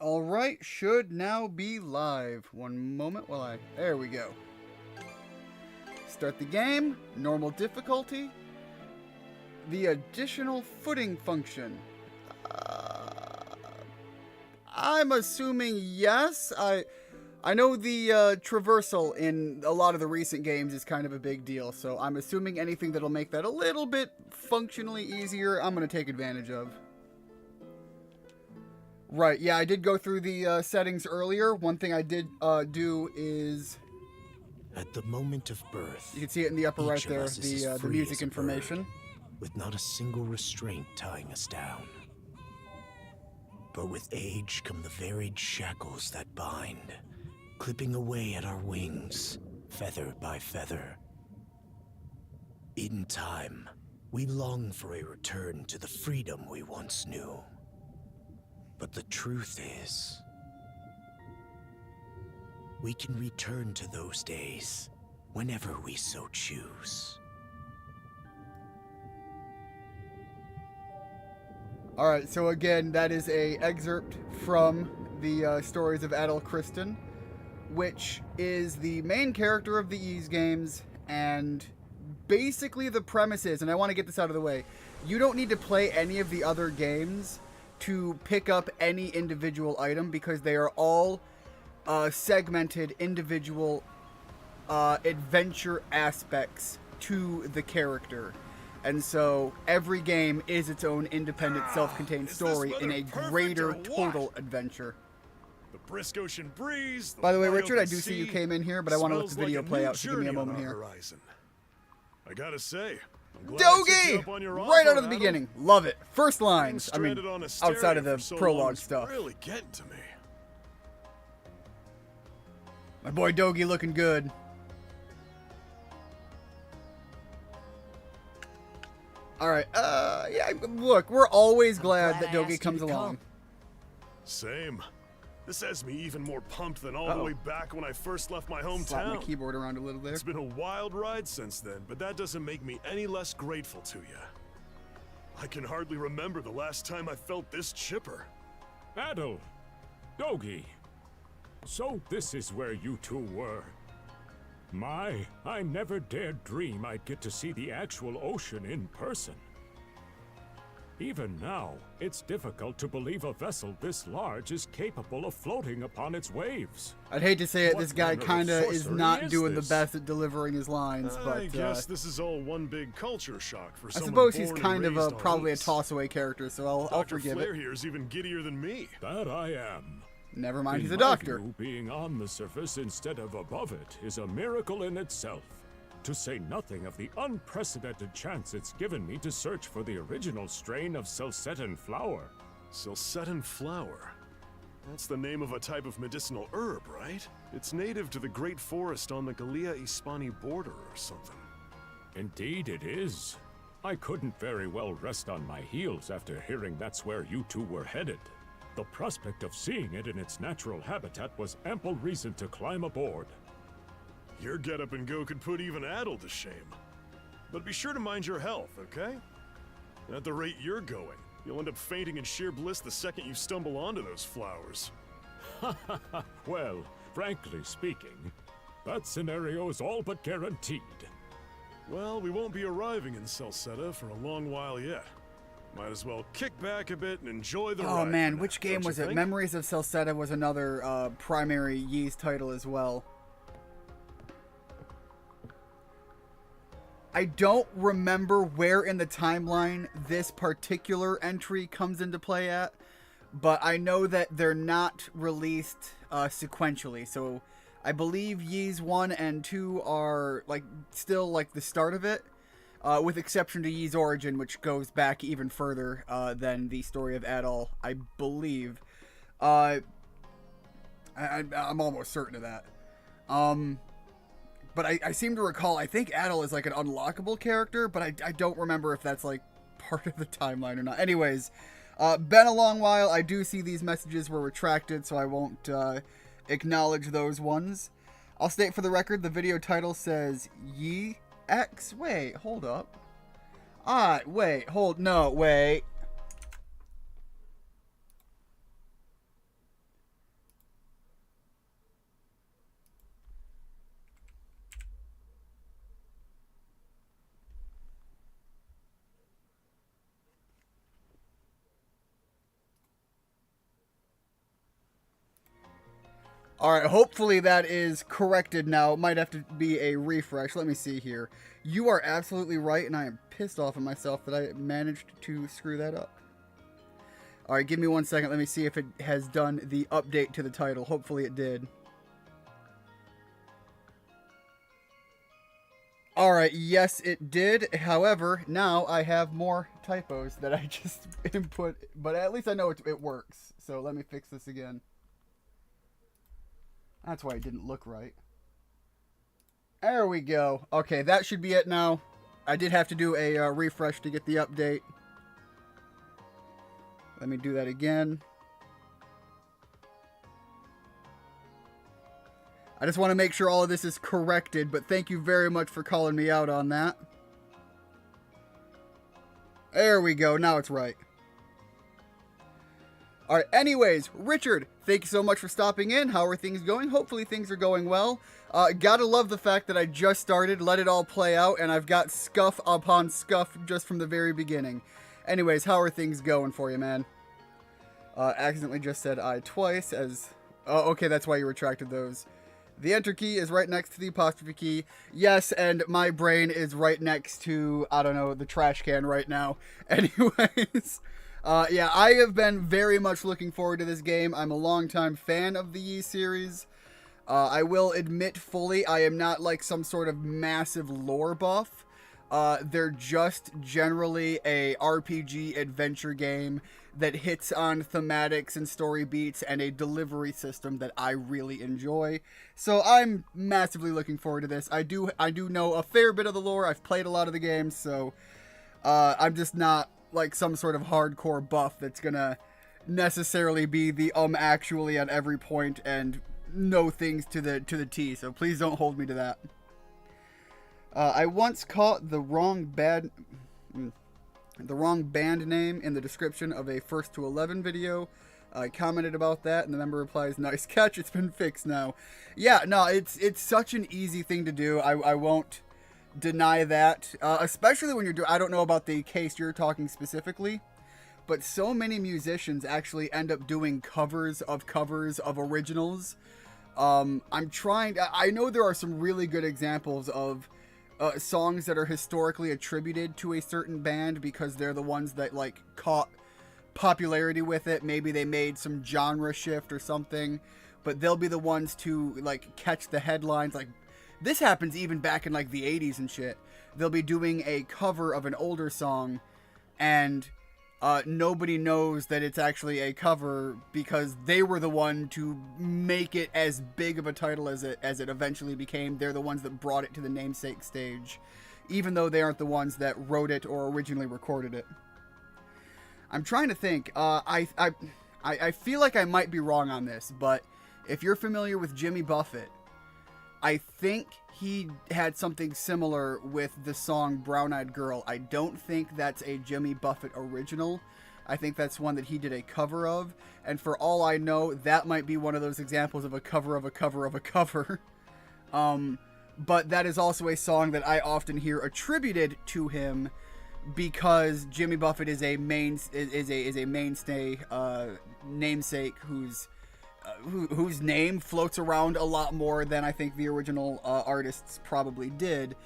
Alright, should now be live. One moment while there we go. Start the game, normal difficulty, the additional footing function. I'm assuming yes. I know the traversal in a lot of the recent games is kind of a big deal, so I'm assuming anything that'll make that a little bit functionally easier, I'm going to take advantage of. Right, yeah, I did go through the settings earlier. One thing I did do is... At the moment of birth, you can see it in the upper right there, the music information. With not a single restraint tying us down. But with age come the varied shackles that bind, clipping away at our wings, feather by feather. In time, we long for a return to the freedom we once knew. But the truth is, we can return to those days whenever we so choose. Alright, so again, that is a excerpt from the stories of Adol Kristen, which is the main character of the Ys games, and basically the premise is, and I want to get this out of the way, you don't need to play any of the other games to pick up any individual item, because they are all segmented individual adventure aspects to the character. And so every game is its own independent self-contained story in a greater total adventure. The brisk ocean breeze. By the way, Richard, I do see you came in here, but I want to let the video play out, so give me a moment here. I gotta say, Dogi! Right out of the beginning. Love it. First lines. I mean, outside of the prologue stuff. Really getting to me. My boy Dogi looking good. Alright, yeah, look, we're always glad that Dogi comes along. Same. This has me even more pumped than all the way back when I first left my hometown. Slap my keyboard around a little there. It's been a wild ride since then, but that doesn't make me any less grateful to you. I can hardly remember the last time I felt this chipper. Adol, Dogi. So this is where you two were. I never dared dream I'd get to see the actual ocean in person. Even now, it's difficult to believe a vessel this large is capable of floating upon its waves. I'd hate to say it, this guy kinda is not doing the best at delivering his lines, but I guess this is all one big culture shock for I someone suppose he's born kind and of raised on probably a Ys. toss-away character, so I'll forgive Flair it. here is even giddier than me. That I am. Never mind, he's a In my doctor. view, being on the surface instead of above it is a miracle in itself. To say nothing of the unprecedented chance it's given me to search for the original strain of Selcetan flower. Selcetan flower? That's the name of a type of medicinal herb, right? It's native to the Great Forest on the Gallia-Hispani border or something. Indeed it is. I couldn't very well rest on my heels after hearing that's where you two were headed. The prospect of seeing it in its natural habitat was ample reason to climb aboard. Your get-up and go could put even Adol to shame. But be sure to mind your health, okay? At the rate you're going, you'll end up fainting in sheer bliss the second you stumble onto those flowers. Well, frankly speaking, that scenario is all but guaranteed. Well, we won't be arriving in Celceta for a long while yet. Might as well kick back a bit and enjoy the ride. Oh man, which game was it? Think? Memories of Celceta was another primary Ys title as well. I don't remember where in the timeline this particular entry comes into play at, but I know that they're not released sequentially. So I believe Ys 1 and 2 are still the start of it. With exception to Ys Origin, which goes back even further than the story of Adol, I believe. I'm almost certain of that. But I seem to recall, I think Adol is an unlockable character, but I don't remember if that's part of the timeline or not. Anyways, been a long while. I do see these messages were retracted, so I won't acknowledge those ones. I'll state for the record, the video title says X. Wait, hold up. No, wait. Alright, hopefully that is corrected now. It might have to be a refresh. Let me see here. You are absolutely right, and I am pissed off at myself that I managed to screw that up. Alright, give me 1 second. Let me see if it has done the update to the title. Hopefully it did. Alright, yes it did. However, now I have more typos that I just input. But at least I know it works. So let me fix this again. That's why it didn't look right. There we go. Okay, that should be it now. I did have to do a refresh to get the update. Let me do that again. I just want to make sure all of this is corrected, but thank you very much for calling me out on that. There we go. Now it's right. Alright, anyways, Richard, thank you so much for stopping in. How are things going? Hopefully things are going well. Gotta love the fact that I just started, let it all play out, and I've got scuff upon scuff just from the very beginning. Anyways, how are things going for you, man? Accidentally just said I twice as... Oh, okay, that's why you retracted those. The enter key is right next to the apostrophe key. Yes, and my brain is right next to, I don't know, the trash can right now. Anyways... yeah, I have been very much looking forward to this game. I'm a longtime fan of the Yi series. I will admit fully, I am not like some sort of massive lore buff. They're just generally a RPG adventure game that hits on thematics and story beats and a delivery system that I really enjoy. So I'm massively looking forward to this. I do know a fair bit of the lore. I've played a lot of the games, so I'm just not like some sort of hardcore buff that's gonna necessarily be the actually at every point and know things to the T, so please don't hold me to that. I once caught the wrong band name in the description of a 1st to 11 video. I commented about that, and the member replies, "Nice catch, it's been fixed now." Yeah, no, it's such an easy thing to do. I won't deny that, especially when you're doing, I don't know about the case you're talking specifically, but so many musicians actually end up doing covers of originals. I know there are some really good examples of songs that are historically attributed to a certain band because they're the ones that like caught popularity with it. Maybe they made some genre shift or something, but they'll be the ones to like catch the headlines. Like, this happens even back in like the 80s and shit. They'll be doing a cover of an older song and nobody knows that it's actually a cover because they were the one to make it as big of a title as it eventually became. They're the ones that brought it to the namesake stage, even though they aren't the ones that wrote it or originally recorded it. I'm trying to think. I feel like I might be wrong on this, but if you're familiar with Jimmy Buffett, I think he had something similar with the song Brown Eyed Girl. I don't think that's a Jimmy Buffett original. I think that's one that he did a cover of. And for all I know, that might be one of those examples of a cover of a cover of a cover. But that is also a song that I often hear attributed to him because Jimmy Buffett is a mainstay namesake whose name floats around a lot more than I think the original artists probably did.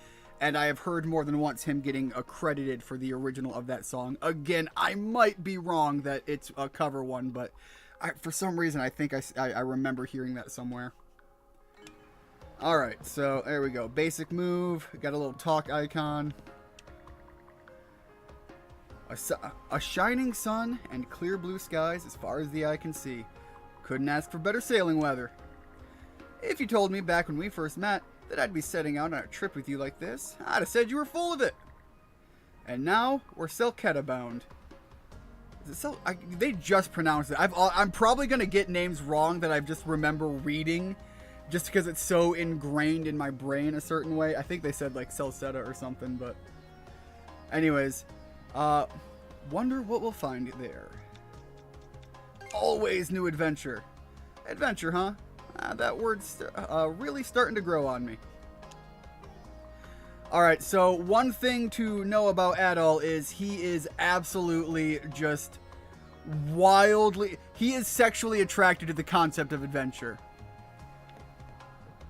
And I have heard more than once him getting accredited for the original of that song. Again, I might be wrong that it's a cover one, but for some reason I think I remember hearing that somewhere. Alright, so there we go. Basic move. Got a little talk icon. A shining sun and clear blue skies as far as the eye can see. Couldn't ask for better sailing weather. If you told me back when we first met that I'd be setting out on a trip with you like this, I'd have said you were full of it. And now we're Selketa bound. Is it they just pronounced it. I'm probably going to get names wrong that I just remember reading just because it's so ingrained in my brain a certain way. I think they said like Selceta or something, but anyways, wonder what we'll find there. Always new adventure. Adventure, huh? That word's really starting to grow on me. Alright, so one thing to know about Adol is he is absolutely just wildly... He is sexually attracted to the concept of adventure.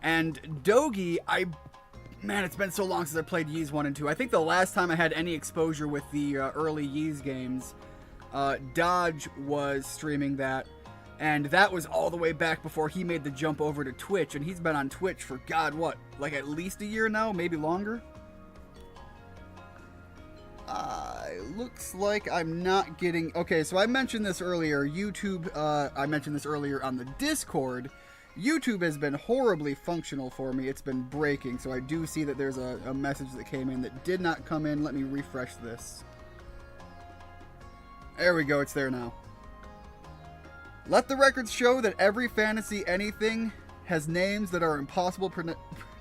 And Dogi, man, it's been so long since I played Ys 1 and 2. I think the last time I had any exposure with the early Ys games, Dodge was streaming that. And that was all the way back before he made the jump over to Twitch. And he's been on Twitch for, God, what? Like at least a year now? Maybe longer? Looks like I'm not getting... Okay, so I mentioned this earlier. YouTube, I mentioned this earlier on the Discord. YouTube has been horribly functional for me. It's been breaking. So I do see that there's a message that came in that did not come in. Let me refresh this. There we go. It's there now. Let the records show that every fantasy anything has names that are impossible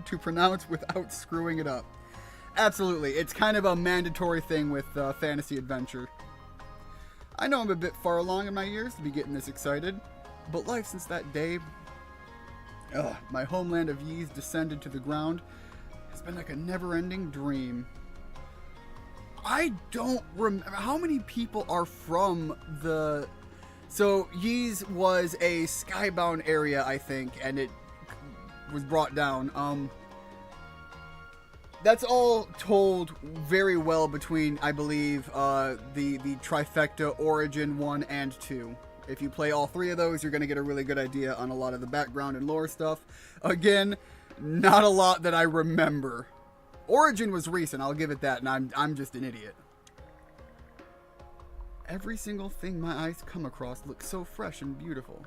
to pronounce without screwing it up. Absolutely. It's kind of a mandatory thing with fantasy adventure. I know I'm a bit far along in my years to be getting this excited, but life since that day, my homeland of Ys descended to the ground, has been like a never-ending dream. I don't remember how many people are from the... So, Ys was a skybound area, I think, and it was brought down. That's all told very well between, I believe, the trifecta Origin 1 and 2. If you play all three of those, you're going to get a really good idea on a lot of the background and lore stuff. Again, not a lot that I remember. Origin was recent, I'll give it that, and I'm just an idiot. Every single thing my eyes come across looks so fresh and beautiful.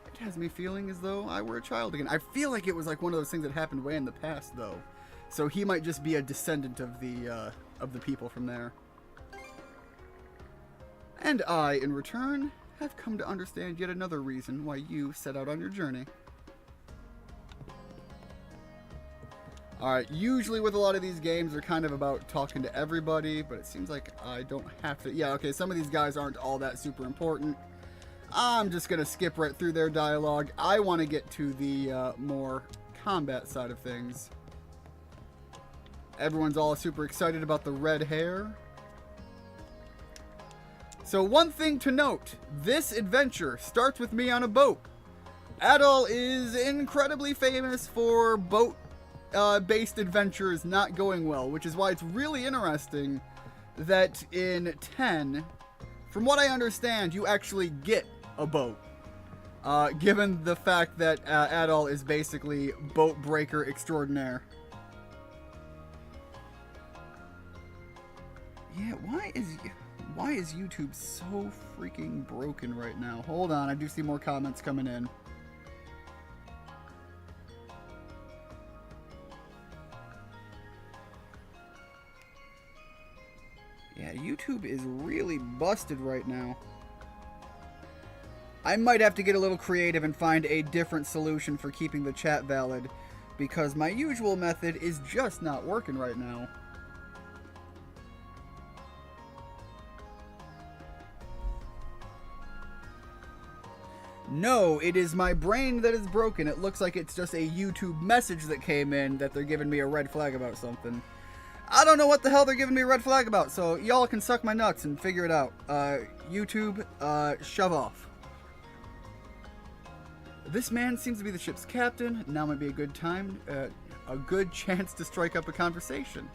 It has me feeling as though I were a child again. I feel like it was like one of those things that happened way in the past, though. So he might just be a descendant of the people from there. And I, in return, have come to understand yet another reason why you set out on your journey. Alright, usually with a lot of these games, they're kind of about talking to everybody, but it seems like I don't have to... Yeah, okay, some of these guys aren't all that super important. I'm just going to skip right through their dialogue. I want to get to the more combat side of things. Everyone's all super excited about the red hair. So one thing to note, this adventure starts with me on a boat. Adol is incredibly famous for boat-based adventures not going well, which is why it's really interesting that in 10, from what I understand, you actually get a boat. Given the fact that Adol is basically boat breaker extraordinaire. Yeah, why is YouTube so freaking broken right now? Hold on, I do see more comments coming in. Yeah, YouTube is really busted right now. I might have to get a little creative and find a different solution for keeping the chat valid, because my usual method is just not working right now. No, it is my brain that is broken. It looks like it's just a YouTube message that came in that they're giving me a red flag about something. I don't know what the hell they're giving me a red flag about, so y'all can suck my nuts and figure it out. YouTube, shove off. This man seems to be the ship's captain. Now might be a good time, a good chance to strike up a conversation.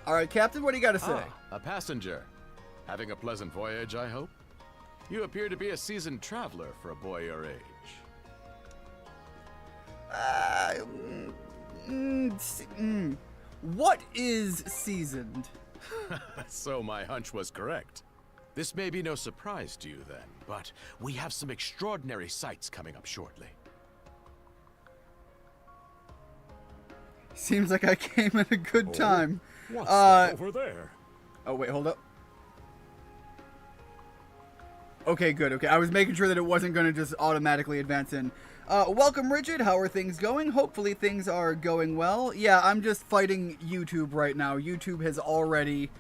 Alright, Captain, what do you got to say? A passenger. Having a pleasant voyage, I hope? You appear to be a seasoned traveler for a boy your age. What is seasoned? So my hunch was correct. This may be no surprise to you then, but we have some extraordinary sights coming up shortly. Seems like I came at a good time. What's that over there? Oh, wait, hold up. Okay, good. Okay, I was making sure that it wasn't going to just automatically advance in. Welcome, Rigid. How are things going? Hopefully things are going well. Yeah, I'm just fighting YouTube right now. YouTube has already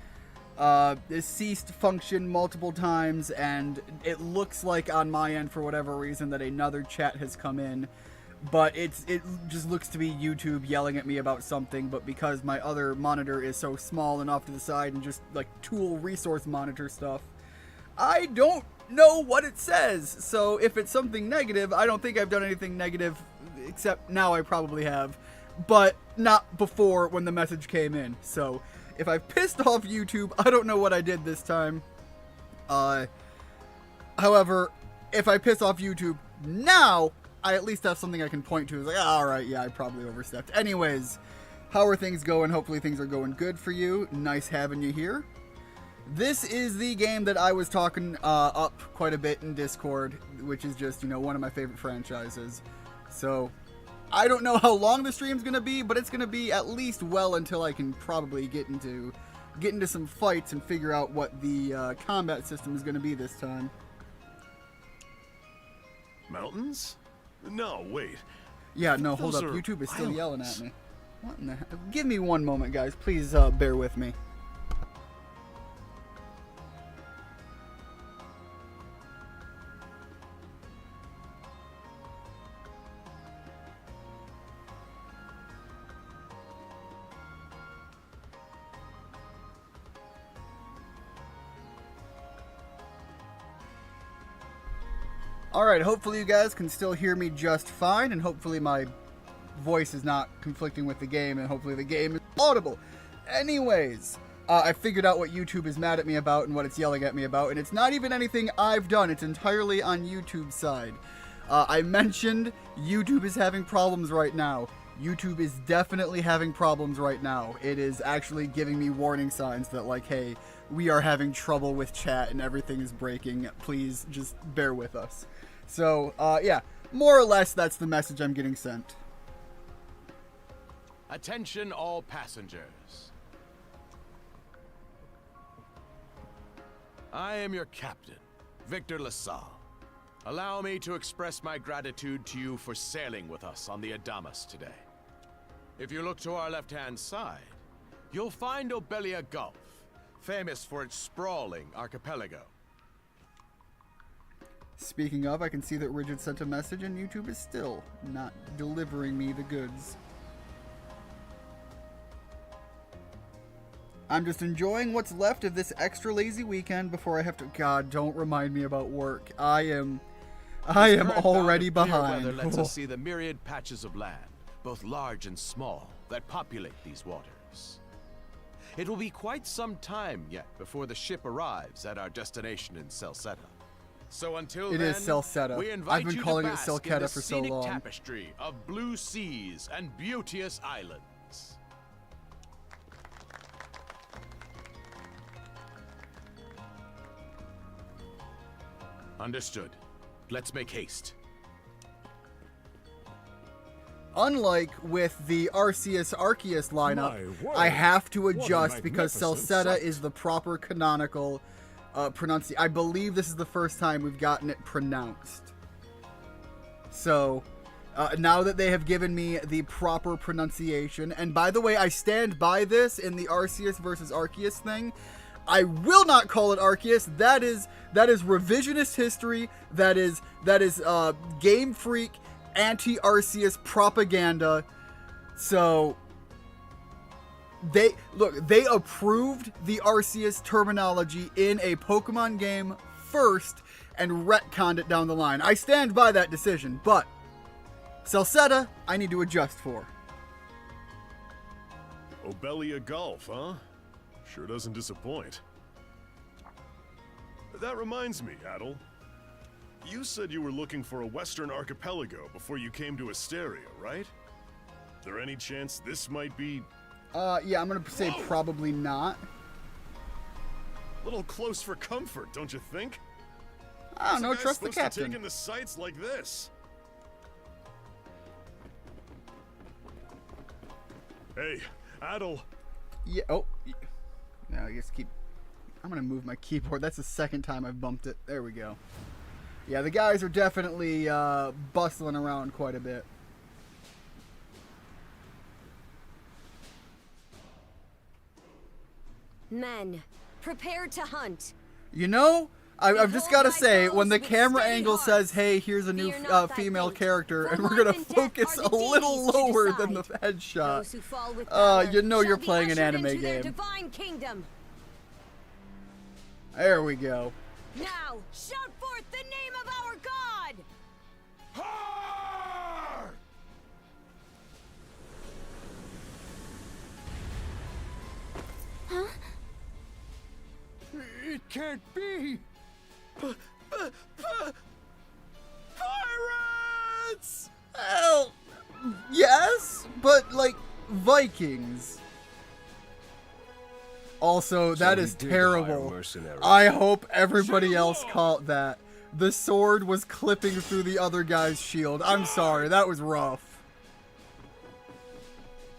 ceased function multiple times, and it looks like on my end, for whatever reason, that another chat has come in. But it just looks to be YouTube yelling at me about something, but because my other monitor is so small and off to the side and just, like, tool resource monitor stuff, I don't know what it says. So if it's something negative, I don't think I've done anything negative except now I probably have, but not before when the message came in. So if I pissed off YouTube, I don't know what I did this time. However, if I piss off YouTube now, I at least have something I can point to. It's like, all right, yeah, I probably overstepped. Anyways, how are things going? Hopefully things are going good for you. Nice having you here. This is the game that I was talking up quite a bit in Discord, which is just, you know, one of my favorite franchises. So, I don't know how long the stream's going to be, but it's going to be at least well until I can probably get into some fights and figure out what the combat system is going to be this time. Mountains? No, wait. Yeah, no, hold Those up. are YouTube is still yelling at islands. me. What in the heck? Give me one moment, guys. Please bear with me. Alright, hopefully you guys can still hear me just fine, and hopefully my voice is not conflicting with the game, and hopefully the game is audible. Anyways, I figured out what YouTube is mad at me about and what it's yelling at me about, and it's not even anything I've done, it's entirely on YouTube's side. I mentioned YouTube is having problems right now. YouTube is definitely having problems right now. It is actually giving me warning signs that, like, hey, we are having trouble with chat and everything is breaking. Please just bear with us. So, yeah, more or less that's the message I'm getting sent. Attention all passengers. I am your captain, Victor LaSalle. Allow me to express my gratitude to you for sailing with us on the Adamas today. If you look to our left-hand side, you'll find Obelia Gulf, famous for its sprawling archipelago. Speaking of, I can see that Rigid sent a message and YouTube is still not delivering me the goods. I'm just enjoying what's left of this extra lazy weekend before I have to... God, don't remind me about work. I am already behind. Weather lets us see the myriad patches of land, both large and small, that populate these waters. It will be quite some time yet before the ship arrives at our destination in Celceta. So until It then, is Celceta. we invite I've been you calling to it bask Celceta in the for so scenic long. tapestry of blue seas and beauteous islands. Understood. Let's make haste. Unlike with the Arceus Arceus lineup, My word, I have to what a adjust because magnificent Celceta sight. is the proper canonical pronunciation. I believe this is the first time we've gotten it pronounced. So, now that they have given me the proper pronunciation, and by the way, I stand by this in the Arceus versus Arceus thing. I will not call it Arceus. That is revisionist history. That is Game Freak anti-Arceus propaganda. So they approved the Arceus terminology in a Pokemon game first and retconned it down the line. I stand by that decision, but Celceta, I need to adjust for. Obelia Gulf, huh? Sure doesn't disappoint. That reminds me, Adel. You said you were looking for a western archipelago before you came to Asteria, right? Is there any chance this might be... Yeah, I'm gonna say probably not. a little close for comfort, don't you think? I don't know, How's a guy trust the supposed to captain. take in the sights like this? Hey, Adel. Yeah, no, I guess I'm gonna move my keyboard. That's the second time I've bumped it. There we go. Yeah, the guys are definitely bustling around quite a bit. Men, prepare to hunt. You know, I've just got to say, when the with camera steady angle hearts. says, hey, here's a new Fear not thy female fate, character, for and we're going life to and death focus are a the little deities to lower than the decide. headshot, Those who fall with valor you know shall you're be playing an ushered anime into their game. divine kingdom. There we go. Now, shout forth the name of our god! Har! can't be. Pirates! Well, yes, but like Vikings. Also, that we is did hire terrible. mercenaries. I hope everybody else caught that. The sword was clipping through the other guy's shield. I'm sorry, that was rough.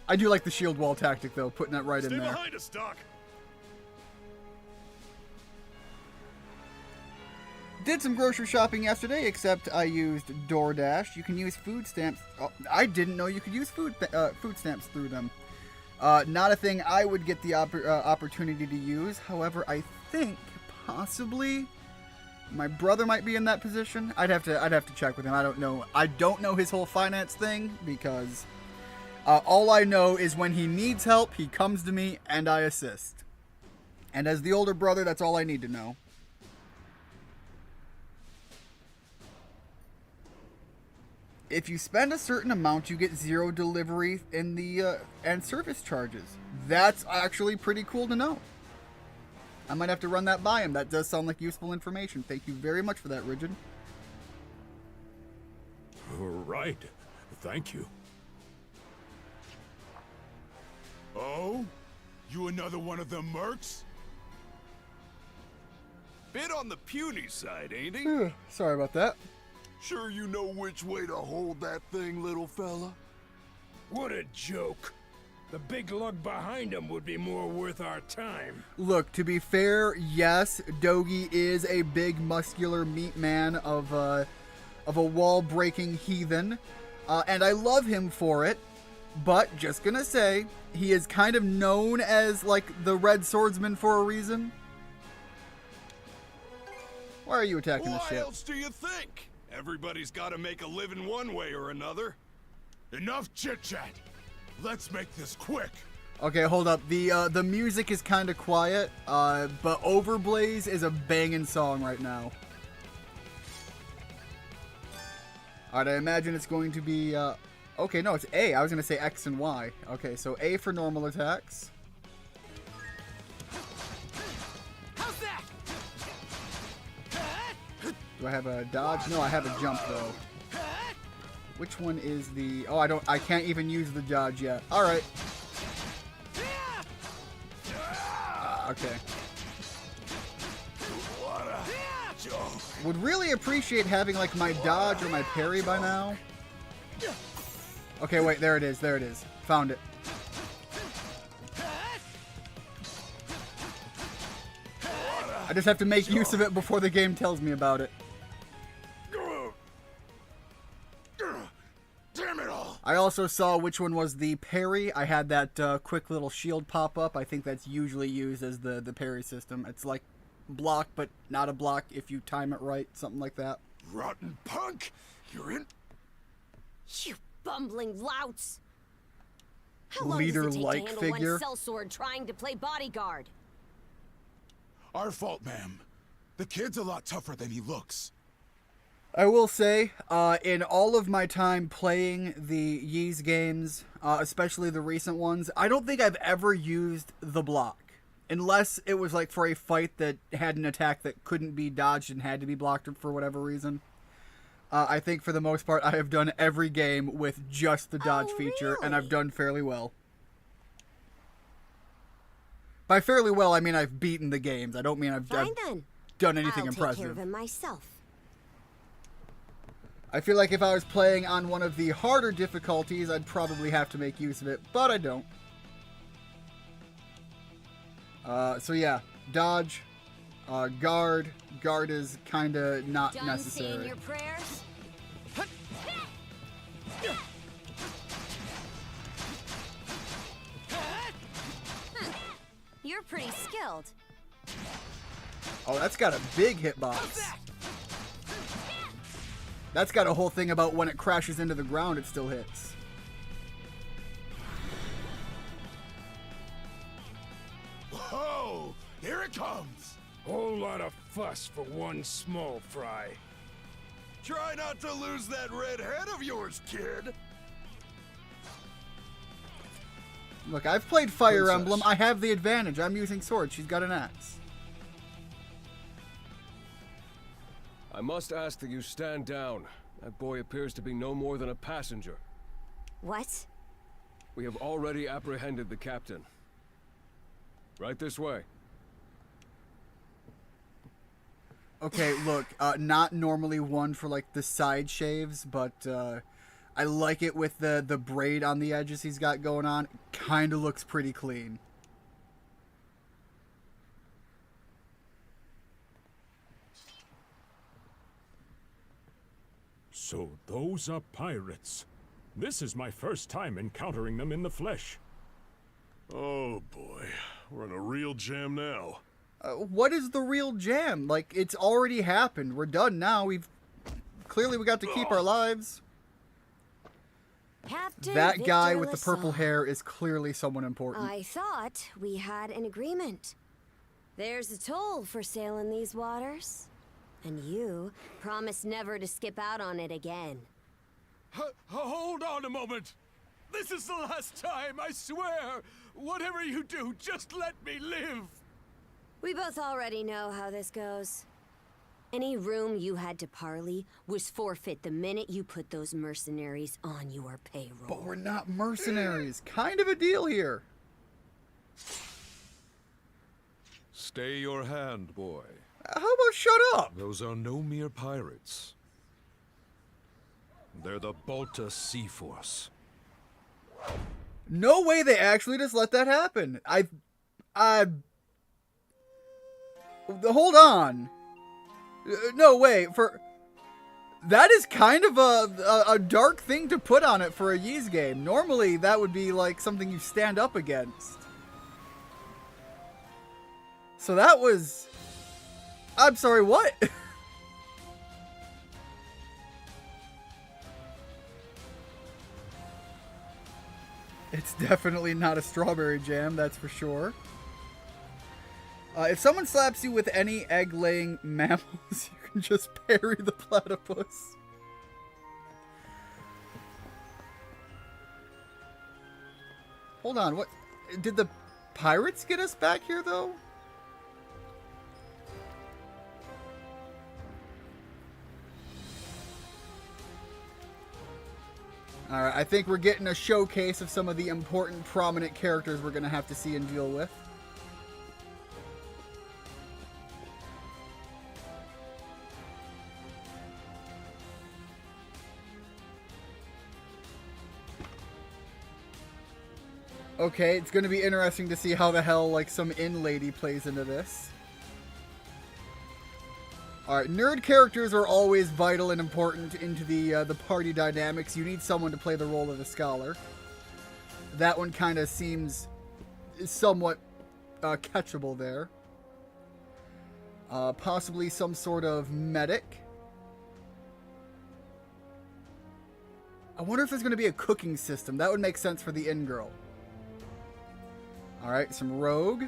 I do like the shield wall tactic, though, putting that right Stay in there. behind us, Doc. Did some grocery shopping yesterday, except I used DoorDash. You can use food stamps. Oh, I didn't know you could use food stamps through them. Not a thing I would get the opportunity to use. However, I think possibly my brother might be in that position. I'd have to check with him. I don't know. I don't know his whole finance thing because all I know is when he needs help, he comes to me and I assist. And as the older brother, that's all I need to know. If you spend a certain amount, you get 0 delivery in the and service charges. That's actually pretty cool to know. I might have to run that by him. That does sound like useful information. Thank you very much for that, Rigid. Right. Thank you. Oh? You another one of them mercs? Bit on the puny side, ain't he? Sorry about that. Sure you know which way to hold that thing, little fella? What a joke. The big lug behind him would be more worth our time. Look, to be fair, yes, Dogi is a big, muscular meat man of a wall-breaking heathen, and I love him for it. But just gonna say, he is kind of known as like the Red Swordsman for a reason. Why are you attacking the Why ship? else do you think? Everybody's got to make a living one way or another. Enough chit-chat. Let's make this quick. Okay, hold up. The music is kind of quiet, but Overblaze is a banging song right now. Alright, I imagine it's going to be, okay, no, it's A. I was going to say X and Y. Okay, so A for normal attacks. Do I have a dodge? No, I have a jump, though. Which one is the... Oh, I can't even use the dodge yet. Alright. Okay. Would really appreciate having, like, my dodge or my parry by now. Okay, wait, there it is, there it is. Found it. I just have to make use of it before the game tells me about it. Damn it all! I also saw which one was the parry. I had that quick little shield pop up. I think that's usually used as the parry system. It's like block, but not a block if you time it right. Something like that. Rotten punk! You're in... You bumbling louts! How long Leader-like does it take to handle figure. one sellsword trying to play bodyguard? Our fault, ma'am. The kid's a lot tougher than he looks. I will say, in all of my time playing the Ys games, especially the recent ones, I don't think I've ever used the block. Unless it was like for a fight that had an attack that couldn't be dodged and had to be blocked for whatever reason. I think for the most part, I have done every game with just the dodge feature, and I've really? done fairly well. By fairly well, I mean I've beaten the games. I don't mean I've Fine then. done anything I'll impressive. take care of him myself. I feel like if I was playing on one of the harder difficulties, I'd probably have to make use of it, but I don't. So yeah, dodge, guard. Guard is kind of not Done necessary. saying your prayers? You're pretty skilled. Oh, that's got a big hitbox. That's got a whole thing about when it crashes into the ground, it still hits. Whoa! Here it comes! Whole lot of fuss for one small fry. Try not to lose that red head of yours, kid! Look, I've played Fire Princess. Emblem. I have the advantage. I'm using sword. She's got an axe. I must ask that you stand down. That boy appears to be no more than a passenger. What? We have already apprehended the captain. Right this way. Okay, look, not normally one for like the side shaves, but I like it with the braid on the edges he's got going on. Kind of looks pretty clean. So those are pirates. This is my first time encountering them in the flesh. Oh boy, we're in a real jam now. What is the real jam? Like, it's already happened. We're done now. We got to keep our lives. Captain That guy Victor with the purple LaSalle. hair is clearly someone important. I thought we had an agreement. There's a toll for sailing these waters. And you promised never to skip out on it again. Hold on a moment. This is the last time, I swear. Whatever you do, just let me live. We both already know how this goes. Any room you had to parley was forfeit the minute you put those mercenaries on your payroll. But we're not mercenaries. Kind of a deal here. Stay your hand, boy. How about shut up? Those are no mere pirates. They're the Balta Sea Force. No way they actually just let that happen. Hold on. No, wait. That is kind of a dark thing to put on it for a Ys game. Normally, that would be like something you stand up against. So that was... I'm sorry, what? It's definitely not a strawberry jam, that's for sure. If someone slaps you with any egg-laying mammals, you can just parry the platypus. Hold on, what? Did the pirates get us back here, though? Alright, I think we're getting a showcase of some of the important, prominent characters we're going to have to see and deal with. Okay, it's going to be interesting to see how the hell, like, some inn lady plays into this. Alright, nerd characters are always vital and important into the party dynamics. You need someone to play the role of the scholar. That one kind of seems somewhat catchable there. Possibly some sort of medic. I wonder if there's going to be a cooking system. That would make sense for the inn girl. Alright, some rogue.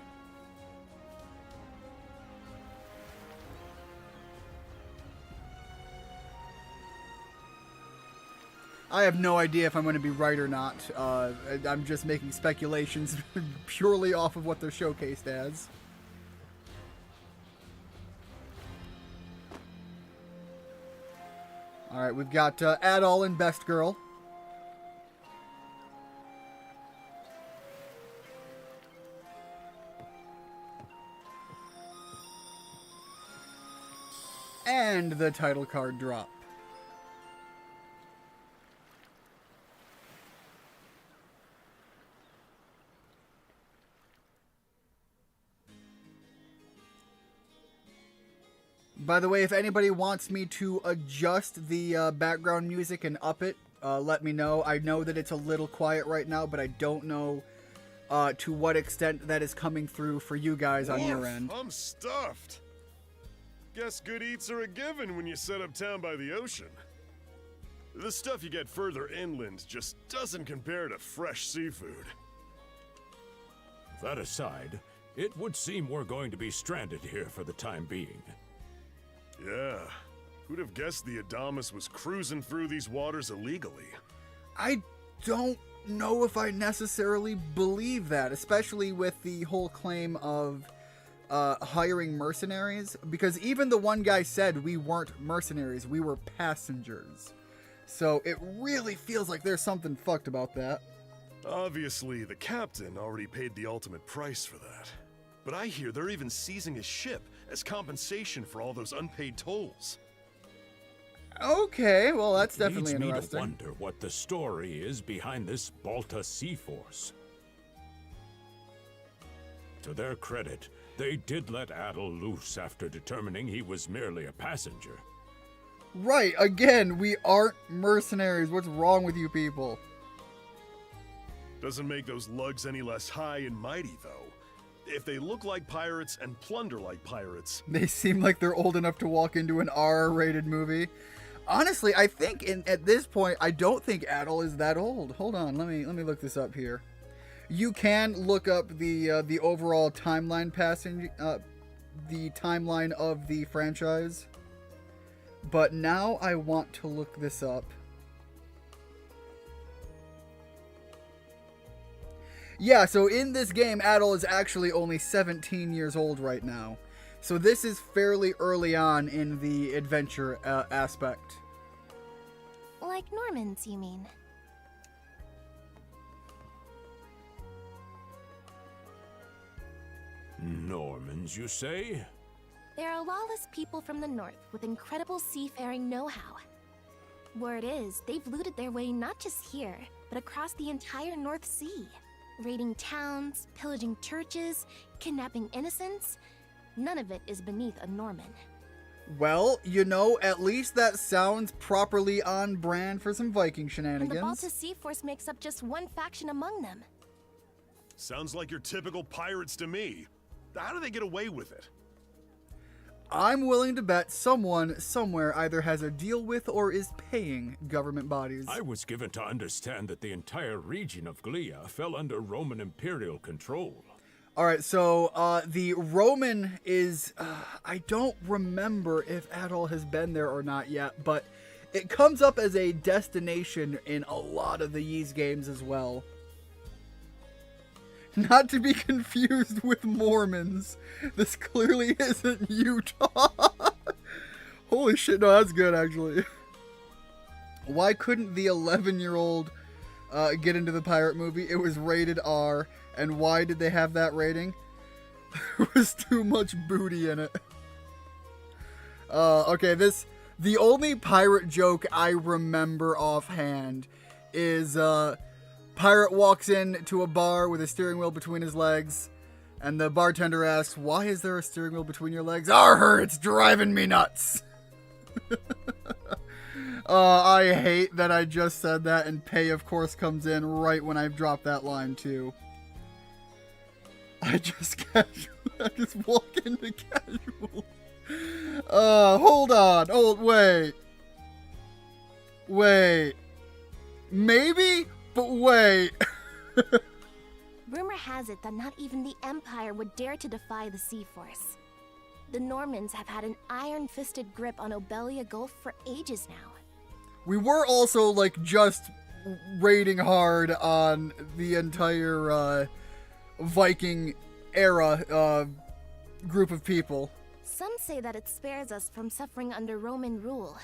I have no idea if I'm going to be right or not. I'm just making speculations purely off of what they're showcased as. Alright, we've got Adol and Best Girl. And the title card drop. By the way, if anybody wants me to adjust the background music and up it, let me know. I know that it's a little quiet right now, but I don't know to what extent that is coming through for you guys on your end. I'm stuffed. Guess good eats are a given when you set up town by the ocean. The stuff you get further inland just doesn't compare to fresh seafood. That aside, it would seem we're going to be stranded here for the time being. Yeah. Who'd have guessed the Adamas was cruising through these waters illegally? I don't know if I necessarily believe that, especially with the whole claim of hiring mercenaries, because even the one guy said we weren't mercenaries, we were passengers. So it really feels like there's something fucked about that. Obviously, the captain already paid the ultimate price for that. But I hear they're even seizing his ship as compensation for all those unpaid tolls. Okay, well that's definitely Leads me to interesting. wonder what the story is behind this Balta Sea Force. To their credit, they did let Adel loose after determining he was merely a passenger. Right, again, we aren't mercenaries. What's wrong with you people? Doesn't make those lugs any less high and mighty, though. If they look like pirates and plunder like pirates... They seem like they're old enough to walk into an R-rated movie. Honestly, I think at this point, I don't think Adel is that old. Hold on, let me look this up here. You can look up the overall timeline the timeline of the franchise. But now I want to look this up. Yeah, so in this game, Adel is actually only 17 years old right now. So this is fairly early on in the adventure aspect. Like Normans, you mean? Normans, you say? There are lawless people from the north with incredible seafaring know-how. Word is, they've looted their way not just here, but across the entire North Sea. Raiding towns, pillaging churches, kidnapping innocents. None of it is beneath a Norman. Well, you know, at least that sounds properly on brand for some Viking And shenanigans. the Balta Sea Force makes up just one faction among them. Sounds like your typical pirates to me. How do they get away with it? I'm willing to bet someone somewhere either has a deal with or is paying government bodies. I was given to understand that the entire region of Glia fell under Roman imperial control. Alright, so the Roman is... I don't remember if Adel has been there or not yet, but it comes up as a destination in a lot of the Ys games as well. Not to be confused with Mormons. This clearly isn't Utah. Holy shit, no, that's good, actually. Why couldn't the 11-year-old get into the pirate movie? It was rated R. And why did they have that rating? There was too much booty in it. Okay, the only pirate joke I remember offhand is... pirate walks in to a bar with a steering wheel between his legs, and the bartender asks, "Why is there a steering wheel between your legs?" "Arr, it's driving me nuts." I hate that I just said that, and pay, of course, comes in right when I've dropped that line, too. I just walk into casual. Hold on. Wait. Maybe? But wait. Rumor has it that not even the Empire would dare to defy the Sea Force. The Normans have had an iron-fisted grip on Obelia Gulf for ages now. We were also, like, just raiding hard on the entire, Viking era, group of people. Some say that it spares us from suffering under Roman rule,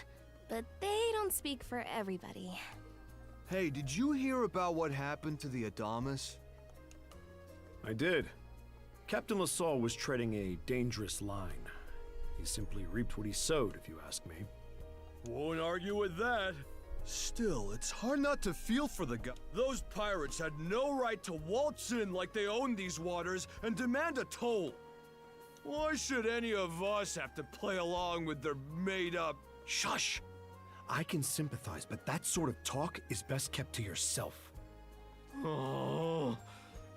but they don't speak for everybody. Hey, did you hear about what happened to the Adamas? I did. Captain LaSalle was treading a dangerous line. He simply reaped what he sowed, if you ask me. Won't argue with that. Still, it's hard not to feel for the guy. Those pirates had no right to waltz in like they owned these waters and demand a toll. Why should any of us have to play along with their made-up... Shush! I can sympathize, but that sort of talk is best kept to yourself. Oh,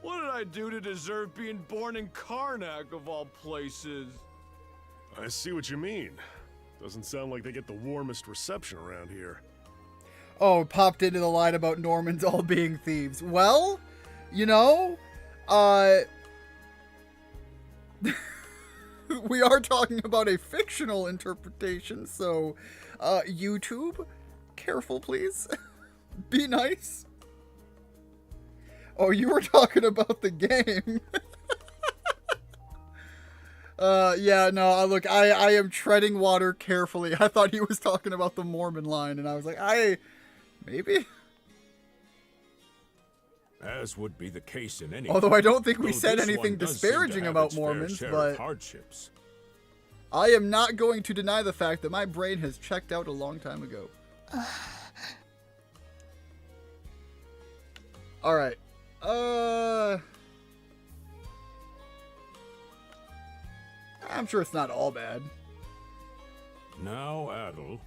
what did I do to deserve being born in Karnak, of all places? I see what you mean. Doesn't sound like they get the warmest reception around here. Oh, popped into the line about Normans all being thieves. Well, you know, we are talking about a fictional interpretation, so, YouTube, careful, please. Be nice. Oh, you were talking about the game. Yeah, no, look, I am treading water carefully. I thought he was talking about the Mormon line, and I was like, maybe? As would be the case in any. Although I don't think we Though said this anything one does seem to disparaging have about its fair Mormons, share but of hardships. I am not going to deny the fact that my brain has checked out a long time ago. Alright. I'm sure it's not all bad. Now, Adel,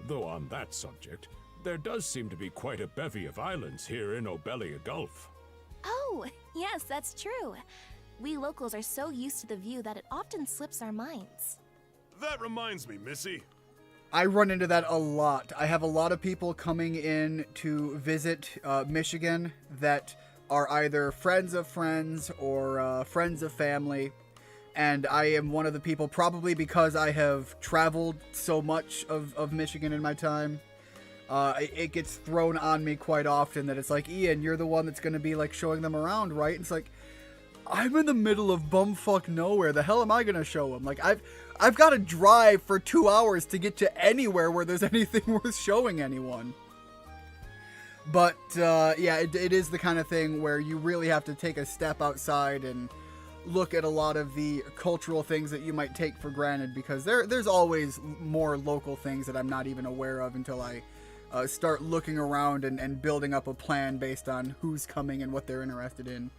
though on that subject, there does seem to be quite a bevy of islands here in Obelia Gulf. Oh, yes, that's true. We locals are so used to the view that it often slips our minds. That reminds me, Missy. I run into that a lot. I have a lot of people coming in to visit Michigan that are either friends of friends or friends of family. And I am one of the people, probably because I have traveled so much of Michigan in my time. It gets thrown on me quite often that it's like, Ian, you're the one that's going to be like showing them around, right? And it's like, I'm in the middle of bumfuck nowhere. The hell am I going to show them? Like, I've got to drive for 2 hours to get to anywhere where there's anything worth showing anyone. But, yeah, it is the kind of thing where you really have to take a step outside and look at a lot of the cultural things that you might take for granted, because there's always more local things that I'm not even aware of until I start looking around and building up a plan based on who's coming and what they're interested in.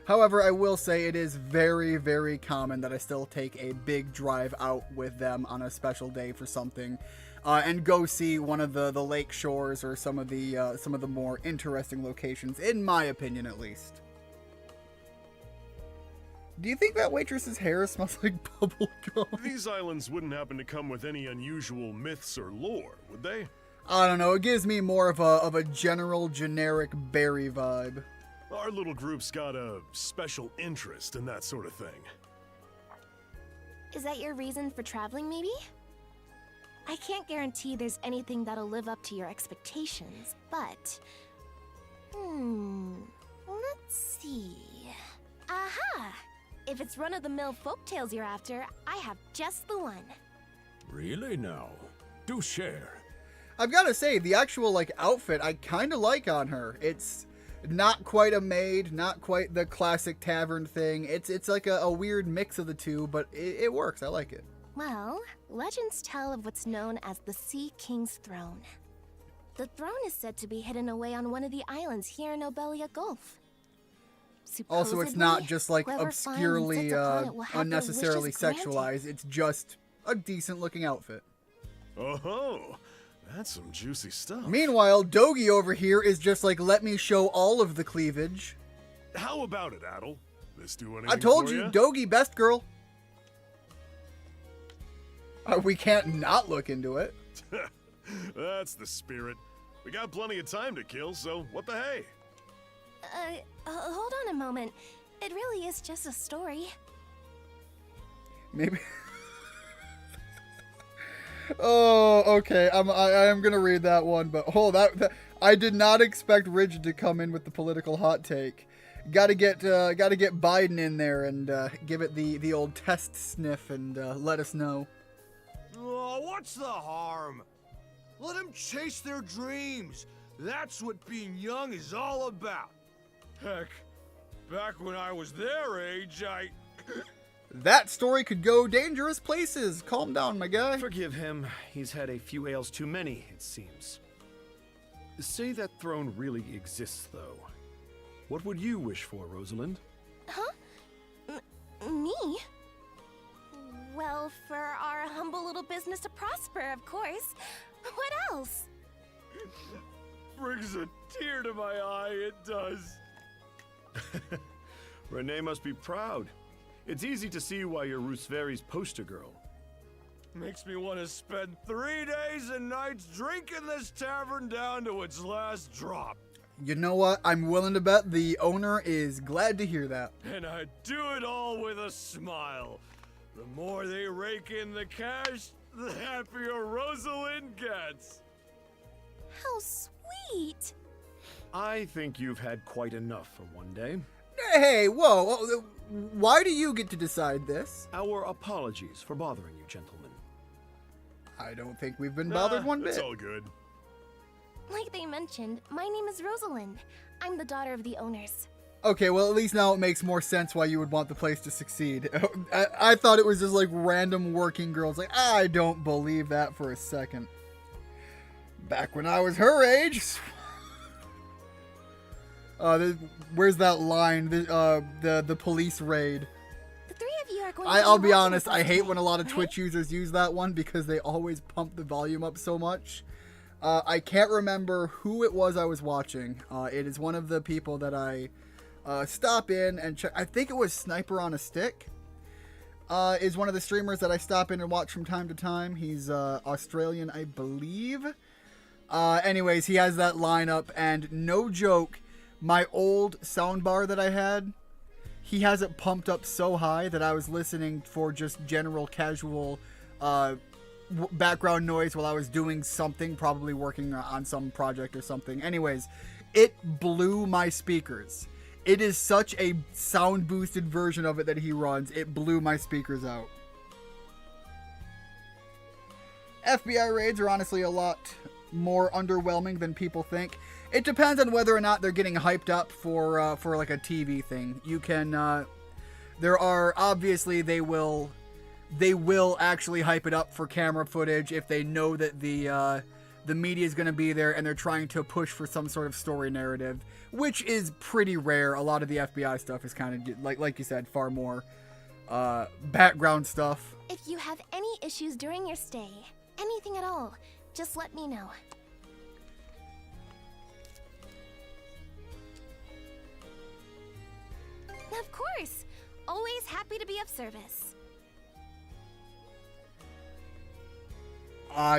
However, I will say it is very, very common that I still take a big drive out with them on a special day for something, and go see one of the lake shores or some of the more interesting locations, in my opinion at least. Do you think that waitress's hair smells like bubble gum? These islands wouldn't happen to come with any unusual myths or lore, would they? I don't know. It gives me more of a general, generic berry vibe. Our little group's got a special interest in that sort of thing. Is that your reason for traveling, maybe? I can't guarantee there's anything that'll live up to your expectations, but... let's see... Aha! If it's run-of-the-mill folktales you're after, I have just the one. Really now? Do share. I've got to say, the actual, like, outfit I kind of like on her. It's not quite a maid, not quite the classic tavern thing. It's like a weird mix of the two, but it works. I like it. Well, legends tell of what's known as the Sea King's Throne. The throne is said to be hidden away on one of the islands here in Obelia Gulf. Also, it's not just like obscurely, unnecessarily sexualized. It's just a decent looking outfit. Oh, that's some juicy stuff. Meanwhile, Dogi over here is just like, let me show all of the cleavage. How about it, Adel? This do anything I told for you, ya? Dogi, best girl. We can't not look into it. That's the spirit. We got plenty of time to kill, so what the hey? Hold on a moment. It really is just a story. Maybe. Oh, okay. I am gonna read that one, but that I did not expect Rigid to come in with the political hot take. Gotta get Biden in there and give it the old test sniff and let us know. Oh, what's the harm? Let them chase their dreams. That's what being young is all about. Heck, back when I was their age, That story could go dangerous places. Calm down, my guy. Forgive him. He's had a few ales too many, it seems. Say that throne really exists, though. What would you wish for, Rosalind? Huh? Me? Well, for our humble little business to prosper, of course. What else? brings a tear to my eye, it does. Renee must be proud. It's easy to see why you're Rooseveri's poster girl. Makes me want to spend 3 days and nights drinking this tavern down to its last drop. You know what? I'm willing to bet the owner is glad to hear that. And I do it all with a smile. The more they rake in the cash, the happier Rosalind gets. How sweet! I think you've had quite enough for one day. Hey, whoa. Why do you get to decide this? Our apologies for bothering you, gentlemen. I don't think we've been bothered one bit. It's all good. Like they mentioned, my name is Rosalind. I'm the daughter of the owners. Okay, well, at least now it makes more sense why you would want the place to succeed. I thought it was just like random working girls. Like, I don't believe that for a second. Back when I was her age. Where's that line? The police raid. The three of you are going I'll to be honest, I hate today, when a lot of right? Twitch users use that one because they always pump the volume up so much. I can't remember who it was I was watching. It is one of the people that I stop in and check. I think it was Sniper on a Stick. Is one of the streamers that I stop in and watch from time to time. He's Australian, I believe. Anyways, he has that lineup, and no joke, my old soundbar that I had, he has it pumped up so high that I was listening for just general casual background noise while I was doing something, probably working on some project or something. Anyways, it blew my speakers. It is such a sound boosted version of it that he runs. It blew my speakers out. FBI raids are honestly a lot more underwhelming than people think. It depends on whether or not they're getting hyped up for like a TV thing. You can there are obviously they will actually hype it up for camera footage if they know that the media is going to be there and they're trying to push for some sort of story narrative, which is pretty rare. A lot of the FBI stuff is kind of like you said, far more background stuff. If you have any issues during your stay, anything at all, just let me know. Of course! Always happy to be of service.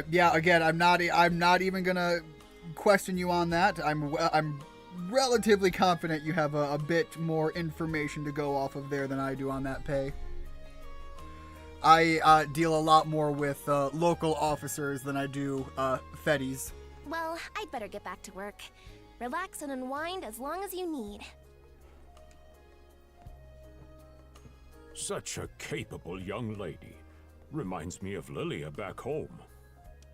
Yeah, again, I'm not even gonna question you on that. I'm relatively confident you have a bit more information to go off of there than I do on that pay. I deal a lot more with local officers than I do feddies. Well, I'd better get back to work. Relax and unwind as long as you need. Such a capable young lady. Reminds me of Lilia back home.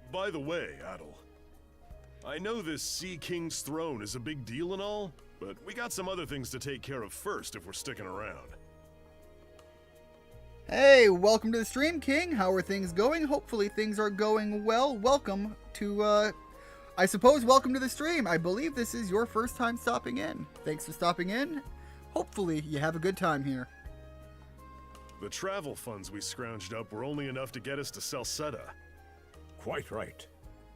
By the way, Adel, I know this Sea King's throne is a big deal and all, but we got some other things to take care of first if we're sticking around. Hey, welcome to the stream, King. How are things going? Hopefully things are going well. Welcome to, I suppose welcome to the stream. I believe this is your first time stopping in. Thanks for stopping in. Hopefully you have a good time here. The travel funds we scrounged up were only enough to get us to Salsetta. Quite right.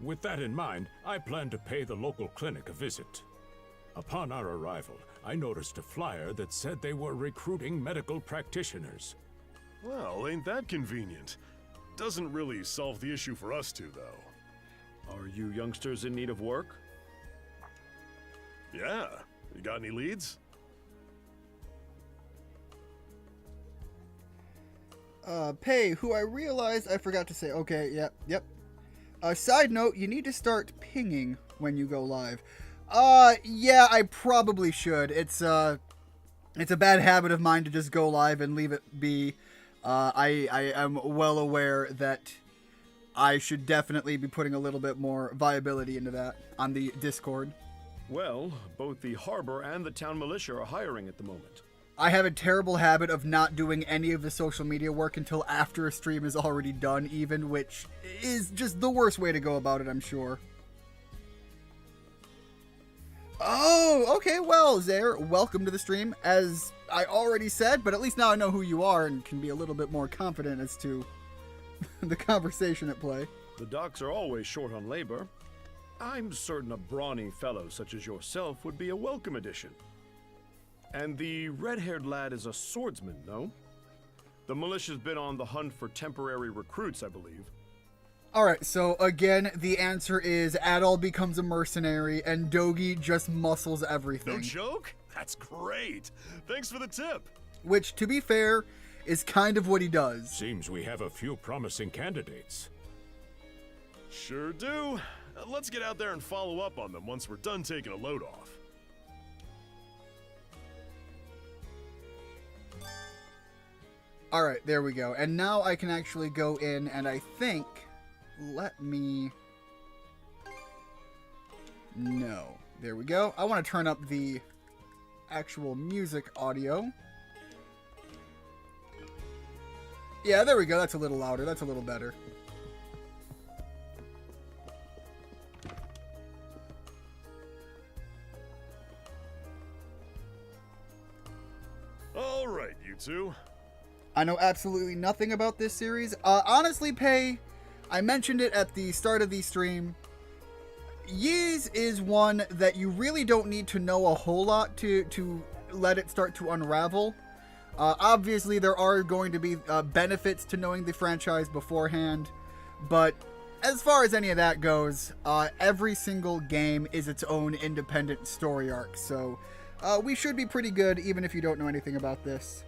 With that in mind, I plan to pay the local clinic a visit. Upon our arrival, I noticed a flyer that said they were recruiting medical practitioners. Well, ain't that convenient? Doesn't really solve the issue for us two, though. Are you youngsters in need of work? Yeah. You got any leads? Pay, who I realized I forgot to say. Okay, yep. Side note, you need to start pinging when you go live. Yeah, I probably should. It's a bad habit of mine to just go live and leave it be. I am well aware that I should definitely be putting a little bit more viability into that on the Discord. Well, both the harbor and the town militia are hiring at the moment. I have a terrible habit of not doing any of the social media work until after a stream is already done, even, which is just the worst way to go about it, I'm sure. Oh, okay, well, Zaire, welcome to the stream. As I already said, but at least now I know who you are and can be a little bit more confident as to the conversation at play. The docks are always short on labor. I'm certain a brawny fellow such as yourself would be a welcome addition. And the red-haired lad is a swordsman, no? The militia's been on the hunt for temporary recruits, I believe. Alright, so again, the answer is Adol becomes a mercenary and Dogi just muscles everything. No joke? That's great. Thanks for the tip. Which, to be fair, is kind of what he does. Seems we have a few promising candidates. Sure do. Let's get out there and follow up on them once we're done taking a load off. All right, there we go. And now I can actually go in and I think, no, there we go. I want to turn up the actual music audio. Yeah, there we go. That's a little louder. That's a little better. All right, you two. I know absolutely nothing about this series. Honestly, Pei, I mentioned it at the start of the stream. Ys is one that you really don't need to know a whole lot to let it start to unravel. Obviously, there are going to be benefits to knowing the franchise beforehand, but as far as any of that goes, every single game is its own independent story arc, so we should be pretty good even if you don't know anything about this.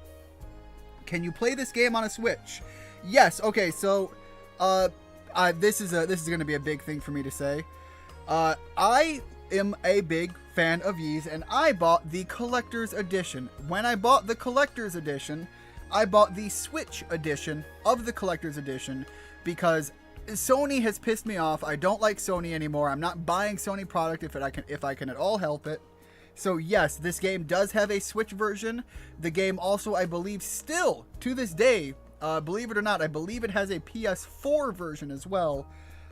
Can you play this game on a Switch? Yes. Okay, so this is going to be a big thing for me to say. I am a big fan of Ys, and I bought the Collector's Edition. When I bought the Collector's Edition, I bought the Switch edition of the Collector's Edition because Sony has pissed me off. I don't like Sony anymore. I'm not buying Sony product if I can at all help it. So yes, this game does have a Switch version. The game also, I believe, still to this day, believe it or not, I believe it has a PS4 version as well.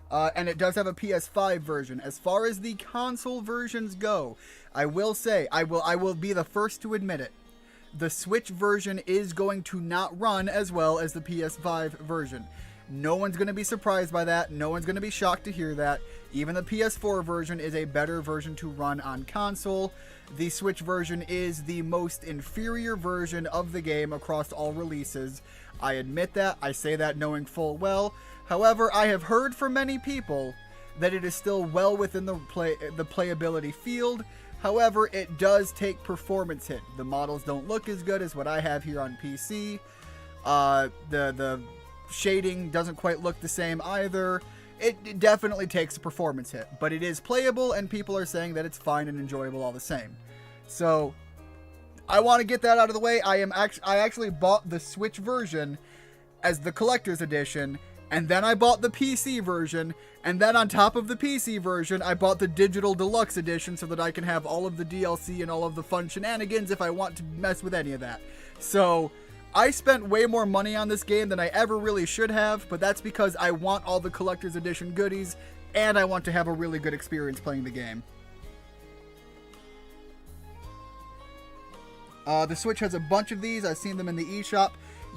And it does have a PS5 version. As far as the console versions go, I will say, I will be the first to admit it. The Switch version is going to not run as well as the PS5 version. No one's going to be surprised by that. No one's going to be shocked to hear that. Even the PS4 version is a better version to run on console. The Switch version is the most inferior version of the game across all releases. I admit that. I say that knowing full well. However, I have heard from many people that it is still well within the playability field. However, it does take performance hit. The models don't look as good as what I have here on PC. The shading doesn't quite look the same either. It definitely takes a performance hit, but it is playable, and people are saying that it's fine and enjoyable all the same. So I want to get that out of the way. I actually bought the Switch version as the collector's edition, and then I bought the PC version, and then on top of the PC version, I bought the digital deluxe edition so that I can have all of the DLC and all of the fun shenanigans if I want to mess with any of that. So I spent way more money on this game than I ever really should have, but that's because I want all the collector's edition goodies, and I want to have a really good experience playing the game. The Switch has a bunch of these. I've seen them in the eShop.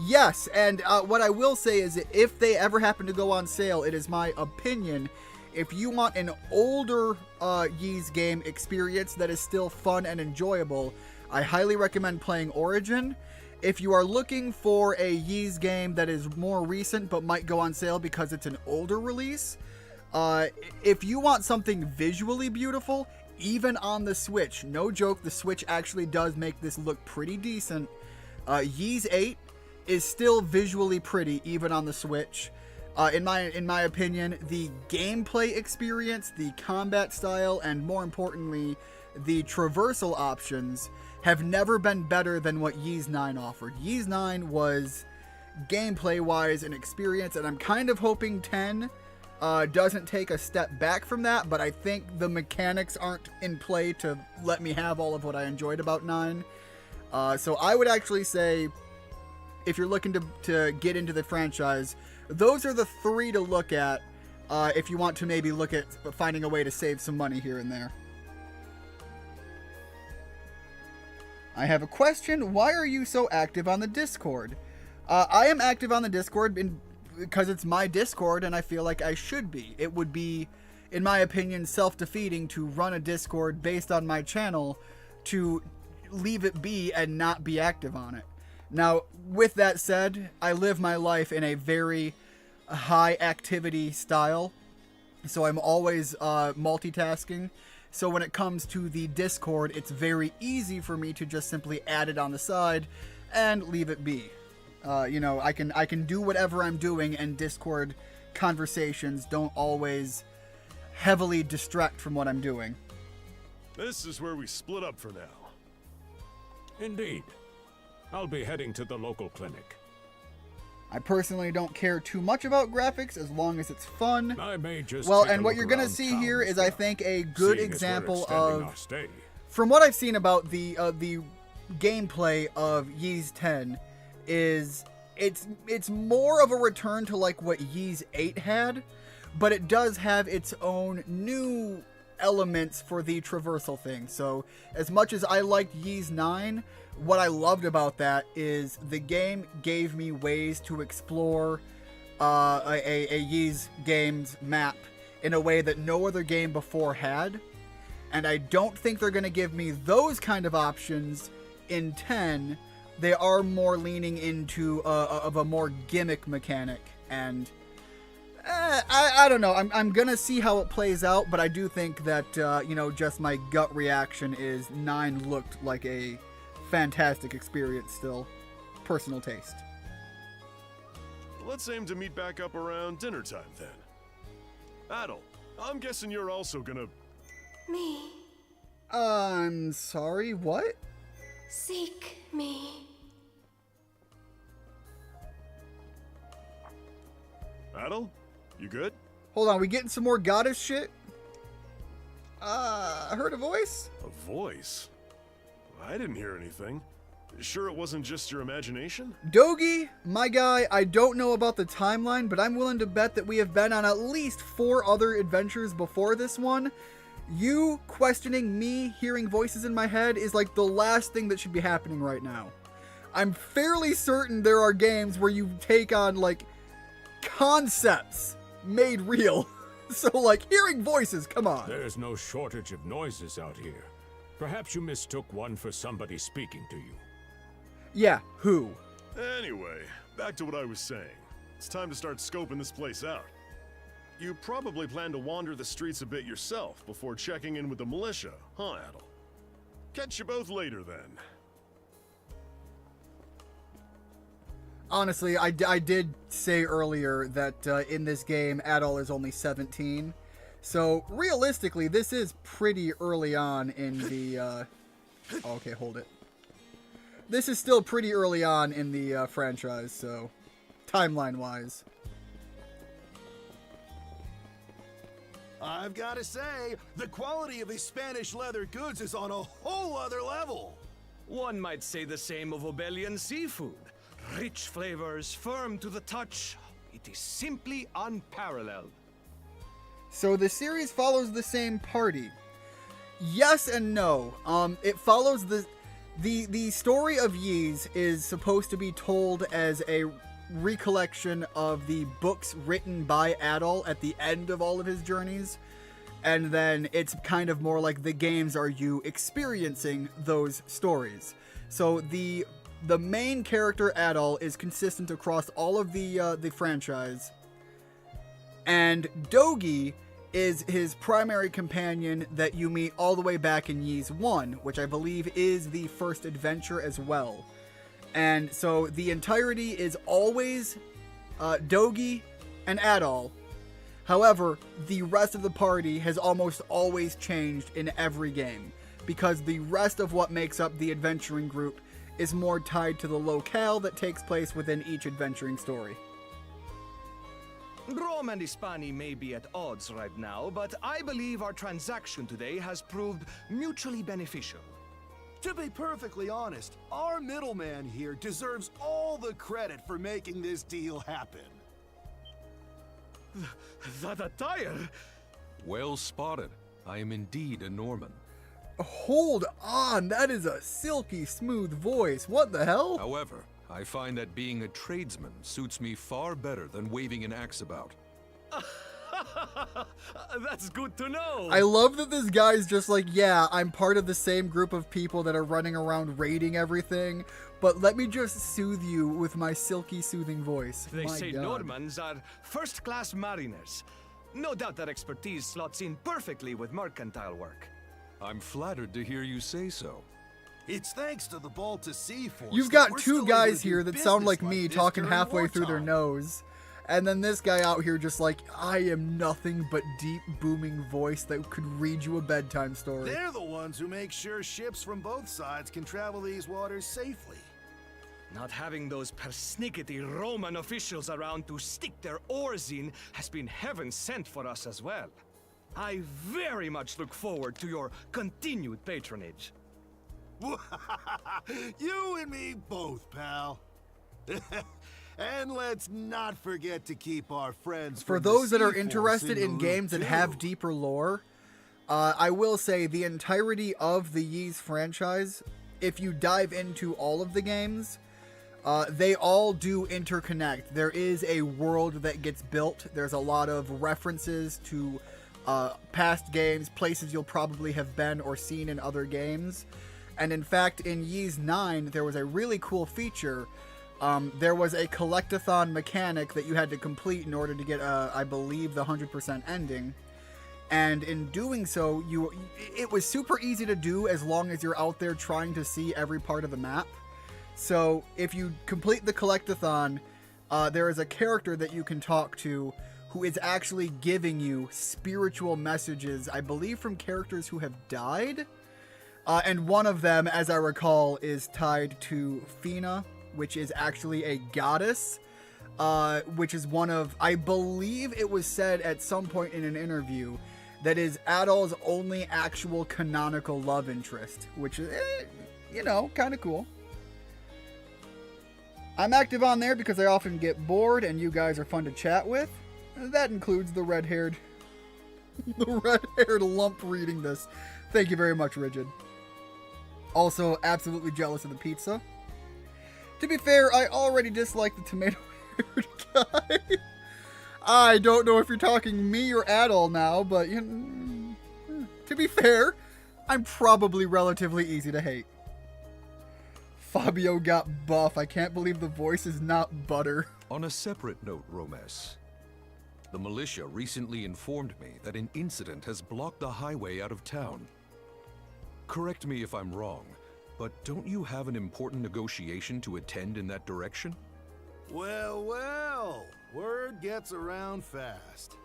Yes, and what I will say is that if they ever happen to go on sale, it is my opinion, if you want an older Ys game experience that is still fun and enjoyable, I highly recommend playing Origin. If you are looking for a Ys game that is more recent but might go on sale because it's an older release, if you want something visually beautiful, even on the Switch, no joke, the Switch actually does make this look pretty decent. Ys 8 is still visually pretty even on the Switch. In my opinion, the gameplay experience, the combat style, and more importantly, the traversal options have never been better than what Ys 9 offered. Ys 9 was gameplay-wise an experience, and I'm kind of hoping 10 doesn't take a step back from that, but I think the mechanics aren't in play to let me have all of what I enjoyed about 9. So I would actually say, if you're looking to get into the franchise, those are the 3 to look at if you want to maybe look at finding a way to save some money here and there. I have a question. Why are you so active on the Discord? I am active on the Discord because it's my Discord and I feel like I should be. It would be, in my opinion, self-defeating to run a Discord based on my channel to leave it be and not be active on it. Now, with that said, I live my life in a very high activity style, so I'm always multitasking. So when it comes to the Discord, it's very easy for me to just simply add it on the side and leave it be. You know, I can do whatever I'm doing, and Discord conversations don't always heavily distract from what I'm doing. This is where we split up for now. Indeed. I'll be heading to the local clinic. I personally don't care too much about graphics as long as it's fun. I may just Well, take and a what look you're going to around see town here as is, I well, think, a good seeing as we're example extending of, our stay. from what I've seen about the gameplay of Ys 10, is it's more of a return to like what Ys 8 had, but it does have its own new elements for the traversal thing. So as much as I liked Ys 9, what I loved about that is the game gave me ways to explore a Ys game's map in a way that no other game before had. And I don't think they're going to give me those kind of options in 10. They are more leaning into a more gimmick mechanic, and I don't know. I'm going to see how it plays out, but I do think that, just my gut reaction is 9 looked like a fantastic experience still. Personal taste. Let's aim to meet back up around dinner time then. Adel, I'm guessing you're also gonna... Me. I'm sorry, what? Seek me. Adel, you good? Hold on, we getting some more goddess shit? I heard a voice? A voice? I didn't hear anything. Sure it wasn't just your imagination? Dogi, my guy, I don't know about the timeline, but I'm willing to bet that we have been on at least 4 other adventures before this one. You questioning me hearing voices in my head is like the last thing that should be happening right now. I'm fairly certain there are games where you take on, like, concepts made real. So, like, hearing voices, come on. There's no shortage of noises out here. Perhaps you mistook one for somebody speaking to you. Yeah, who? Anyway, back to what I was saying. It's time to start scoping this place out. You probably plan to wander the streets a bit yourself before checking in with the militia, huh, Adel? Catch you both later, then. Honestly, I did say earlier that in this game, Adel is only 17. So, realistically, this is pretty early on in the... okay, hold it. This is still pretty early on in the franchise, so... timeline-wise. I've got to say, the quality of his Spanish leather goods is on a whole other level. One might say the same of Obelian seafood. Rich flavors, firm to the touch. It is simply unparalleled. So the series follows the same party. Yes and no. It follows the story of Ys is supposed to be told as a recollection of the books written by Adel at the end of all of his journeys, and then it's kind of more like the games are you experiencing those stories. So the main character Adel is consistent across all of the franchise, and Dogi is his primary companion that you meet all the way back in Ys 1, which I believe is the first adventure as well. And so the entirety is always Dogi and Adel. However, the rest of the party has almost always changed in every game, because the rest of what makes up the adventuring group is more tied to the locale that takes place within each adventuring story. Rome and Hispani may be at odds right now, but I believe our transaction today has proved mutually beneficial. To be perfectly honest, our middleman here deserves all the credit for making this deal happen. That attire? Well spotted. I am indeed a Norman. Hold on, that is a silky smooth voice. What the hell? However, I find that being a tradesman suits me far better than waving an axe about. That's good to know. I love that this guy's just like, yeah, I'm part of the same group of people that are running around raiding everything, but let me just soothe you with my silky soothing voice. They My say God. Normans are first-class mariners. No doubt their expertise slots in perfectly with mercantile work. I'm flattered to hear you say so. It's thanks to the Balta Sea Force. You've got 2 guys here that sound like me talking halfway through their nose. And then this guy out here just like, I am nothing but deep booming voice that could read you a bedtime story. They're the ones who make sure ships from both sides can travel these waters safely. Not having those persnickety Roman officials around to stick their oars in has been heaven sent for us as well. I very much look forward to your continued patronage. You and me both, pal. And let's not forget to keep our friends For from the those that are Sea Force interested in in the games loop, that have too. deeper lore, I will say the entirety of the Ys franchise, if you dive into all of the games, they all do interconnect. There is a world that gets built. There's a lot of references to past games, places you'll probably have been or seen in other games. And in fact, in Ys 9, there was a really cool feature. There was a collectathon mechanic that you had to complete in order to get, I believe, the 100% ending. And in doing so, it was super easy to do as long as you're out there trying to see every part of the map. So if you complete the collectathon, there is a character that you can talk to who is actually giving you spiritual messages, I believe from characters who have died. And one of them, as I recall, is tied to Fina, which is actually a goddess, which is one of, I believe it was said at some point in an interview, that is Adol's only actual canonical love interest, which is, you know, kind of cool. I'm active on there because I often get bored and you guys are fun to chat with. That includes the red-haired lump reading this. Thank you very much, Rigid. Also, absolutely jealous of the pizza. To be fair, I already dislike the tomato-haired guy. I don't know if you're talking me or Adol now, but you know, to be fair, I'm probably relatively easy to hate. Fabio got buff. I can't believe the voice is not butter. On a separate note, Romes, the militia recently informed me that an incident has blocked the highway out of town. Correct me if I'm wrong, but don't you have an important negotiation to attend in that direction? Well, well, word gets around fast.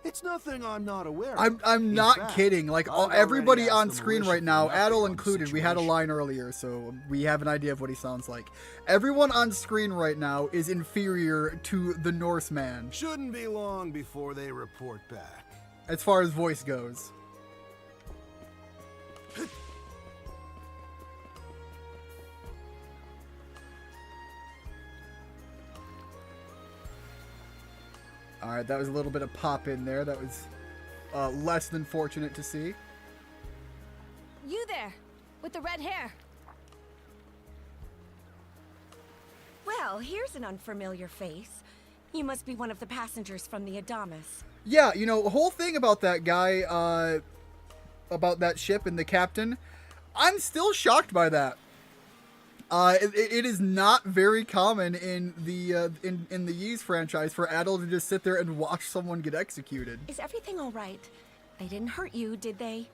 It's nothing I'm not aware of. I'm not fact, kidding. Like I've everybody already on asked the screen militia right for now, an update Adol on the included, we had a situation. line earlier, so we have an idea of what he sounds like. Everyone on screen right now is inferior to the Norseman, Shouldn't be long before they report back. as far as voice goes. Alright, that was a little bit of pop in there. That was less than fortunate to see. You there, with the red hair. Well, here's an unfamiliar face. You must be one of the passengers from the Adamas. Yeah, you know, the whole thing about that guy, about that ship and the captain, I'm still shocked by that. It is not very common in the in the Ys franchise for Adol to just sit there and watch someone get executed. Is everything all right? They didn't hurt you, did they?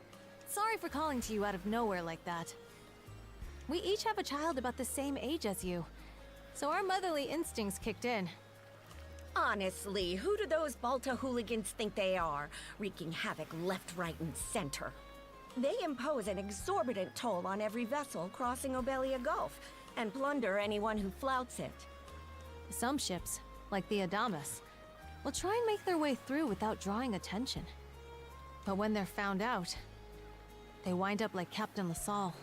Sorry for calling to you out of nowhere like that. We each have a child about the same age as you, so our motherly instincts kicked in. Honestly, who do those Balta hooligans think they are, wreaking havoc left, right, and center? They impose an exorbitant toll on every vessel crossing Obelia Gulf, and plunder anyone who flouts it. Some ships, like the Adamas, will try and make their way through without drawing attention. But when they're found out, they wind up like Captain LaSalle.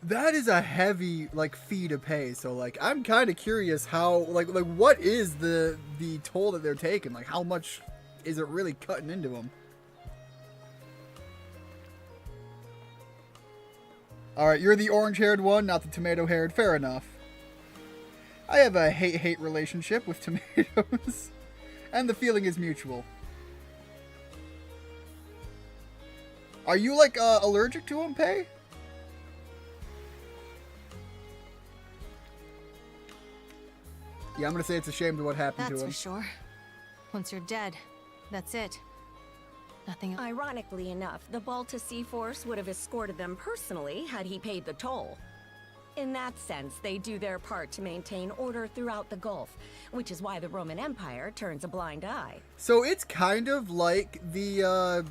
That is a heavy fee to pay. So I'm kind of curious how what is the toll that they're taking? Like how much is it really cutting into them? All right, you're the orange-haired one, not the tomato-haired. Fair enough. I have a hate-hate relationship with tomatoes, and the feeling is mutual. Are you allergic to them, Pei? Yeah, I'm gonna say it's a shame to what happened That's to him. for sure. Once you're dead, that's it. Nothing else. Ironically enough, the Balta Sea Force would have escorted them personally had he paid the toll. In that sense, they do their part to maintain order throughout the Gulf, which is why the Roman Empire turns a blind eye. So it's kind of like the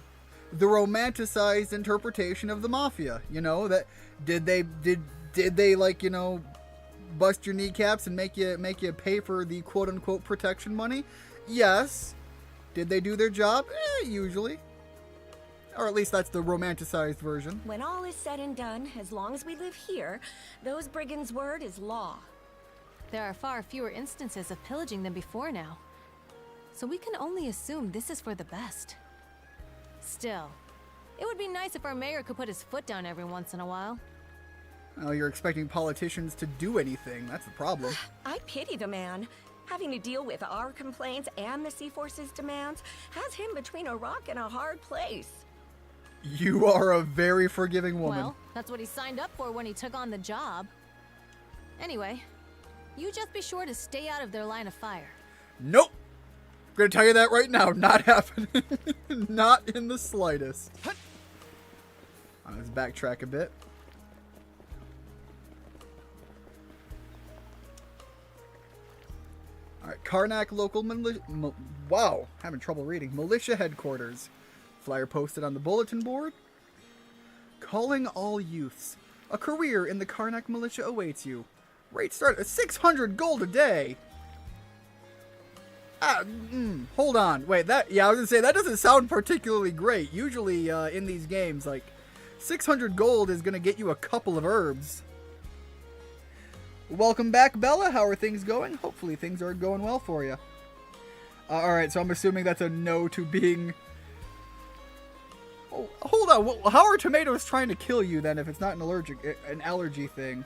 romanticized interpretation of the mafia. You know, that did they bust your kneecaps and make you pay for the quote-unquote protection money? Yes. Did they do their job? Usually. Or at least that's the romanticized version. When all is said and done, as long as we live here, those brigands' word is law. There are far fewer instances of pillaging than before now. So we can only assume this is for the best. Still, it would be nice if our mayor could put his foot down every once in a while. Oh, you're expecting politicians to do anything. That's the problem. I pity the man. Having to deal with our complaints and the Sea Force's demands has him between a rock and a hard place. You are a very forgiving woman. Well, that's what he signed up for when he took on the job. Anyway, you just be sure to stay out of their line of fire. Nope. I'm gonna tell you that right now. Not happening. Not in the slightest. Let's backtrack a bit. Alright, Karnak local militia... Wow, having trouble reading. Militia headquarters. Flyer posted on the bulletin board. Calling all youths. A career in the Karnak militia awaits you. Rate start at 600 gold a day. Hold on. Wait, I was gonna say, that doesn't sound particularly great. Usually, in these games, like, 600 gold is gonna get you a couple of herbs. Welcome back, Bella. How are things going? Hopefully things are going well for you. Alright, so I'm assuming that's a no to being... Oh, hold on. Well, how are tomatoes trying to kill you, then, if it's not an allergy thing?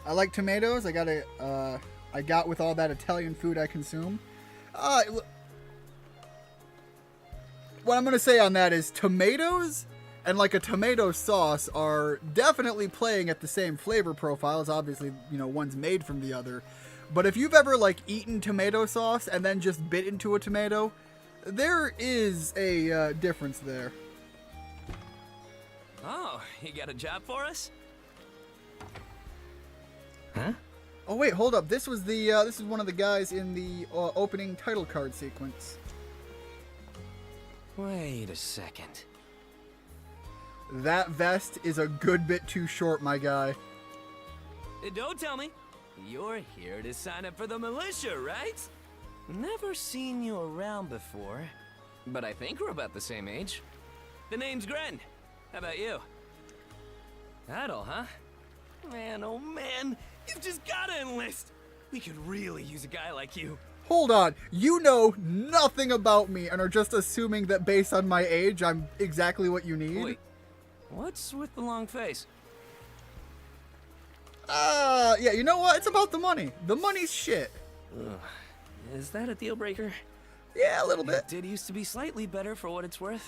I like tomatoes. I got with all that Italian food I consume. What I'm going to say on that is tomatoes and like a tomato sauce are definitely playing at the same flavor profiles. Obviously, you know, one's made from the other. But if you've ever like eaten tomato sauce and then just bit into a tomato, there is a difference there. Oh, you got a job for us? Huh? Oh wait, hold up. This was the this is one of the guys in the opening title card sequence. Wait a second. That vest is a good bit too short, my guy. Don't tell me. You're here to sign up for the militia, right? Never seen you around before, but I think we're about the same age. The name's Gren. How about you? Idle, huh? Man, oh man, you've just gotta enlist. We could really use a guy like you. Hold on. You know nothing about me and are just assuming that based on my age, I'm exactly what you need? Wait, what's with the long face? Yeah, you know what? It's about the money. The money's shit. Ugh. Is that a deal breaker? Yeah, a little bit. It did used to be slightly better for what it's worth.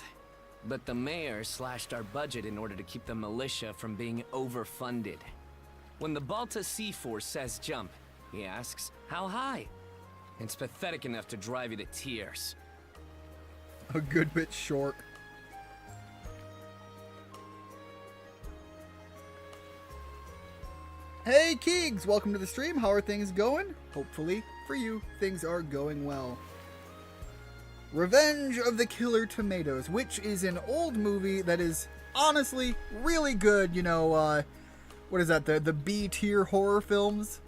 But the mayor slashed our budget in order to keep the militia from being overfunded. When the Balta Sea Force says jump, he asks, how high? It's pathetic enough to drive you to tears. A good bit short. Hey Keegs, welcome to the stream. How are things going? Hopefully, for you, things are going well. Revenge of the Killer Tomatoes, which is an old movie that is honestly really good. You know, what is that, the B-tier horror films?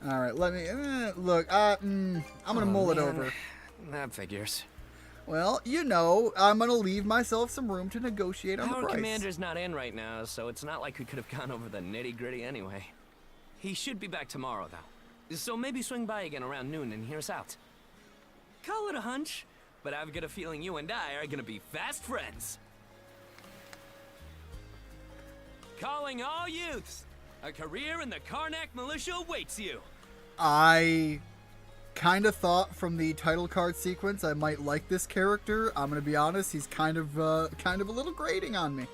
Alright, let me, look, I'm gonna mull it over. That figures. Well, you know, I'm gonna leave myself some room to negotiate on the Our price. commander's not in right now, so it's not like we could have gone over the nitty-gritty anyway. He should be back tomorrow, though. So maybe swing by again around noon and hear us out. Call it a hunch, but I've got a feeling you and I are gonna be fast friends. Calling all youths! A career in the Karnak militia awaits you! I kind of thought from the title card sequence I might like this character. I'm gonna be honest, he's kind of a little grating on me.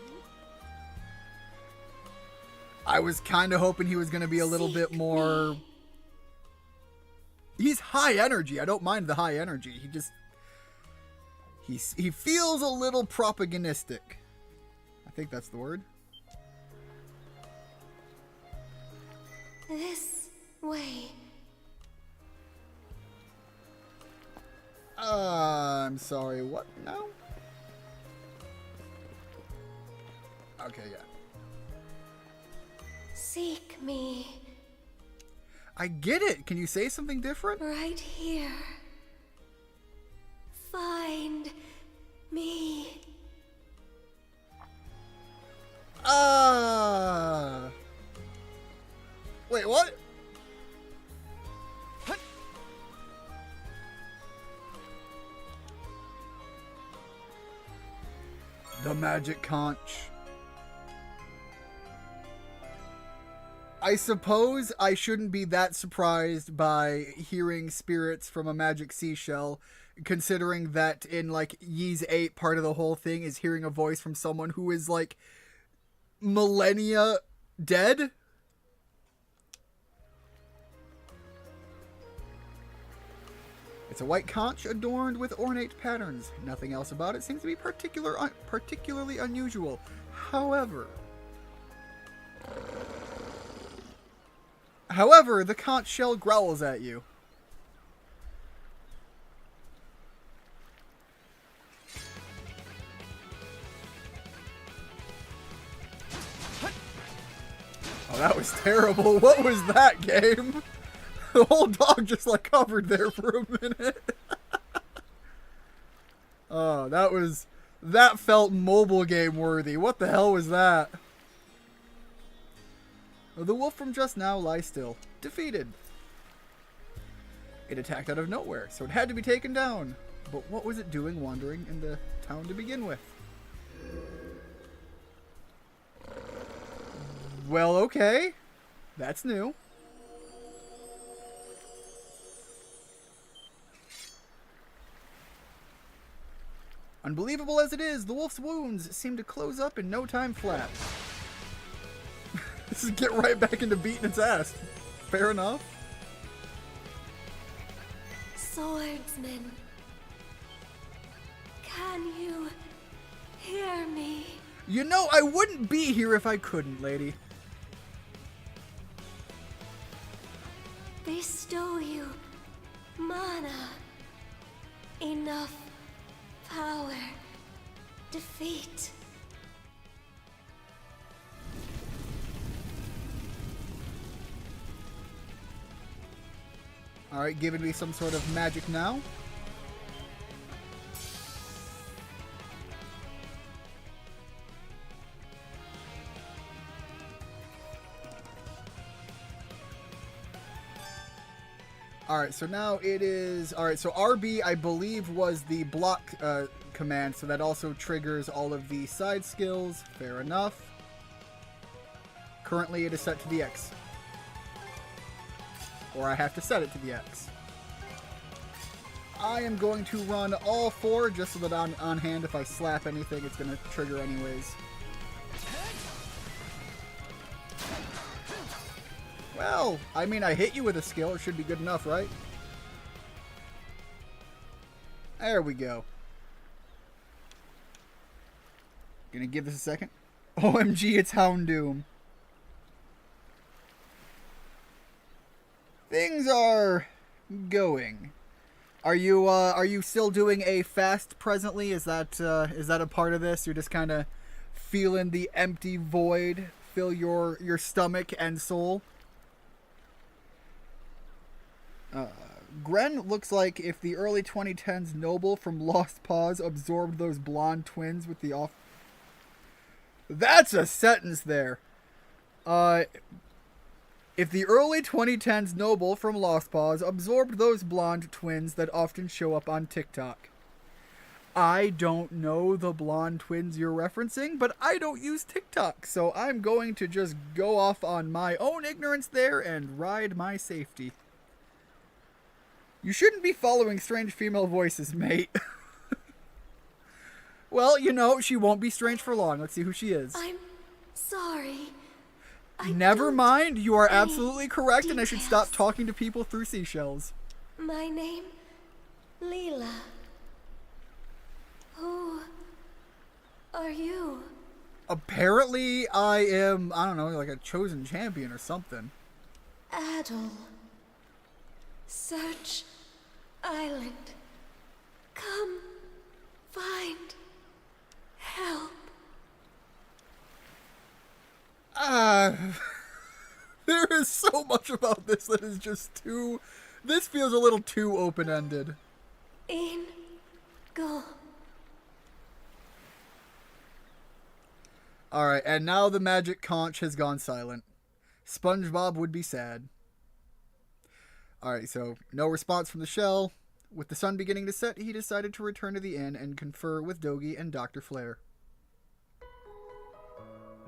I was kind of hoping he was gonna be a little bit more... He's high energy. I don't mind the high energy. He feels a little propagandistic. I think that's the word. This way. I'm sorry, what now? Okay, yeah. Seek me. I get it. Can you say something different? Right here. Find me. Wait, what? The magic conch. I suppose I shouldn't be that surprised by hearing spirits from a magic seashell, considering that in like Ys 8, part of the whole thing is hearing a voice from someone who is like millennia dead. It's a white conch adorned with ornate patterns. Nothing else about it seems to be particularly unusual. However, the conch shell growls at you. Oh, that was terrible. What was that, game? The whole dog just like covered there for a minute. Oh, that felt mobile game worthy. What the hell was that? The wolf from just now lies still, defeated. It attacked out of nowhere, so it had to be taken down. But what was it doing wandering in the town to begin with? Well, okay. That's new. Unbelievable as it is, the wolf's wounds seem to close up in no time flat. This is get right back into beating its ass. Fair enough. Swordsman, can you hear me? You know, I wouldn't be here if I couldn't, lady. Bestow you mana. Enough power. Defeat. Alright, giving me some sort of magic now. Alright, so now it is... Alright, so RB, I believe, was the block command, so that also triggers all of the side skills. Fair enough. Currently, it is set to the X. Or I have to set it to the X. I am going to run all four, just so that on hand, if I slap anything, it's going to trigger anyways. Well, I mean, I hit you with a skill. It should be good enough, right? There we go. Gonna give this a second. OMG, it's Houndoom. Things are going. Are you still doing a fast presently? Is that a part of this? You're just kind of feeling the empty void fill your stomach and soul? Gren looks like if the early 2010s Noble from Lost Paws absorbed those blonde twins with the off... That's a sentence there. If the early 2010s Noble from Lost Paws absorbed those blonde twins that often show up on TikTok. I don't know the blonde twins you're referencing, but I don't use TikTok, so I'm going to just go off on my own ignorance there and ride my safety. You shouldn't be following strange female voices, mate. Well, you know, she won't be strange for long. Let's see who she is. I'm sorry. Never mind. You are absolutely correct, and I should stop talking to people through seashells. My name, Leela. Who are you? Apparently, I am, I don't know, like a chosen champion or something. Adel. Search Island. Come find help. just so much about this that is just too... This feels a little too open-ended. Go. Alright, and now the magic conch has gone silent. SpongeBob would be sad. Alright, so no response from the shell. With the sun beginning to set, he decided to return to the inn and confer with Dogi and Dr. Flare.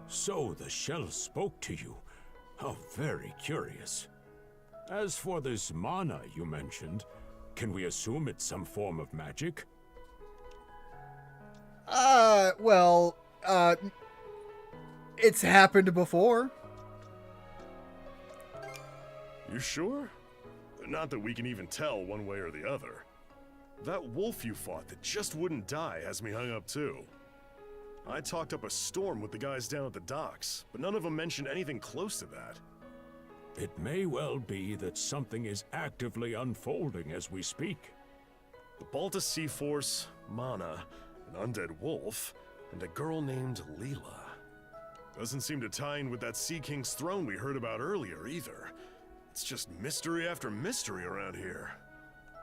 So the shell spoke to you. How very curious. As for this mana you mentioned, can we assume it's some form of magic? It's happened before. You sure? Not that we can even tell one way or the other. That wolf you fought that just wouldn't die has me hung up too. I talked up a storm with the guys down at the docks, but none of them mentioned anything close to that. It may well be that something is actively unfolding as we speak. The Balta Sea Force, Mana, an undead wolf, and a girl named Leela. Doesn't seem to tie in with that Sea King's throne we heard about earlier either. It's just mystery after mystery around here.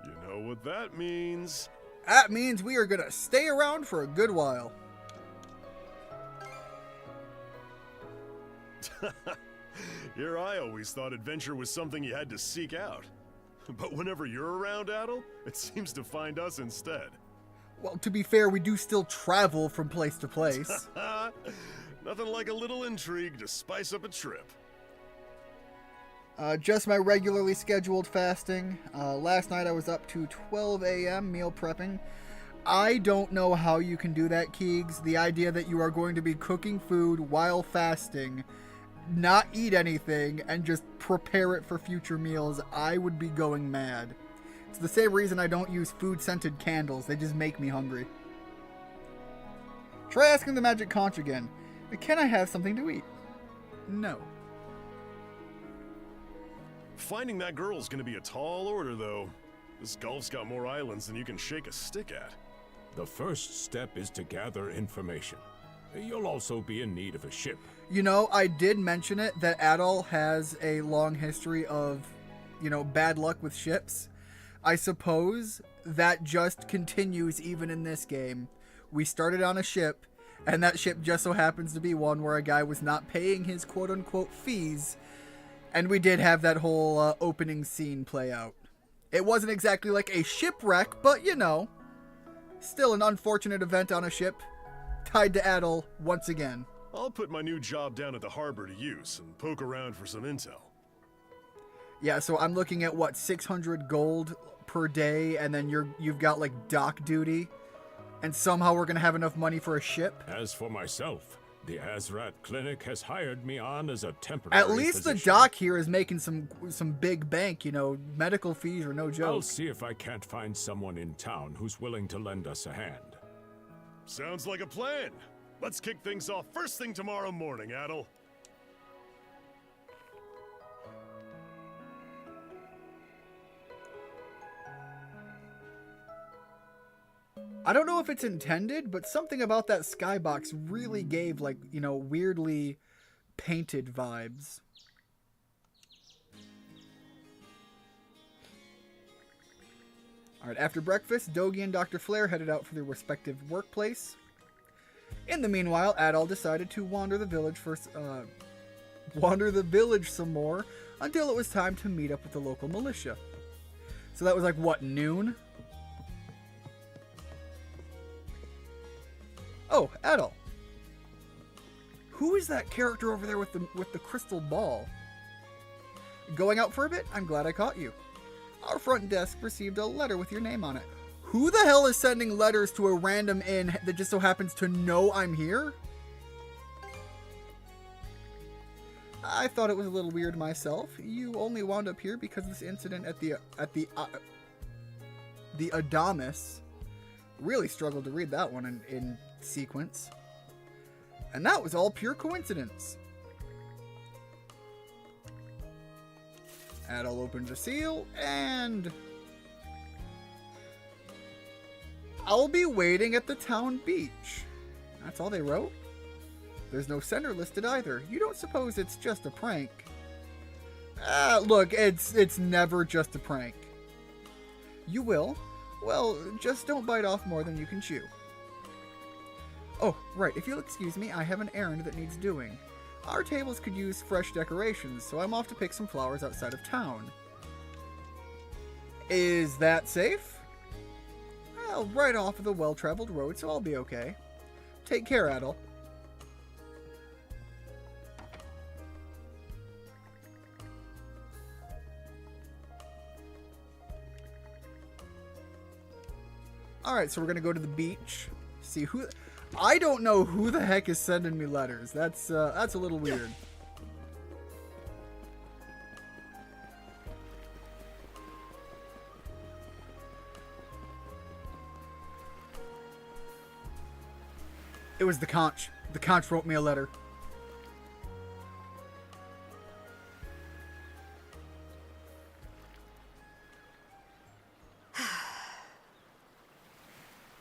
You know what that means. That means we are gonna stay around for a good while. Here I always thought adventure was something you had to seek out. But whenever you're around, Adel, it seems to find us instead. Well, to be fair, we do still travel from place to place. Nothing like a little intrigue to spice up a trip. Just my regularly scheduled fasting. Last night I was up to 12 a.m. meal prepping. I don't know how you can do that, Keegs. The idea that you are going to be cooking food while fasting, not eat anything, and just prepare it for future meals, I would be going mad. It's the same reason I don't use food-scented candles. They just make me hungry. Try asking the magic conch again. Can I have something to eat? No. Finding that girl's gonna be a tall order, though. This Gulf's got more islands than you can shake a stick at. The first step is to gather information. You'll also be in need of a ship. You know, I did mention it, that Adol has a long history of, bad luck with ships. I suppose that just continues even in this game. We started on a ship, and that ship just so happens to be one where a guy was not paying his quote-unquote fees, and we did have that whole opening scene play out. It wasn't exactly like a shipwreck, but still an unfortunate event on a ship, tied to Adol once again. I'll put my new job down at the harbor to use and poke around for some intel. Yeah, so I'm looking at 600 gold per day, and then you've got dock duty, and somehow we're gonna have enough money for a ship. As for myself, the Azrat Clinic has hired me on as a temporary At least physician. the doc here is making some big bank, medical fees are no joke. I'll see if I can't find someone in town who's willing to lend us a hand. Sounds like a plan. Let's kick things off first thing tomorrow morning, Adel. I don't know if it's intended, but something about that skybox really gave, weirdly painted vibes. Alright, after breakfast, Dogi and Dr. Flare headed out for their respective workplace. In the meanwhile, Adol decided to wander the village some more until it was time to meet up with the local militia. So that was noon? Oh, Adol. Who is that character over there with the crystal ball? Going out for a bit? I'm glad I caught you. Our front desk received a letter with your name on it. Who the hell is sending letters to a random inn that just so happens to know I'm here? I thought it was a little weird myself. You only wound up here because of this incident at the Adamas. Really struggled to read that one in sequence. And that was all pure coincidence. Adol opened the seal, and I'll be waiting at the town beach. That's all they wrote? There's no sender listed either. You don't suppose it's just a prank? Look, it's never just a prank. You will? Well, just don't bite off more than you can chew. Oh, right, if you'll excuse me, I have an errand that needs doing. Our tables could use fresh decorations, so I'm off to pick some flowers outside of town. Is that safe? Well, right off of the well-traveled road, so I'll be okay. Take care, Adel. Alright, so we're gonna go to the beach. See who... I don't know who the heck is sending me letters. That's a little weird. It was the conch. The conch wrote me a letter.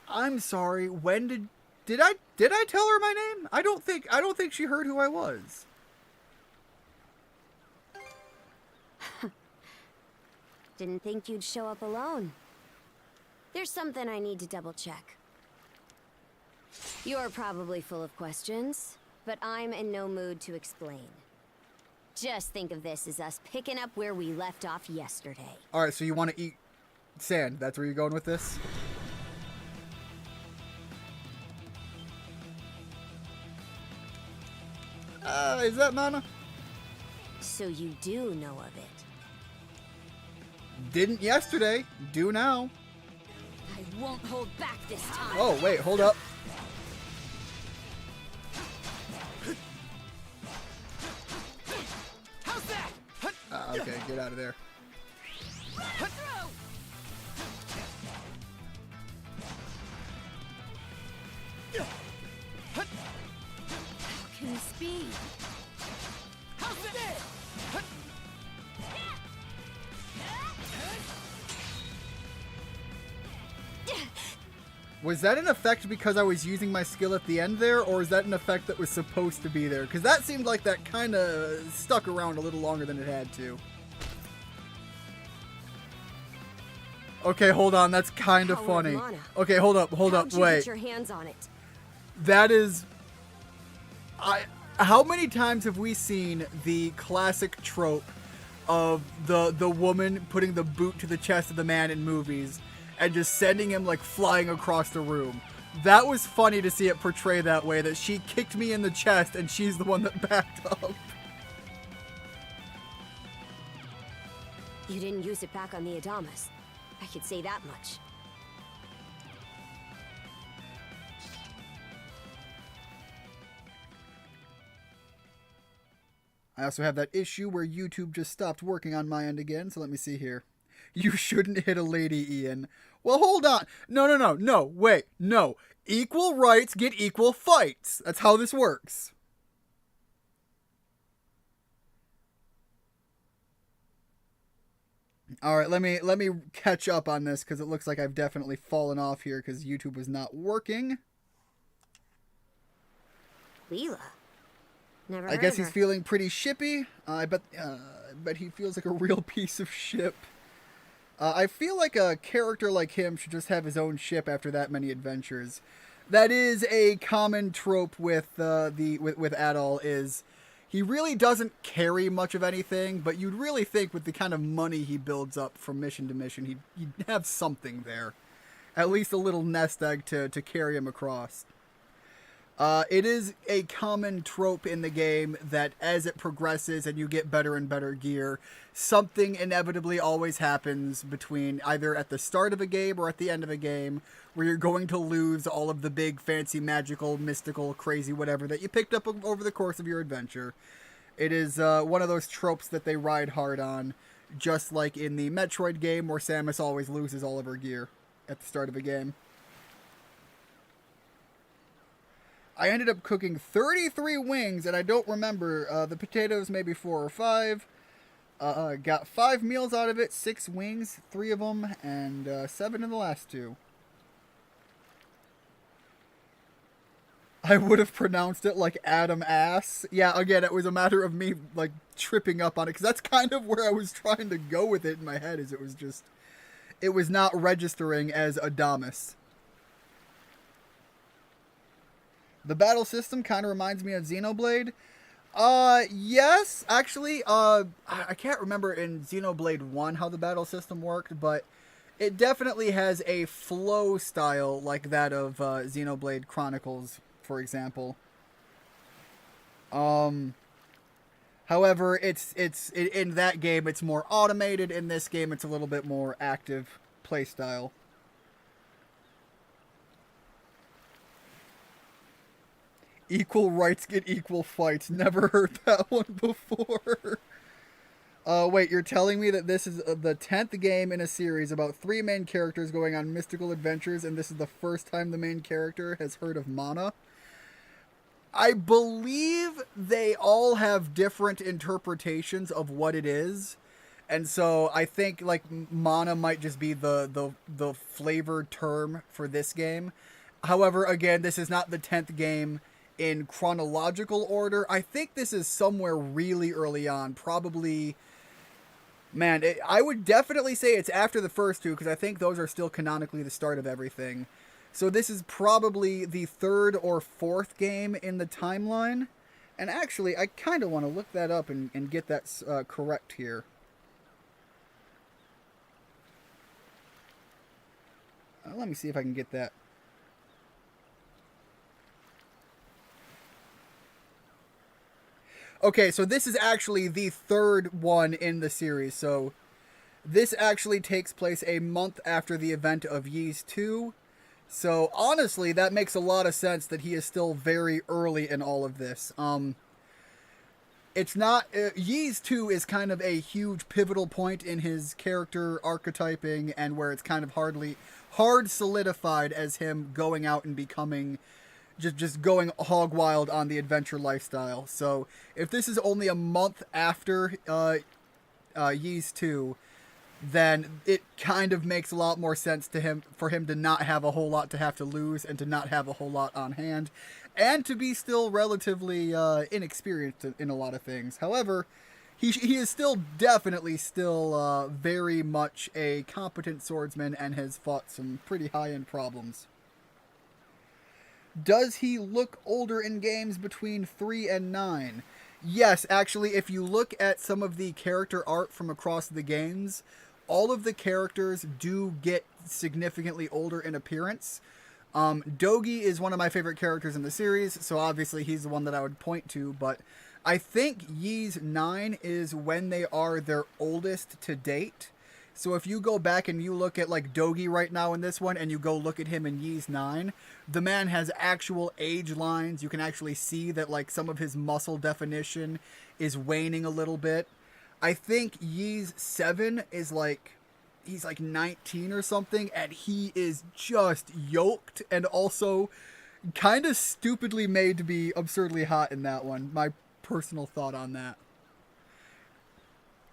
I'm sorry. When did I tell her my name? I don't think she heard who I was. Didn't think you'd show up alone. There's something I need to double check. You're probably full of questions, but I'm in no mood to explain. Just think of this as us picking up where we left off yesterday. Alright, so you want to eat sand. That's where you're going with this? Is that Mana? So you do know of it? Didn't yesterday. Do now. I won't hold back this time. Oh, wait, hold up. How's that? Okay, get out of there. How can this be? How's that? Was that an effect because I was using my skill at the end there, or is that an effect that was supposed to be there? Because that seemed like that kind of stuck around a little longer than it had to. Okay, hold on. That's kind of funny. Okay, hold up, How'd you wait. get your hands on it? That is... How many times have we seen the classic trope of the woman putting the boot to the chest of the man in movies and just sending him like flying across the room? That was funny to see it portray that way, that she kicked me in the chest and she's the one that backed up. You didn't use it back on the Adamas. I could say that much. I also have that issue where YouTube just stopped working on my end again, so let me see here. You shouldn't hit a lady, Ian. Well, hold on. No, wait, no. Equal rights get equal fights. That's how this works. All right, let me catch up on this because it looks like I've definitely fallen off here because YouTube was not working. Leela. Never I guess he's feeling pretty shippy. I bet he feels like a real piece of ship. I feel like a character like him should just have his own ship after that many adventures. That is a common trope with with Adol, is he really doesn't carry much of anything, but you'd really think with the kind of money he builds up from mission to mission, he'd have something there. At least a little nest egg to carry him across. It is a common trope in the game that as it progresses and you get better and better gear, something inevitably always happens between either at the start of a game or at the end of a game where you're going to lose all of the big, fancy, magical, mystical, crazy, whatever that you picked up over the course of your adventure. It is one of those tropes that they ride hard on, just like in the Metroid game where Samus always loses all of her gear at the start of a game. I ended up cooking 33 wings, and I don't remember, the potatoes maybe 4 or 5. Got 5 meals out of it, 6 wings, 3 of them, and 7 in the last 2. I would have pronounced it like Adam Ass. Yeah, again, it was a matter of me, like, tripping up on it, because that's kind of where I was trying to go with it in my head, is it was not registering as Adamus. The battle system kind of reminds me of Xenoblade. Yes, actually, I can't remember in Xenoblade 1 how the battle system worked, but it definitely has a flow style like that of Xenoblade Chronicles, for example. However, in that game it's more automated. In this game, it's a little bit more active play style. Equal rights get equal fights. Never heard that one before. Wait, you're telling me that this is the 10th game in a series about 3 main characters going on mystical adventures, and this is the first time the main character has heard of mana? I believe they all have different interpretations of what it is. And so I think, like, mana might just be the flavored term for this game. However, again, this is not the 10th game in chronological order. I think this is somewhere really early on. Probably, man, I would definitely say it's after the first 2, because I think those are still canonically the start of everything. So this is probably the 3rd or 4th game in the timeline. And actually, I kind of want to look that up and get that correct here. Let me see if I can get that. Okay, so this is actually the 3rd one in the series. So this actually takes place a month after the event of Ys 2. So honestly, that makes a lot of sense that he is still very early in all of this. It's not... Ys 2 is kind of a huge pivotal point in his character archetyping, and where it's kind of hard solidified as him going out and becoming... Just going hog wild on the adventure lifestyle. So if this is only a month after Ys 2, then it kind of makes a lot more sense to him for him to not have a whole lot to have to lose, and to not have a whole lot on hand, and to be still relatively inexperienced in a lot of things. However, he is still definitely very much a competent swordsman and has fought some pretty high-end problems. Does he look older in games between 3 and 9? Yes, actually, if you look at some of the character art from across the games, all of the characters do get significantly older in appearance. Dogi is one of my favorite characters in the series, so obviously he's the one that I would point to, but I think Ys 9 is when they are their oldest to date. So if you go back and you look at, like, Dogi right now in this one, and you go look at him in Ys 9, the man has actual age lines. You can actually see that, like, some of his muscle definition is waning a little bit. I think Ys 7 is, like, he's like 19 or something, and he is just yoked, and also kind of stupidly made to be absurdly hot in that one. My personal thought on that.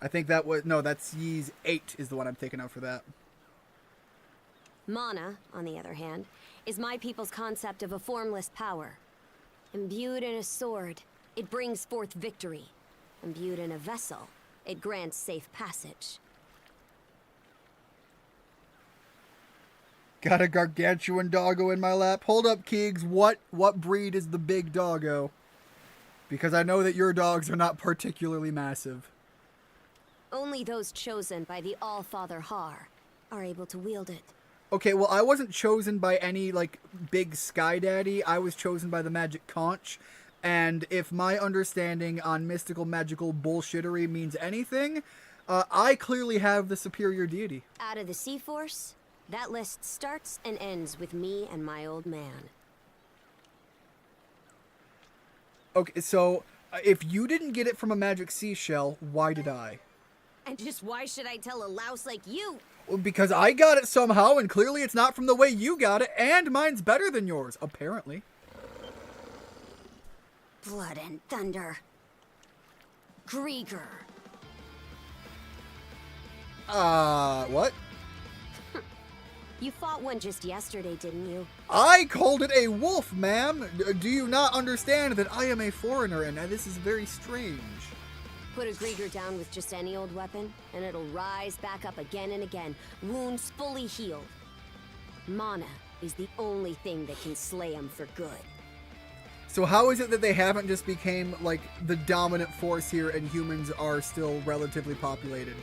I think that was... No, that's Ys 8 is the one I'm thinking of for that. Mana, on the other hand, is my people's concept of a formless power. Imbued in a sword, it brings forth victory. Imbued in a vessel, it grants safe passage. Got a gargantuan doggo in my lap. Hold up, Keegs. What breed is the big doggo? Because I know that your dogs are not particularly massive. Only those chosen by the All-Father Har are able to wield it. Okay, well, I wasn't chosen by any, like, big Sky Daddy. I was chosen by the Magic Conch. And if my understanding on mystical magical bullshittery means anything, I clearly have the superior deity. Out of the Sea Force, that list starts and ends with me and my old man. Okay, so if you didn't get it from a magic seashell, why did I? And just why should I tell a louse like you? Well, because I got it somehow, and clearly it's not from the way you got it, and mine's better than yours, apparently. Blood and thunder. Grieger. What? You fought one just yesterday, didn't you? I called it a wolf, ma'am. Do you not understand that I am a foreigner and this is very strange? Put a Grieger down with just any old weapon, and it'll rise back up again and again, wounds fully healed. Mana is the only thing that can slay him for good. So how is it that they haven't just became, like, the dominant force here and humans are still relatively populated?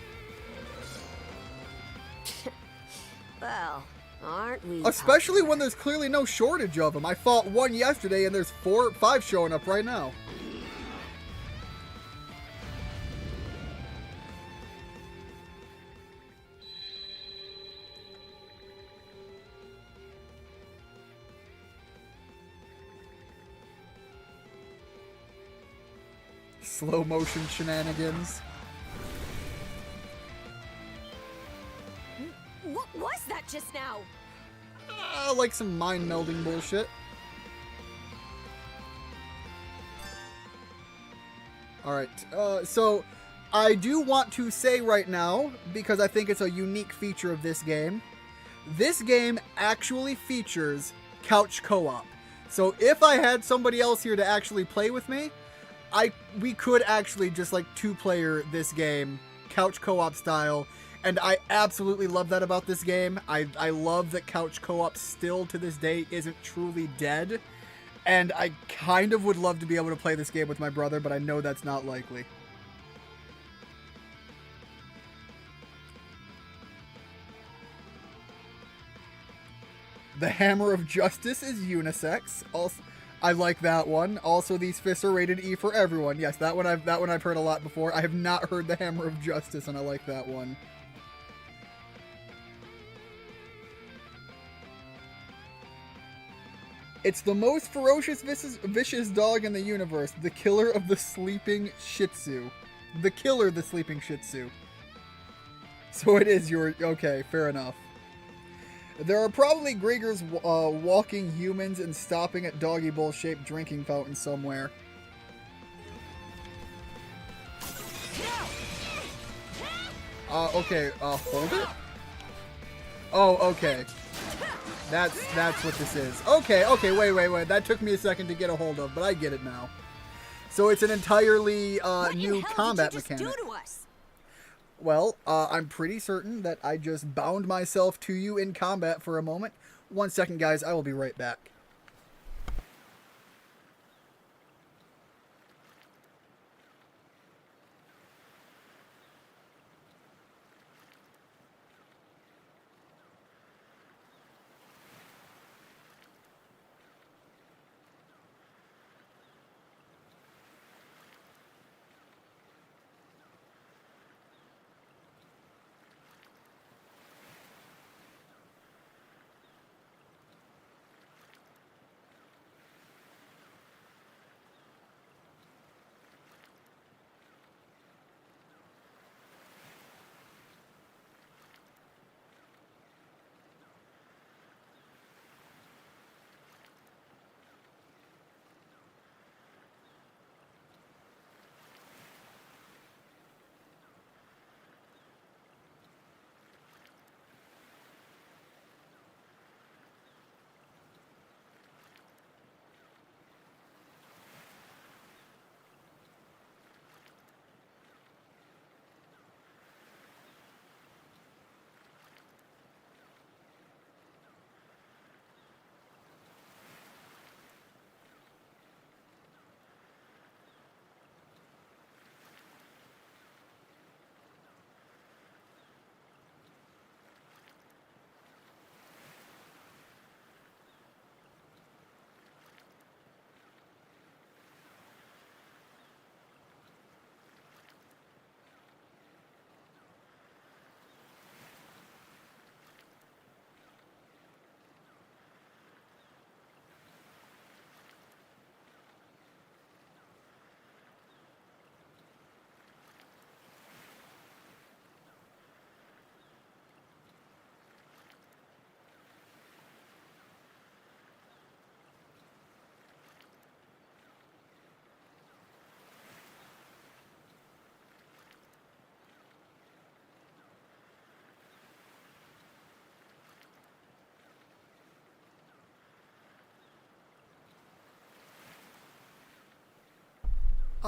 Well, aren't we? Especially when there's clearly no shortage of them. I fought one yesterday and there's 5 showing up right now. Slow motion shenanigans. What was that just now? Like some mind melding bullshit. Alright, so I do want to say right now, because I think it's a unique feature of this game actually features couch co-op. So if I had somebody else here to actually play with me, we could actually just like 2-player this game, couch co-op style, and I absolutely love that about this game. I love that couch co-op still to this day isn't truly dead, and I kind of would love to be able to play this game with my brother, but I know that's not likely. The Hammer of Justice is unisex. Also, I like that one. Also, these fists are rated E for everyone. Yes, that one I've heard a lot before. I have not heard the Hammer of Justice, and I like that one. It's the most ferocious, vicious dog in the universe. The killer of the sleeping Shih Tzu. The killer, the sleeping Shih Tzu. So it is your... Okay, fair enough. There are probably Griegers walking humans and stopping at doggy bowl-shaped drinking fountains somewhere. Okay, hold it? Oh, okay. That's what this is. Okay, wait. That took me a second to get a hold of, but I get it now. So it's an entirely new combat mechanic. Well, I'm pretty certain that I just bound myself to you in combat for a moment. 1 second, guys. I will be right back.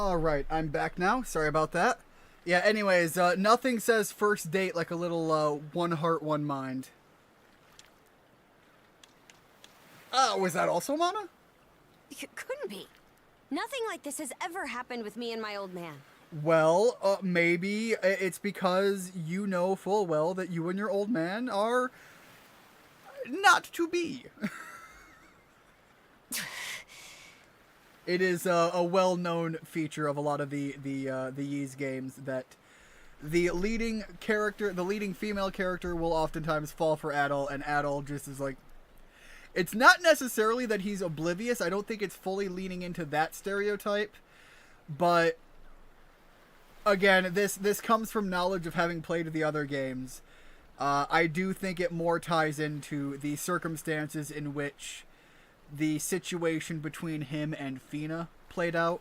Alright, I'm back now. Sorry about that. Yeah, anyways, nothing says first date like a little, one heart, one mind. Was that also Mana? It couldn't be. Nothing like this has ever happened with me and my old man. Well, maybe it's because you know full well that you and your old man are not to be. It is a well-known feature of a lot of the Ys games that the leading character, the leading female character, will oftentimes fall for Adol, and Adol just is like... It's not necessarily that he's oblivious. I don't think it's fully leaning into that stereotype, but again, this comes from knowledge of having played the other games. I do think it more ties into the circumstances in which the situation between him and Fina played out,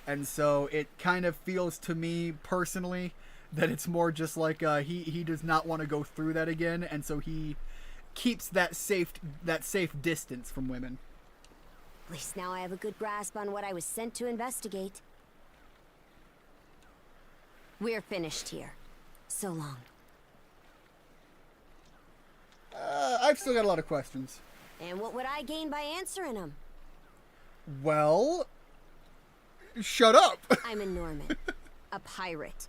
and so it kind of feels to me personally that it's more just like he does not want to go through that again, and so he keeps that safe distance from women. At least now I have a good grasp on what I was sent to investigate. We're finished here. So long. I've still got a lot of questions. And what would I gain by answering them? Well, shut up. I'm a Norman, a pirate.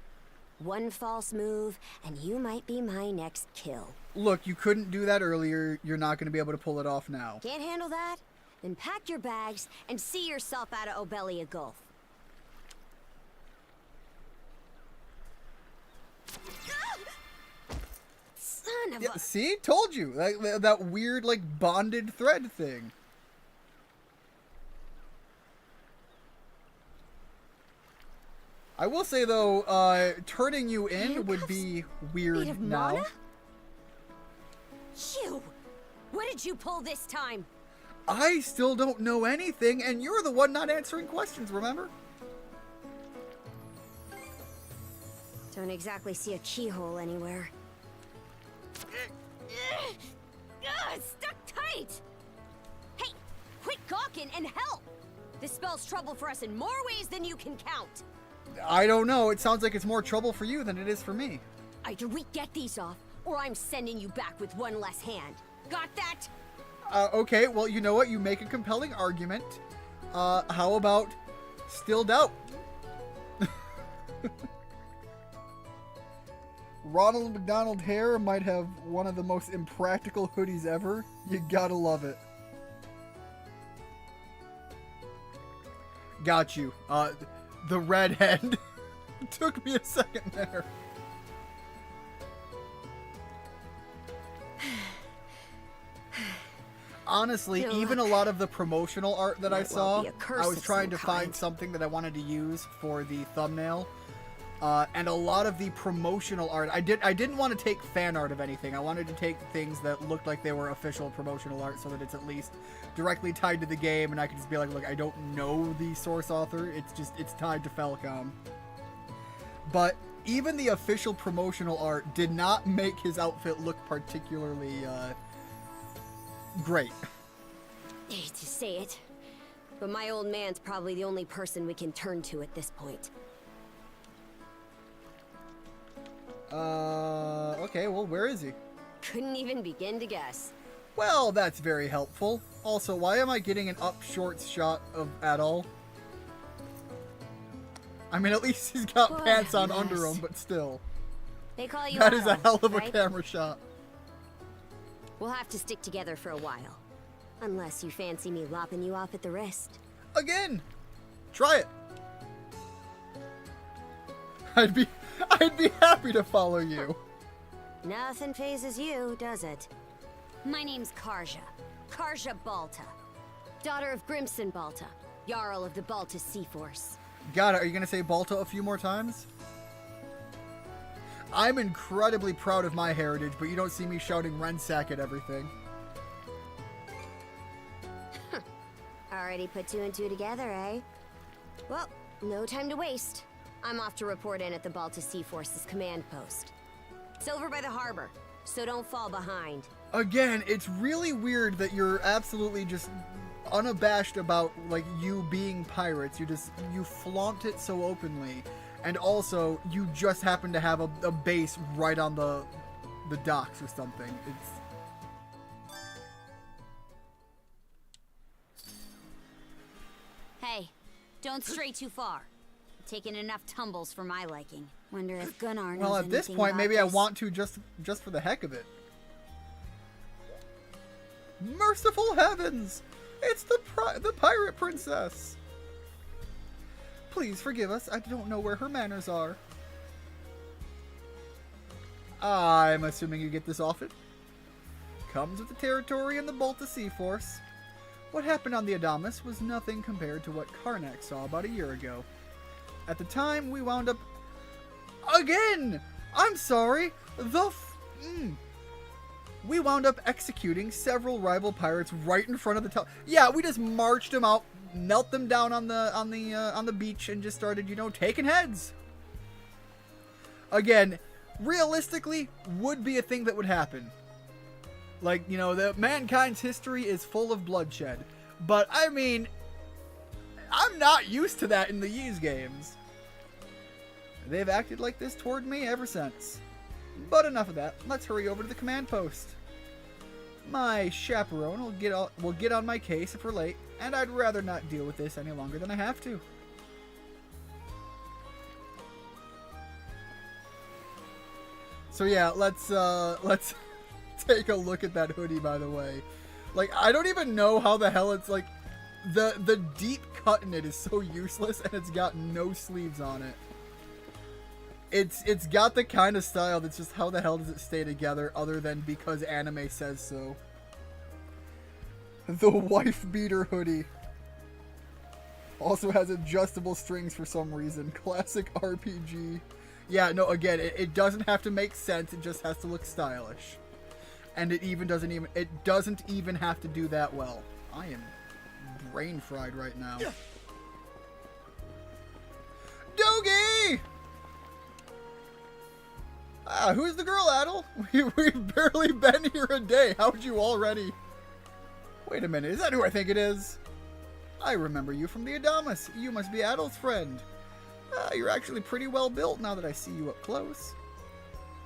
One false move, and you might be my next kill. Look, you couldn't do that earlier. You're not going to be able to pull it off now. Can't handle that? Then pack your bags and see yourself out of Obelia Gulf. Son of a... See? Told you. That weird, like, bonded thread thing. I will say, though, turning you in would be weird now. Mana? You! What did you pull this time? I still don't know anything, and you're the one not answering questions, remember? Don't exactly see a keyhole anywhere. It's stuck tight! Hey, quit gawking and help! This spells trouble for us in more ways than you can count. I don't know. It sounds like it's more trouble for you than it is for me. Either we get these off, or I'm sending you back with one less hand. Got that? Okay, well, you know what? You make a compelling argument. How about still doubt? Ronald McDonald hair might have one of the most impractical hoodies ever. You gotta love it. Got you. The redhead. Took me a second there. Honestly, even a lot of the promotional art that I saw, I was trying to find something that I wanted to use for the thumbnail. And a lot of the promotional art, I didn't want to take fan art of anything. I wanted to take things that looked like they were official promotional art so that it's at least directly tied to the game, and I could just be like, look, I don't know the source author. It's tied to Falcom. But even the official promotional art did not make his outfit look particularly great. I hate to say it, but my old man's probably the only person we can turn to at this point. Okay, well, where is he? Couldn't even begin to guess. Well, that's very helpful. Also, why am I getting an up shorts shot of Adol? I mean, at least he's got What pants a on under mess. him, but still. They call you That is a Adol, hell of a right? camera shot. We'll have to stick together for a while. Unless you fancy me lopping you off at the wrist. Again! Try it! I'd be happy to follow you. Nothing phases you, does it? My name's Karja. Karja Balta. Daughter of Grimson Balta, Jarl of the Balta Sea Force. Got it. Are you going to say Balta a few more times? I'm incredibly proud of my heritage, but you don't see me shouting Rensack at everything. Already put two and two together, eh? Well, no time to waste. I'm off to report in at the Balta Sea Force's command post. It's over by the harbor, so don't fall behind. Again, it's really weird that you're absolutely just unabashed about like you being pirates. You flaunt it so openly, and also you just happen to have a base right on the docks or something. It's Hey, don't stray too far. Taking enough tumbles for my liking. Wonder if Gunnar knows well, at this anything point, about maybe I this. want to just for the heck of it. Merciful heavens! It's the pirate princess! Please forgive us, I don't know where her manners are. I'm assuming you get this often. Comes with the territory and the Bolta Sea Force. What happened on the Adamas was nothing compared to what Karnak saw about a year ago. At the time, we wound up... Again! I'm sorry! We wound up executing several rival pirates right in front of the town. Yeah, we just marched them out, knelt them down on the beach, and just started, you know, taking heads. Again, realistically, would be a thing that would happen. Like, you know, mankind's history is full of bloodshed. But, I mean, I'm not used to that in the Ys games. They've acted like this toward me ever since. But enough of that. Let's hurry over to the command post. My chaperone will get on my case if we're late, and I'd rather not deal with this any longer than I have to. So yeah, let's take a look at that hoodie, by the way. Like, I don't even know how the hell it's like the deep cut in it is so useless, and it's got no sleeves on it. It's got the kind of style that's just, how the hell does it stay together other than because anime says so. The wife beater hoodie. Also has adjustable strings for some reason. Classic RPG. Yeah, no, again, it doesn't have to make sense, it just has to look stylish. And it doesn't even have to do that well. I am brain fried right now. Dogi! Who's the girl, Adel? We've barely been here a day. How'd you already... Wait a minute, is that who I think it is? I remember you from the Adamas. You must be Adel's friend. You're actually pretty well built now that I see you up close.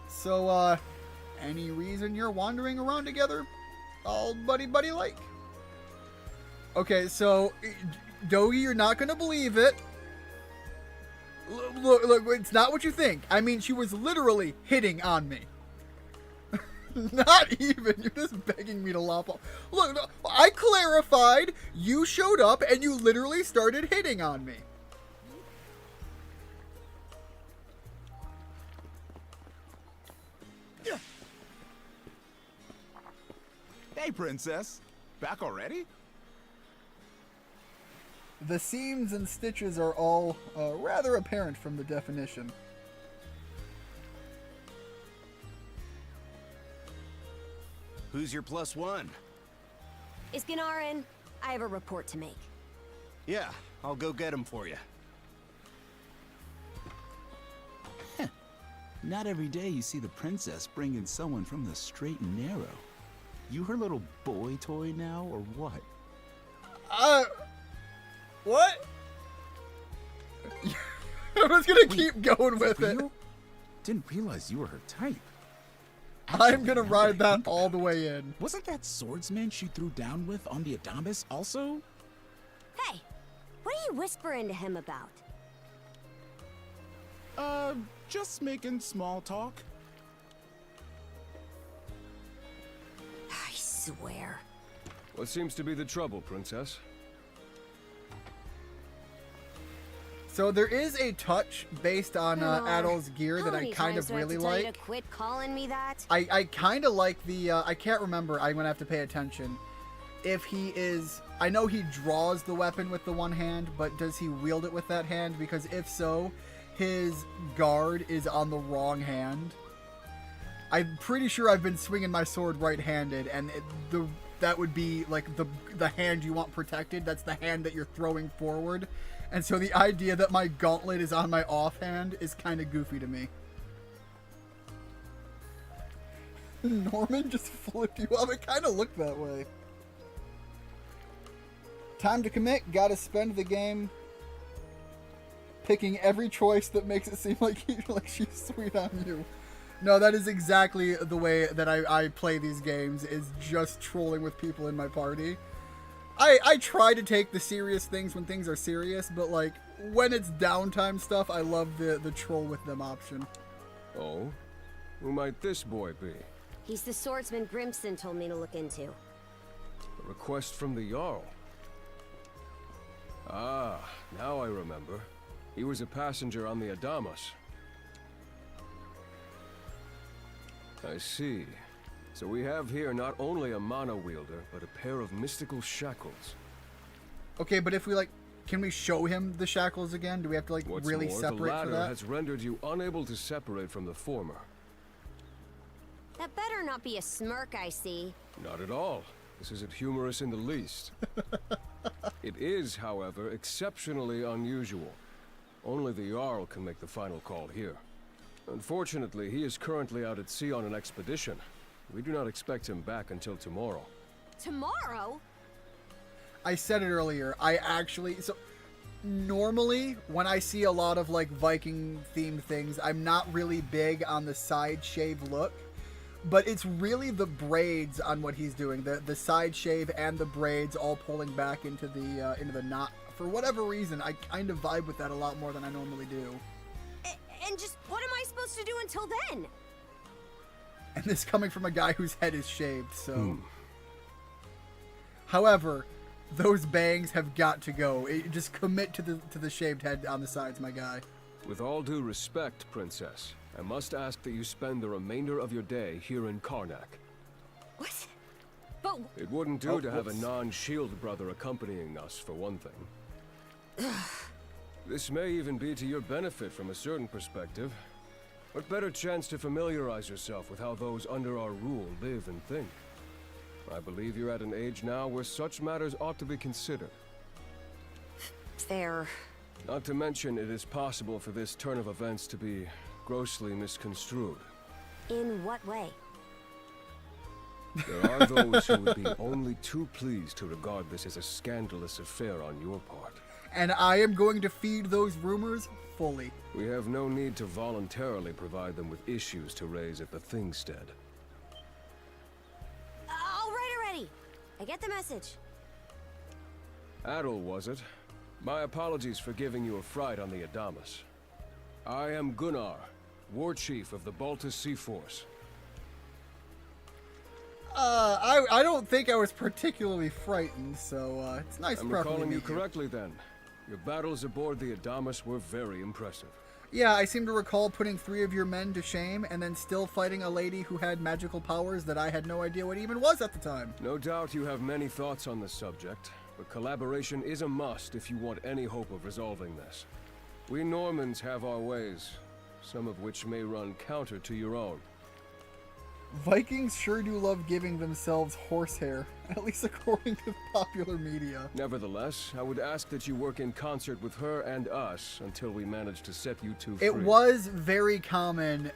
So, any reason you're wandering around together? All buddy-like? Okay, so, Dogi, you're not gonna believe it. Look, it's not what you think. I mean, she was literally hitting on me. Not even. You're just begging me to lop off. Look, no, I clarified. You showed up and you literally started hitting on me. Hey, princess. Back already? The seams and stitches are all rather apparent from the definition. Who's your +1? Is Gunnar in? I have a report to make. Yeah, I'll go get him for you. Not every day you see the princess bring in someone from the straight and narrow. You her little boy toy now, or what? What? I was gonna keep going with it. Didn't realize you were her type. I'm gonna ride that all the way in. Wasn't that swordsman she threw down with on the Adamas also? Hey, what are you whispering to him about? Just making small talk. I swear. What seems to be the trouble, princess? So there is a touch based on Adel's gear that I kind of really like. To quit calling me that? I kind of like the, I can't remember, I'm going to have to pay attention. If he is, I know he draws the weapon with the one hand, but does he wield it with that hand? Because if so, his guard is on the wrong hand. I'm pretty sure I've been swinging my sword right-handed, and that would be like the hand you want protected. That's the hand that you're throwing forward. And so the idea that my gauntlet is on my offhand is kind of goofy to me. Norman just flipped you off. It kind of looked that way. Time to commit. Gotta spend the game picking every choice that makes it seem like she's sweet on you. No, that is exactly the way that I play these games, is just trolling with people in my party. I try to take the serious things when things are serious, but like when it's downtime stuff, I love the troll with them option. Oh? Who might this boy be? He's the swordsman Grimson told me to look into. A request from the Jarl. Ah, now I remember. He was a passenger on the Adamas. I see. So we have here not only a mana wielder, but a pair of mystical shackles. Okay, but if we like, can we show him the shackles again? Do we have to like What's really more, separate the latter for that? has rendered you unable to separate from the former. That better not be a smirk I see. Not at all. This isn't humorous in the least. It is, however, exceptionally unusual. Only the Jarl can make the final call here. Unfortunately, he is currently out at sea on an expedition. We do not expect him back until tomorrow. Tomorrow? I said it earlier. Normally, when I see a lot of like Viking-themed things, I'm not really big on the side shave look. But it's really the braids on what he's doing. The side shave and the braids all pulling back into the knot. For whatever reason, I kind of vibe with that a lot more than I normally do. And just what am I supposed to do until then? And this coming from a guy whose head is shaved, so... However, those bangs have got to go. Just commit to the shaved head on the sides, my guy. With all due respect, Princess, I must ask that you spend the remainder of your day here in Karnak. What? But... It wouldn't do to have a non-shield brother accompanying us, for one thing. This may even be to your benefit from a certain perspective. What better chance to familiarize yourself with how those under our rule live and think? I believe you're at an age now where such matters ought to be considered. Fair. Not to mention, it is possible for this turn of events to be grossly misconstrued. In what way? There are those who would be only too pleased to regard this as a scandalous affair on your part. And I am going to feed those rumors fully. We have no need to voluntarily provide them with issues to raise at the Thingstead. All right already. I get the message. Adel, was it? My apologies for giving you a fright on the Adamas. I am Gunnar, War Chief of the Baltus Sea Force. I don't think I was particularly frightened, so it's nice to I'm properly recalling you meet you. correctly then. Your battles aboard the Adamas were very impressive. Yeah, I seem to recall putting 3 of your men to shame and then still fighting a lady who had magical powers that I had no idea what even was at the time. No doubt you have many thoughts on the subject, but collaboration is a must if you want any hope of resolving this. We Normans have our ways, some of which may run counter to your own. Vikings sure do love giving themselves horsehair, at least according to popular media. Nevertheless, I would ask that you work in concert with her and us until we manage to set you two free. It was very common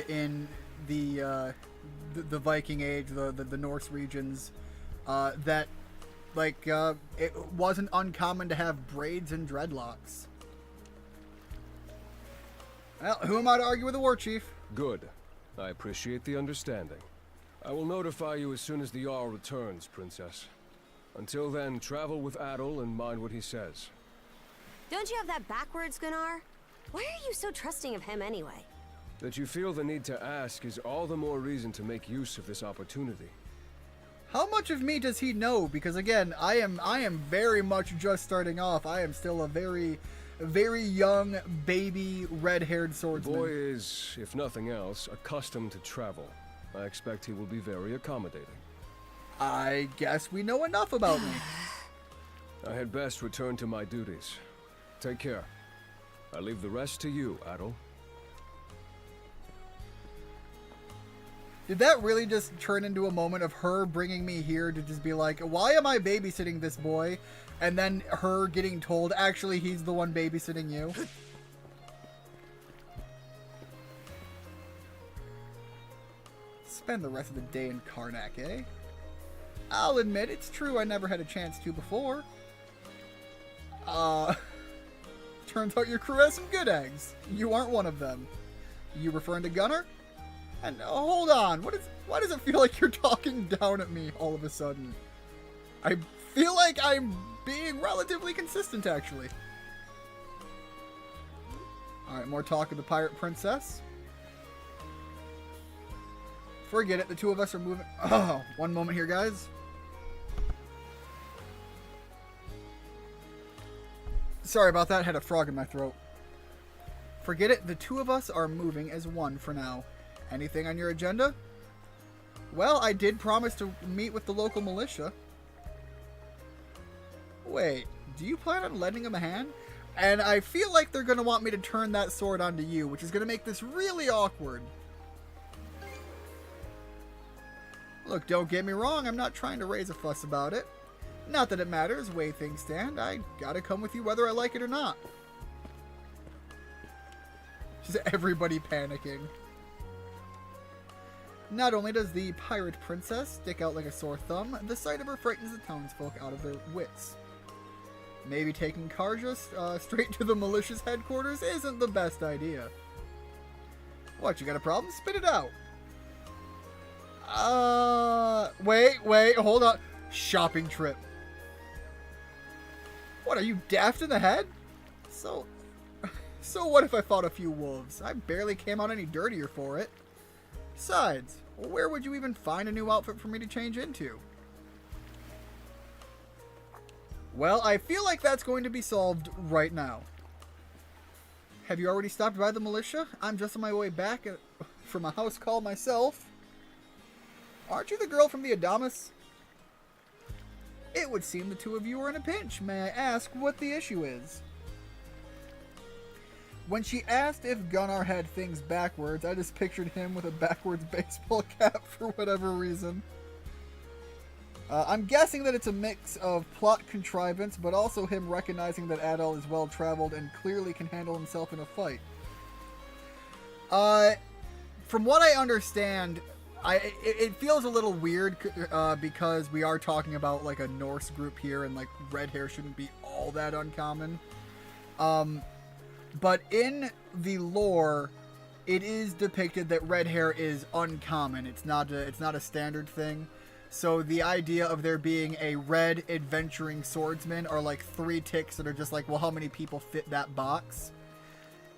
in the Viking Age, the Norse regions, that it wasn't uncommon to have braids and dreadlocks. Well, who am I to argue with the war chief? Good. I appreciate the understanding. I will notify you as soon as the Jarl returns, Princess. Until then, travel with Adel and mind what he says. Don't you have that backwards, Gunnar? Why are you so trusting of him anyway? That you feel the need to ask is all the more reason to make use of this opportunity. How much of me does he know? Because again, I am very much just starting off. I am still a very young, baby, red-haired swordsman. The boy is, if nothing else, accustomed to travel. I expect he will be very accommodating. I guess we know enough about me. I had best return to my duties. Take care. I leave the rest to you, Adel. Did that really just turn into a moment of her bringing me here to just be like, why am I babysitting this boy? And then her getting told, actually, he's the one babysitting you. Spend the rest of the day in Karnak, eh? I'll admit, it's true I never had a chance to before. Turns out your crew has some good eggs. You aren't one of them. You referring to Gunnar? And hold on, why does it feel like you're talking down at me all of a sudden? I feel like I'm being relatively consistent, actually. Alright, more talk of the pirate princess. Forget it, the two of us are moving. Oh, one moment here, guys. Sorry about that, I had a frog in my throat. Forget it, the two of us are moving as one for now. Anything on your agenda? Well, I did promise to meet with the local militia. Wait, do you plan on lending him a hand? And I feel like they're going to want me to turn that sword onto you, which is going to make this really awkward. Look, don't get me wrong, I'm not trying to raise a fuss about it. Not that it matters, way things stand. I gotta come with you whether I like it or not. Just everybody panicking. Not only does the pirate princess stick out like a sore thumb, the sight of her frightens the townsfolk out of their wits. Maybe taking Karja straight to the militia's headquarters isn't the best idea. What, you got a problem? Spit it out. Wait, hold on. Shopping trip. What, are you daft in the head? So what if I fought a few wolves? I barely came out any dirtier for it. Besides, where would you even find a new outfit for me to change into? Well, I feel like that's going to be solved right now. Have you already stopped by the militia? I'm just on my way back from a house call myself. Aren't you the girl from the Adamas? It would seem the two of you are in a pinch. May I ask what the issue is? When she asked if Gunnar had things backwards, I just pictured him with a backwards baseball cap for whatever reason. I'm guessing that it's a mix of plot contrivance, but also him recognizing that Adol is well-traveled and clearly can handle himself in a fight. From what I understand, it feels a little weird because we are talking about like a Norse group here, and like red hair shouldn't be all that uncommon. But in the lore, it is depicted that red hair is uncommon. It's not a standard thing. So the idea of there being a red adventuring swordsman are like 3 ticks that are just like, well, how many people fit that box?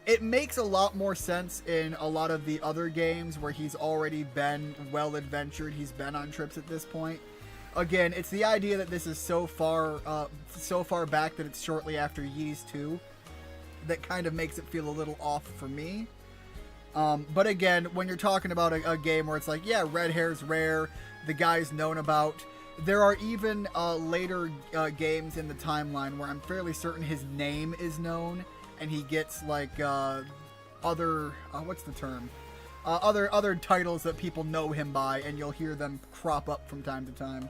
It makes a lot more sense in a lot of the other games where he's already been well adventured. He's been on trips at this point. Again, it's the idea that this is so far back that it's shortly after Ys 2 that kind of makes it feel a little off for me. But again, when you're talking about a game where it's like, yeah, red hair's rare, the guy's known about. There are even later games in the timeline where I'm fairly certain his name is known, and he gets like other what's the term? Other titles that people know him by, and you'll hear them crop up from time to time.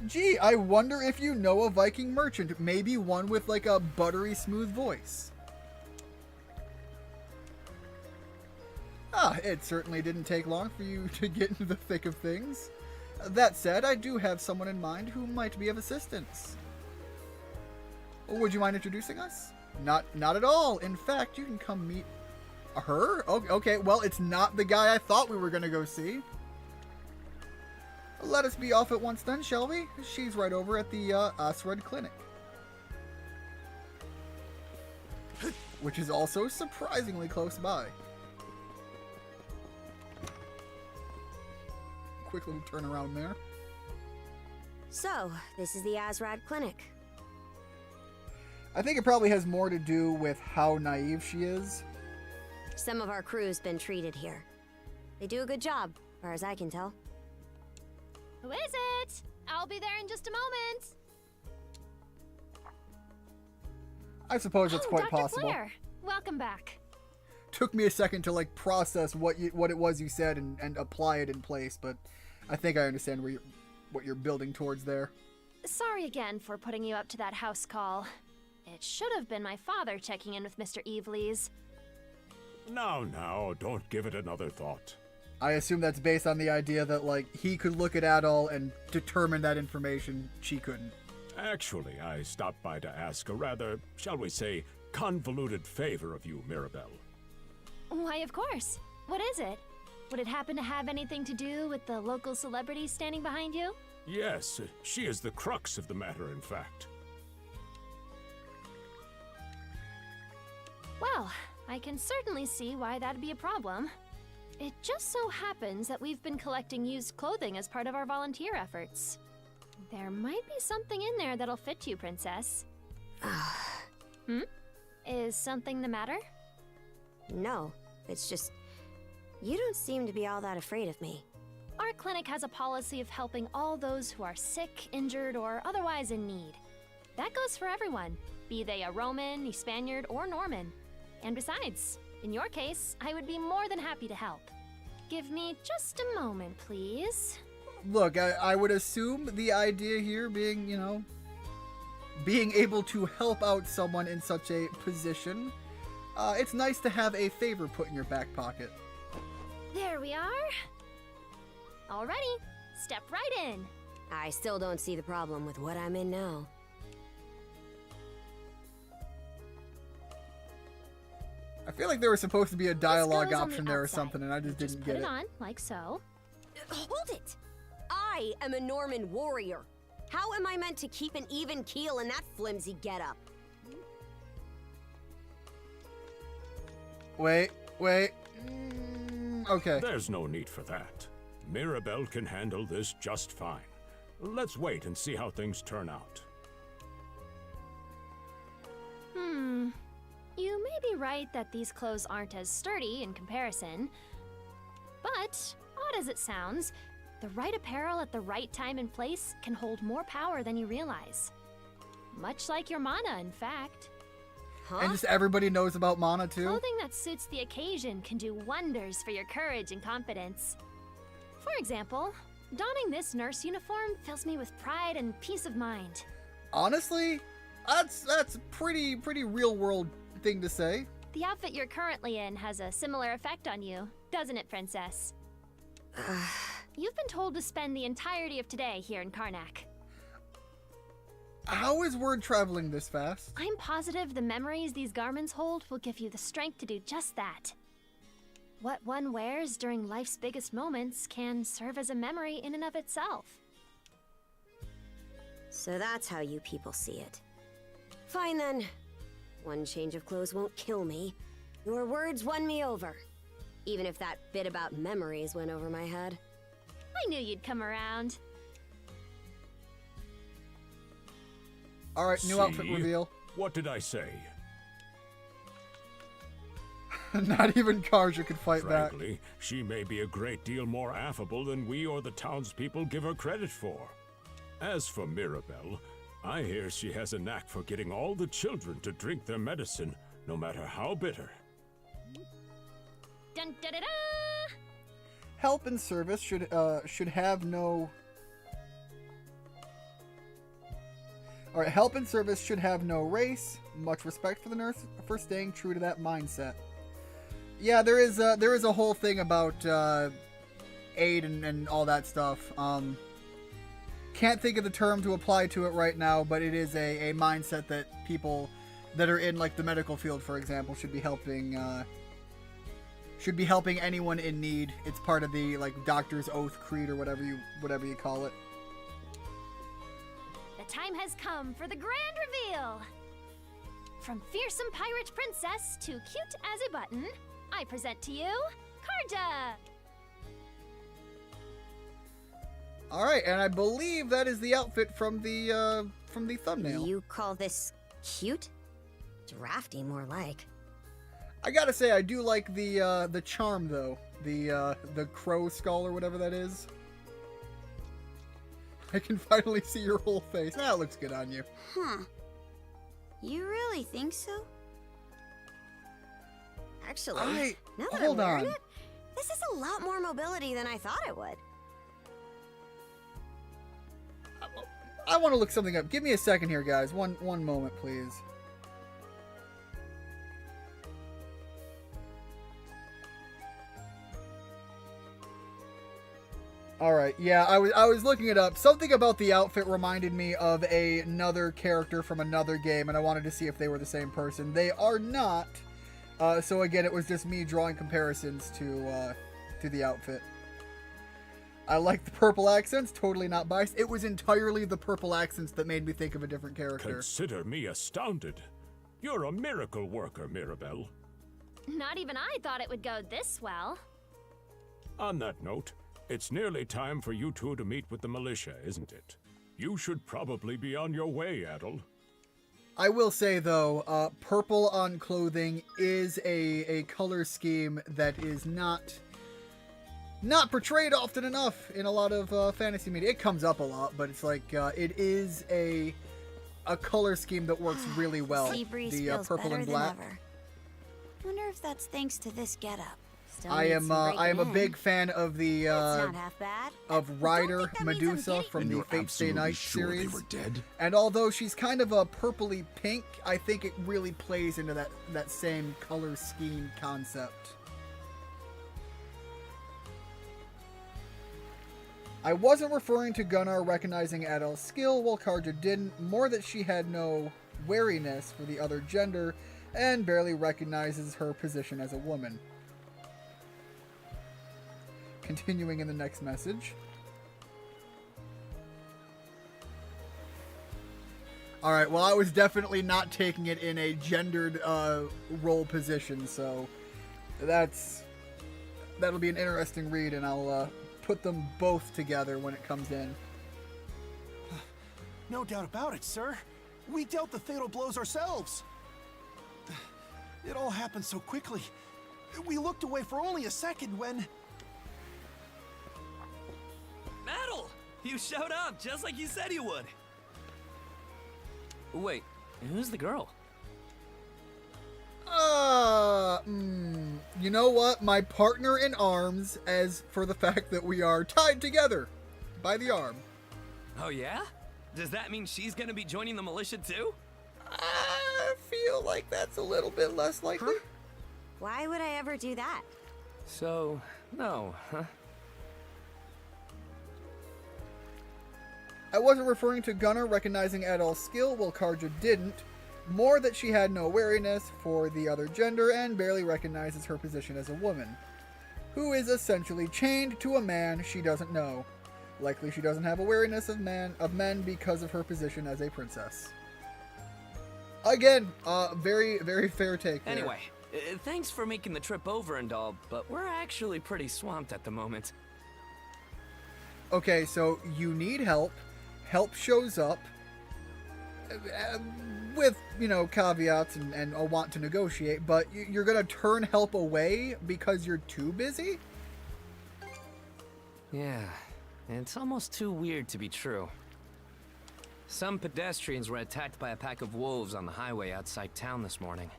Gee, I wonder if you know a Viking merchant, maybe one with like a buttery smooth voice. It certainly didn't take long for you to get into the thick of things. That said, I do have someone in mind who might be of assistance. Would you mind introducing us? Not at all. In fact, you can come meet her? Okay, well, it's not the guy I thought we were going to go see. Let us be off at once then, shall we? She's right over at the Asred Clinic. Which is also surprisingly close by. Quick little turnaround there. So, this is the Asrad Clinic. I think it probably has more to do with how naive she is. Some of our crew's been treated here. They do a good job, as far as I can tell. Who is it? I'll be there in just a moment. I suppose it's quite Dr. possible. Claire. Welcome back. Took me a second to like process what it was you said and apply it in place, but I think I understand what you're building towards there. Sorry again for putting you up to that house call. It should have been my father checking in with Mr. Evelees. Now, don't give it another thought. I assume that's based on the idea that like he could look at Adol and determine that information, she couldn't. Actually, I stopped by to ask a rather, shall we say, convoluted favor of you, Mirabelle. Why, of course. What is it? Would it happen to have anything to do with the local celebrity standing behind you? Yes, she is the crux of the matter, in fact. Well, I can certainly see why that'd be a problem. It just so happens that we've been collecting used clothing as part of our volunteer efforts. There might be something in there that'll fit you, Princess. Is something the matter? No, it's just... You don't seem to be all that afraid of me. Our clinic has a policy of helping all those who are sick, injured, or otherwise in need. That goes for everyone, be they a Roman, a Spaniard, or Norman. And besides, in your case, I would be more than happy to help. Give me just a moment, please. Look, I would assume the idea here being, you know, being able to help out someone in such a position. It's nice to have a favor put in your back pocket. There we are. Alrighty, step right in. I still don't see the problem with what I'm in now. I feel like there was supposed to be a dialogue goes on option the there or outside. something, and I just didn't Put get it it. on, like so. Hold it! I am a Norman warrior. How am I meant to keep an even keel in that flimsy getup? Wait. Okay. There's no need for that. Mirabelle can handle this just fine. Let's wait and see how things turn out. You may be right that these clothes aren't as sturdy in comparison. But, odd as it sounds, the right apparel at the right time and place can hold more power than you realize. Much like your mana, in fact. And just everybody knows about mana, too? Clothing that suits the occasion can do wonders for your courage and confidence. For example, donning this nurse uniform fills me with pride and peace of mind. Honestly, that's pretty real-world thing to say. The outfit you're currently in has a similar effect on you, doesn't it, Princess? You've been told to spend the entirety of today here in Karnak. How is word traveling this fast? I'm positive the memories these garments hold will give you the strength to do just that. What one wears during life's biggest moments can serve as a memory in and of itself. So that's how you people see it. Fine then. One change of clothes won't kill me. Your words won me over. Even if that bit about memories went over my head. I knew you'd come around. Alright, new outfit reveal. What did I say? Not even Karja could fight Frankly, back. she may be a great deal more affable than we or the townspeople give her credit for. As for Mirabelle, I hear she has a knack for getting all the children to drink their medicine, no matter how bitter. Dun da da da! Help and service should have no... Alright, help and service should have no race. Much respect for the nurse for staying true to that mindset. Yeah, there is a whole thing about aid and all that stuff. Can't think of the term to apply to it right now, but it is a mindset that people that are in like the medical field, for example, should be helping anyone in need. It's part of the like doctor's oath creed or whatever you call it. The time has come for the grand reveal! From fearsome pirate princess to cute as a button, I present to you, Karja! Alright, and I believe that is the outfit from the thumbnail. You call this cute? Drafty, more like. I gotta say, I do like the charm though. The crow skull or whatever that is. I can finally see your whole face. That looks good on you. Huh. You really think so? Actually, now that hold I'm wearing on. it, this is a lot more mobility than I thought it would. I want to look something up. Give me a second here, guys. One moment, please. All right, yeah, I was looking it up. Something about the outfit reminded me of another character from another game, and I wanted to see if they were the same person. They are not. So again, it was just me drawing comparisons to the outfit. I like the purple accents, totally not biased. It was entirely the purple accents that made me think of a different character. Consider me astounded. You're a miracle worker, Mirabelle. Not even I thought it would go this well. On that note, it's nearly time for you two to meet with the militia, isn't it? You should probably be on your way, Adel. I will say, though, purple on clothing is a color scheme that is not portrayed often enough in a lot of fantasy media. It comes up a lot, but it's like it is a color scheme that works really well. The purple and black. Wonder if that's thanks to this getup. I am a big fan of the of Ryder Medusa from the Fate Stay Night series. They were dead? And although she's kind of a purpley pink, I think it really plays into that same color scheme concept. I wasn't referring to Gunnar recognizing Adel's skill, while Karja didn't, more that she had no wariness for the other gender and barely recognizes her position as a woman. Continuing in the next message. Alright, well, I was definitely not taking it in a gendered role position, so that'll be an interesting read, and I'll put them both together when it comes in. No doubt about it, sir. We dealt the fatal blows ourselves. It all happened so quickly. We looked away for only a second when... Adel! You showed up just like you said you would. Wait, who's the girl? You know what? My partner in arms, as for the fact that we are tied together by the arm. Oh yeah? Does that mean she's gonna be joining the militia too? I feel like that's a little bit less likely. Huh? Why would I ever do that? So, no, huh? I wasn't referring to Gunnar recognizing Adel's skill, while Karja didn't. More that she had no wariness for the other gender and barely recognizes her position as a woman, who is essentially chained to a man she doesn't know. Likely she doesn't have awareness of men because of her position as a princess. Again, very, very fair take there. Anyway, thanks for making the trip over and all, but we're actually pretty swamped at the moment. Okay, so you need help. Help shows up. With, you know, caveats and a want to negotiate, but you're gonna turn help away because you're too busy? Yeah, it's almost too weird to be true. Some pedestrians were attacked by a pack of wolves on the highway outside town this morning.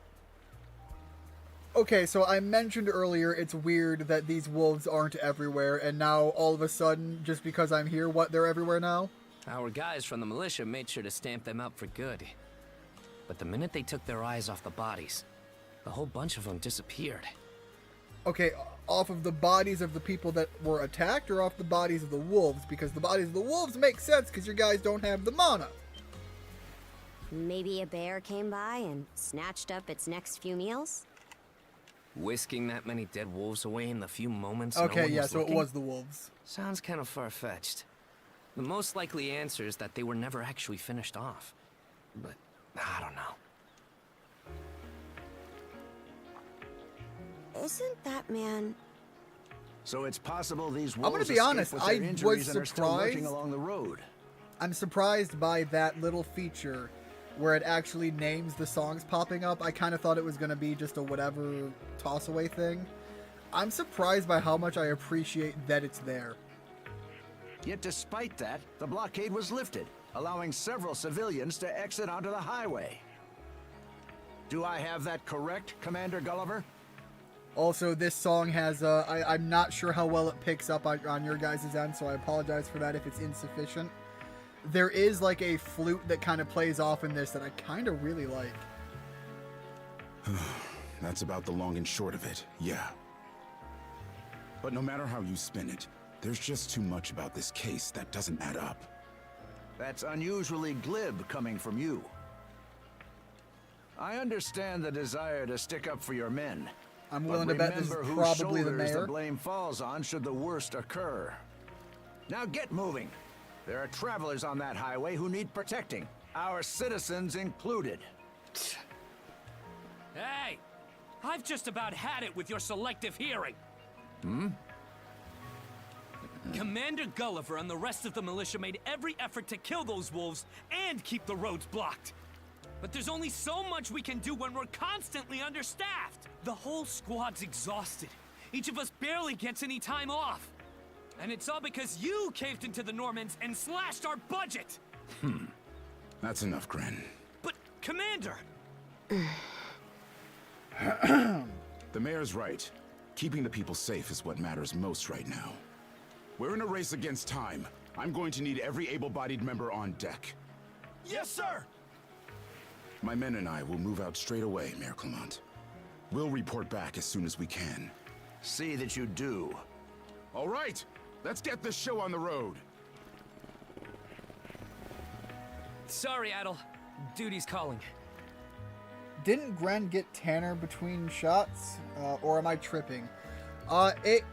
Okay, so I mentioned earlier it's weird that these wolves aren't everywhere, and now all of a sudden, just because I'm here, they're everywhere now? Our guys from the militia made sure to stamp them out for good. But the minute they took their eyes off the bodies, the whole bunch of them disappeared. Okay, off of the bodies of the people that were attacked, or off the bodies of the wolves? Because the bodies of the wolves make sense because your guys don't have the mana. Maybe a bear came by and snatched up its next few meals? Whisking that many dead wolves away in the few moments okay, no one yeah, was so looking? It was the wolves. Sounds kind of far-fetched. The most likely answer is that they were never actually finished off. But I don't know. Isn't that man... So it's possible these wolves I'm gonna be honest, with their I injuries was and are still lurking surprised. along the road. I'm surprised by that little feature where it actually names the songs popping up. I kind of thought it was going to be just a whatever toss-away thing. I'm surprised by how much I appreciate that it's there. Yet despite that, the blockade was lifted, allowing several civilians to exit onto the highway. Do I have that correct, Commander Gulliver? Also, this song has, I'm not sure how well it picks up on your guys' end, so I apologize for that if it's insufficient. There is like a flute that kind of plays off in this that I kind of really like. That's about the long and short of it, yeah. But no matter how you spin it, There's just too much about this case that doesn't add up. That's unusually glib coming from you. I understand the desire to stick up for your men. I'm willing to bet this is probably the mayor. The blame falls on should the worst occur. Now get moving. There are travelers on that highway who need protecting, our citizens included. Hey! I've just about had it with your selective hearing. Commander Gulliver and the rest of the militia made every effort to kill those wolves and keep the roads blocked. But there's only so much we can do when we're constantly understaffed. The whole squad's exhausted. Each of us barely gets any time off. And it's all because you caved into the Normans and slashed our budget! That's enough, Gren. But, Commander! The mayor's right. Keeping the people safe is what matters most right now. We're in a race against time. I'm going to need every able-bodied member on deck. Yes, sir! My men and I will move out straight away, Mayor Clement. We'll report back as soon as we can. See that you do. All right, let's get this show on the road. Sorry, Adel. Duty's calling. Didn't Gren get Tanner between shots? Or am I tripping? It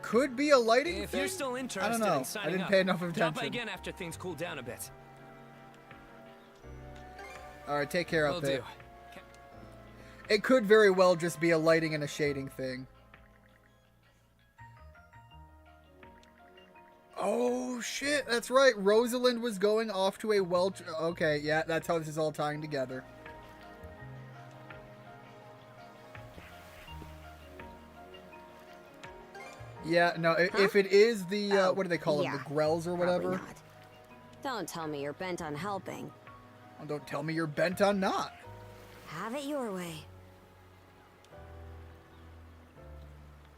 could be a lighting If thing? you're still interested I don't know. in signing I didn't up, pay enough drop attention. by again after things cool down a bit. Alright, take care Will out there. do. It could very well just be a lighting and a shading thing. Oh shit, that's right. Rosalind was going off to a Welch. Okay, yeah, that's how this is all tying together. Yeah, no, if it is the, what do they call them? yeah. The Grells or whatever? Probably not. Don't tell me you're bent on helping. Well, don't tell me you're bent on not. Have it your way.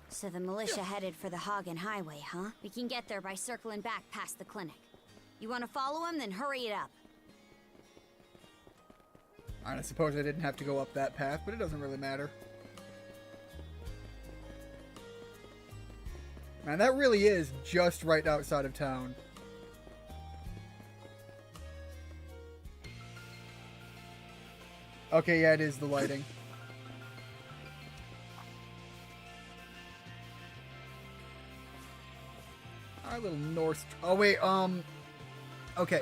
So the militia headed for the Hagen Highway, huh? We can get there by circling back past the clinic. You want to follow him? Then hurry it up. I suppose I didn't have to go up that path, but it doesn't really matter. Man, that really is just right outside of town. Okay, yeah, it is the lighting. Our little Norse... Oh, wait, okay.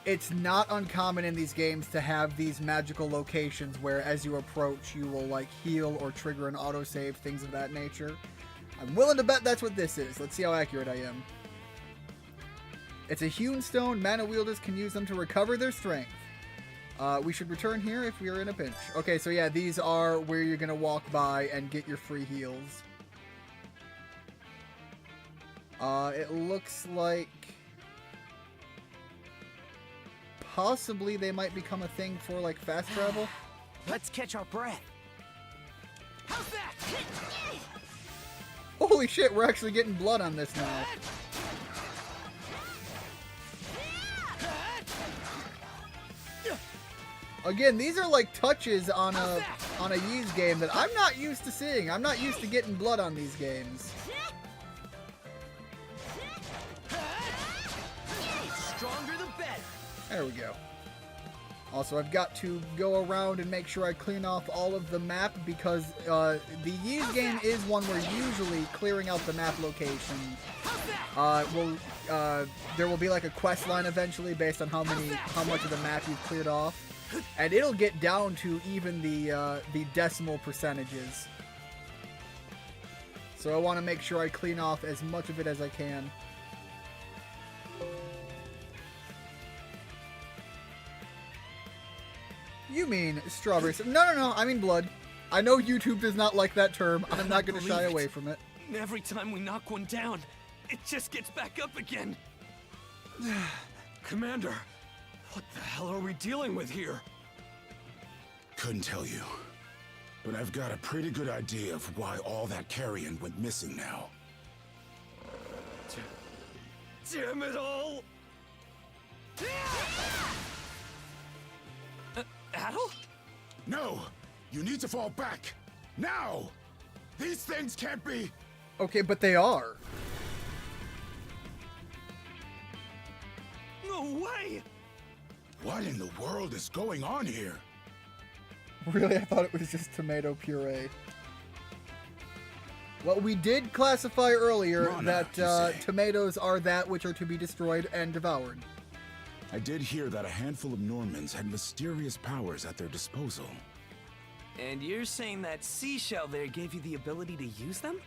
It's not uncommon in these games to have these magical locations where as you approach, you will, like, heal or trigger an autosave, things of that nature. I'm willing to bet that's what this is. Let's see how accurate I am. It's a hewn stone. Mana wielders can use them to recover their strength. We should return here if we are in a pinch. Okay, so yeah, these are where you're going to walk by and get your free heals. It looks like possibly they might become a thing for, like, fast travel. Let's catch our breath. How's that? Holy shit, we're actually getting blood on this now. Again, these are like touches on a Ys game that I'm not used to seeing. I'm not used to getting blood on these games. Stronger the better. There we go. Also, I've got to go around and make sure I clean off all of the map because the Ys game is one where usually clearing out the map location there will be like a quest line eventually based on how much of the map you've cleared off, and it'll get down to even the decimal percentages. So I want to make sure I clean off as much of it as I can. You mean strawberries? No, I mean blood. I know YouTube does not like that term. I'm not going to shy away from it. Every time we knock one down, it just gets back up again. Commander, what the hell are we dealing with here? Couldn't tell you. But I've got a pretty good idea of why all that carrion went missing now. Damn it all! Adel? No! You need to fall back! Now! These things can't be... Okay, but they are. No way! What in the world is going on here? Really, I thought it was just tomato puree. Well, we did classify earlier Monarch, that tomatoes are that which are to be destroyed and devoured. I did hear that a handful of Normans had mysterious powers at their disposal. And you're saying that seashell there gave you the ability to use them?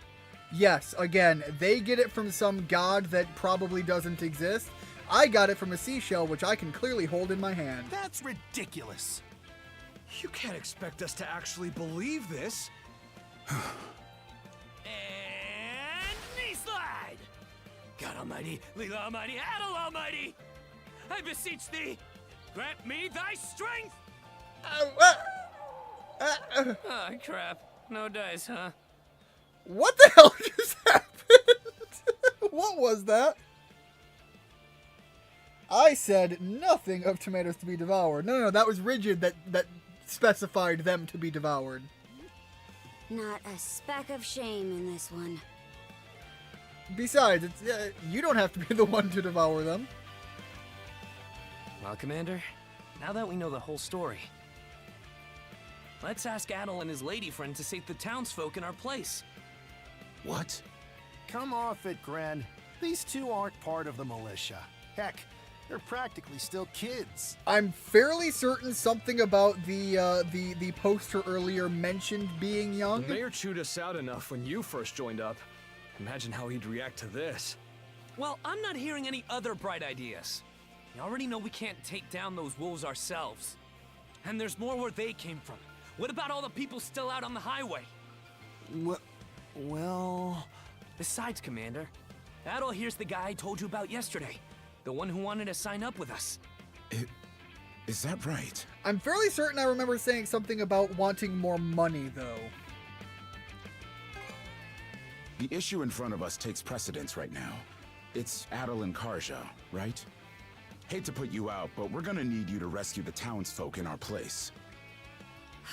Yes, again, they get it from some god that probably doesn't exist. I got it from a seashell, which I can clearly hold in my hand. That's ridiculous. You can't expect us to actually believe this. And knee slide! God Almighty, Leela Almighty, Adel Almighty! I beseech thee, grant me thy strength! Oh, crap. No dice, huh? What the hell just happened? What was that? I said nothing of tomatoes to be devoured. No, that was Rigid that specified them to be devoured. Not a speck of shame in this one. Besides, you don't have to be the one to devour them. Well, Commander, now that we know the whole story, let's ask Adel and his lady friend to save the townsfolk in our place. What? Come off it, Gren. These two aren't part of the militia. Heck, they're practically still kids. I'm fairly certain something about the poster earlier mentioned being young. The mayor chewed us out enough when you first joined up. Imagine how he'd react to this. Well, I'm not hearing any other bright ideas. You already know we can't take down those wolves ourselves. And there's more where they came from. What about all the people still out on the highway? Well... Besides, Commander, Adel here's the guy I told you about yesterday. The one who wanted to sign up with us. Is that right? I'm fairly certain I remember saying something about wanting more money, though. The issue in front of us takes precedence right now. It's Adel and Karja, right? Hate to put you out, but we're gonna need you to rescue the townsfolk in our place.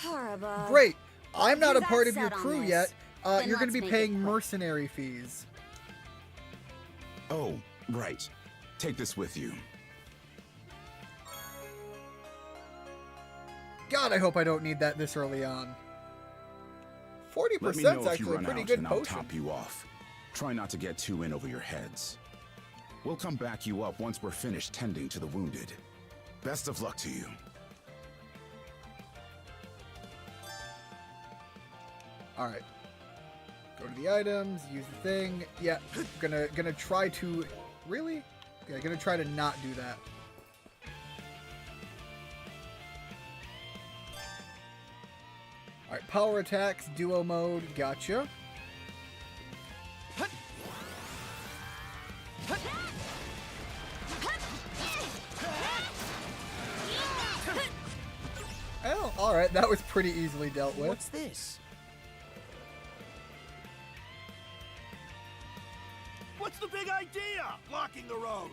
Horrible. Great. I'm not If a part you're of your that set on crew this, yet. then You're going to let's be make it paying quick. mercenary fees. Oh, right. Take this with you. God, I hope I don't need that this early on. 40% Let me know is if you actually a run pretty out good and I'll potion. top you off. Try not to get too in over your heads. We'll come back you up once we're finished tending to the wounded. Best of luck to you. Alright. Go to the items, use the thing. Yeah, gonna try to... Really? Yeah, gonna try to not do that. Alright, power attacks, duo mode, gotcha. Oh, alright, that was pretty easily dealt with. What's this? What's the big idea? Blocking the road.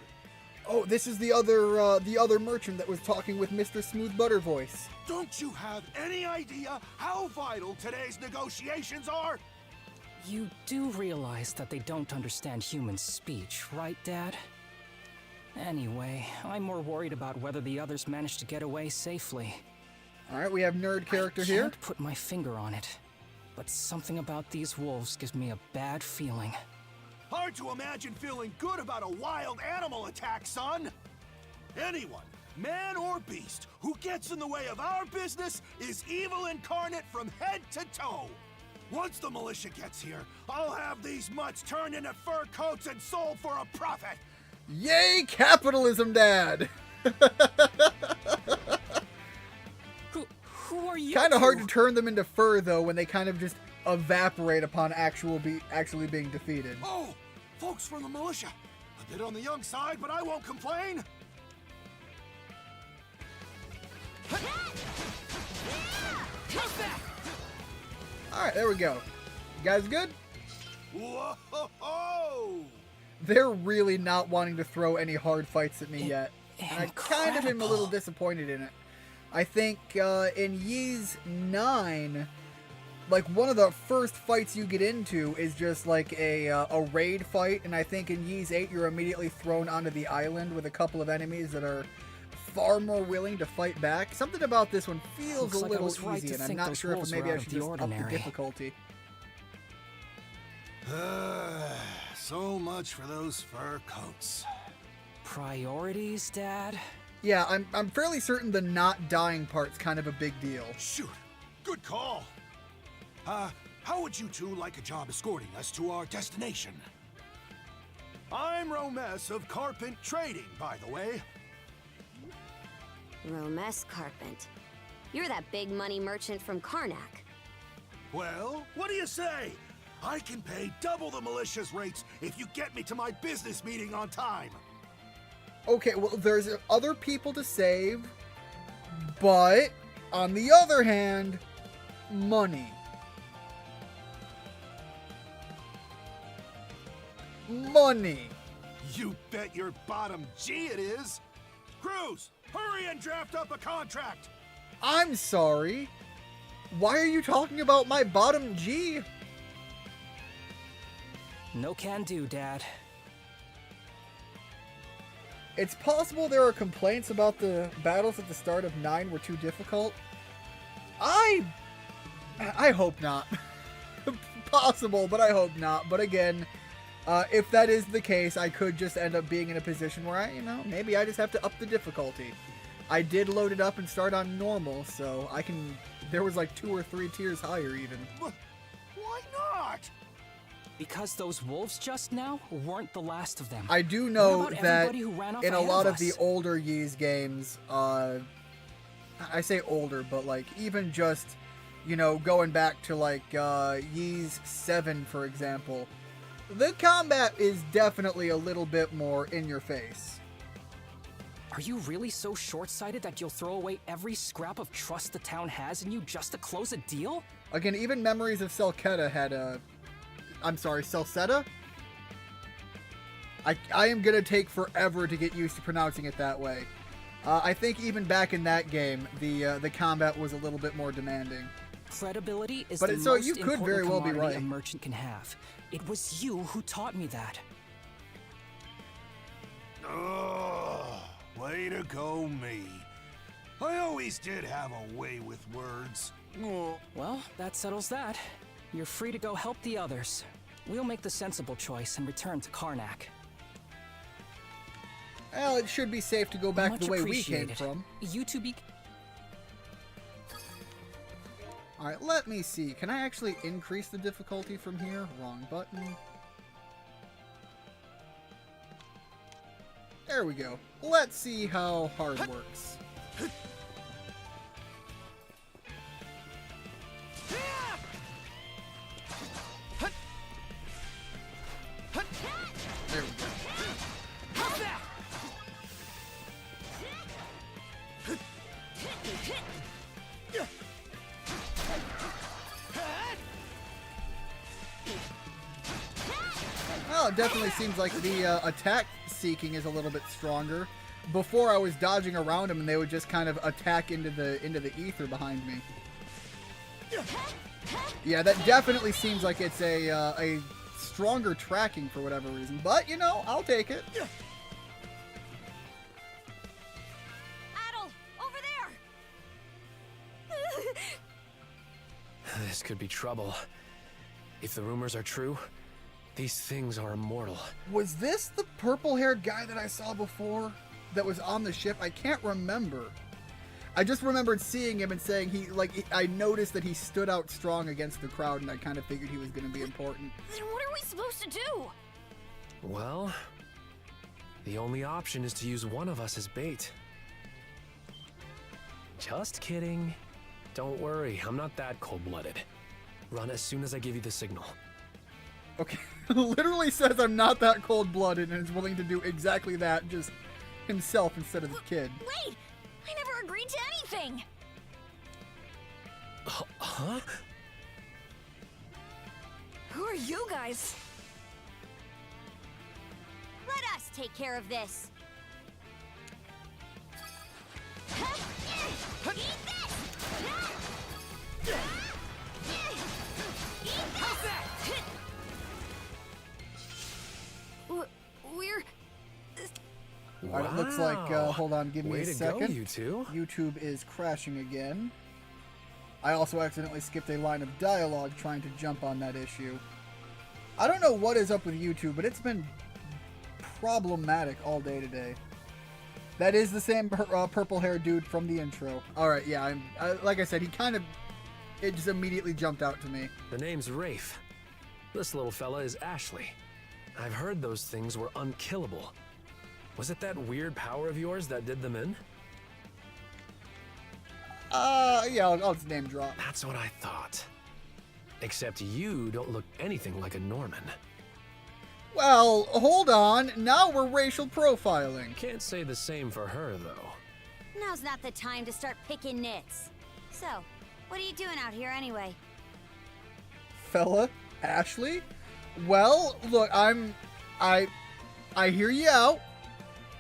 Oh, this is the other merchant that was talking with Mr. Smooth Butter Voice. Don't you have any idea how vital today's negotiations are? You do realize that they don't understand human speech, right, Dad? Anyway, I'm more worried about whether the others managed to get away safely. Alright, we have nerd character I here. can't put my finger on it, but something about these wolves gives me a bad feeling. Hard to imagine feeling good about a wild animal attack, son. Anyone, man or beast, who gets in the way of our business is evil incarnate from head to toe. Once the militia gets here, I'll have these mutts turned into fur coats and sold for a profit. Yay, capitalism, Dad! Who are you? Kind of hard to turn them into fur, though, when they kind of just evaporate upon actually being defeated. Oh, folks from the militia. A bit on the young side, but I won't complain. Alright, there we go. You guys good? Whoa! They're really not wanting to throw any hard fights at me yet. And I kind of am a little disappointed in it. I think in Ys 9, like one of the first fights you get into is just like a raid fight, and I think in Ys 8 you're immediately thrown onto the island with a couple of enemies that are far more willing to fight back. Something about this one feels Looks a like I little was right easy, to and I'm think not those sure if wolves maybe were I out should of the just up the ordinary. difficulty. So much for those fur coats. Priorities, Dad? Yeah, I'm fairly certain the not dying part's kind of a big deal. Shoot, good call. How would you two like a job escorting us to our destination? I'm Romes of Carpent Trading, by the way. Romes Carpent. You're that big money merchant from Karnak. Well, what do you say? I can pay double the militia's rates if you get me to my business meeting on time. Okay, well, there's other people to save, but on the other hand, money. Money. You bet your bottom G it is. Cruz, hurry and draft up a contract. I'm sorry. Why are you talking about my bottom G? No can do, Dad. It's possible there are complaints about the battles at the start of 9 were too difficult. I hope not. Possible, but I hope not. But again, if that is the case, I could just end up being in a position where maybe I just have to up the difficulty. I did load it up and start on normal, so I can. There was like 2 or 3 tiers higher even. Why not? Because those wolves just now weren't the last of them. I do know What about that everybody who ran off in a ahead lot of of the us? older Ys games, I say older, but like even just, going back to like Ys 7, for example, the combat is definitely a little bit more in your face. Are you really so short-sighted that you'll throw away every scrap of trust the town has in you just to close a deal? Again, even Memories of Selketa had Selceta? I am gonna take forever to get used to pronouncing it that way. I think even back in that game, the combat was a little bit more demanding. Credibility is But the so most you could important very well be commodity right. a merchant can have. It was you who taught me that. Oh, way to go me. I always did have a way with words. Well, that settles that. You're free to go help the others. We'll make the sensible choice and return to Karnak. Well, it should be safe to go back Much the way we came appreciated. from. You two be... Alright, let me see. Can I actually increase the difficulty from here? Wrong button. There we go. Let's see how hard works. There we go. Well, it definitely seems like the attack seeking is a little bit stronger. Before I was dodging around them and they would just kind of attack into the ether behind me. Yeah, that definitely seems like it's a stronger tracking for whatever reason. But, I'll take it. Adel, over there! This could be trouble. If the rumors are true, these things are immortal. Was this the purple-haired guy that I saw before that was on the ship? I can't remember. I just remembered seeing him and saying I noticed that he stood out strong against the crowd, and I kind of figured he was going to be important. Then what are we supposed to do? Well, the only option is to use one of us as bait. Just kidding. Don't worry, I'm not that cold-blooded. Run as soon as I give you the signal. Okay, literally says I'm not that cold-blooded and is willing to do exactly that, just himself instead of the kid. Wait! I never agreed to anything! Huh? Who are you guys? Let us take care of this. Eat this! All right, it looks like, hold on, give me Way a to second. go, you two. YouTube is crashing again. I also accidentally skipped a line of dialogue trying to jump on that issue. I don't know what is up with YouTube, but it's been problematic all day today. That is the same purple-haired dude from the intro. All right, yeah, like I said, it just immediately jumped out to me. The name's Rafe. This little fella is Ashley. I've heard those things were unkillable. Was it that weird power of yours that did them in? Yeah, I'll just name drop. That's what I thought. Except you don't look anything like a Norman. Well, hold on. Now we're racial profiling. Can't say the same for her, though. Now's not the time to start picking nits. So, what are you doing out here anyway? Fella, Ashley? Well, look, I hear you out,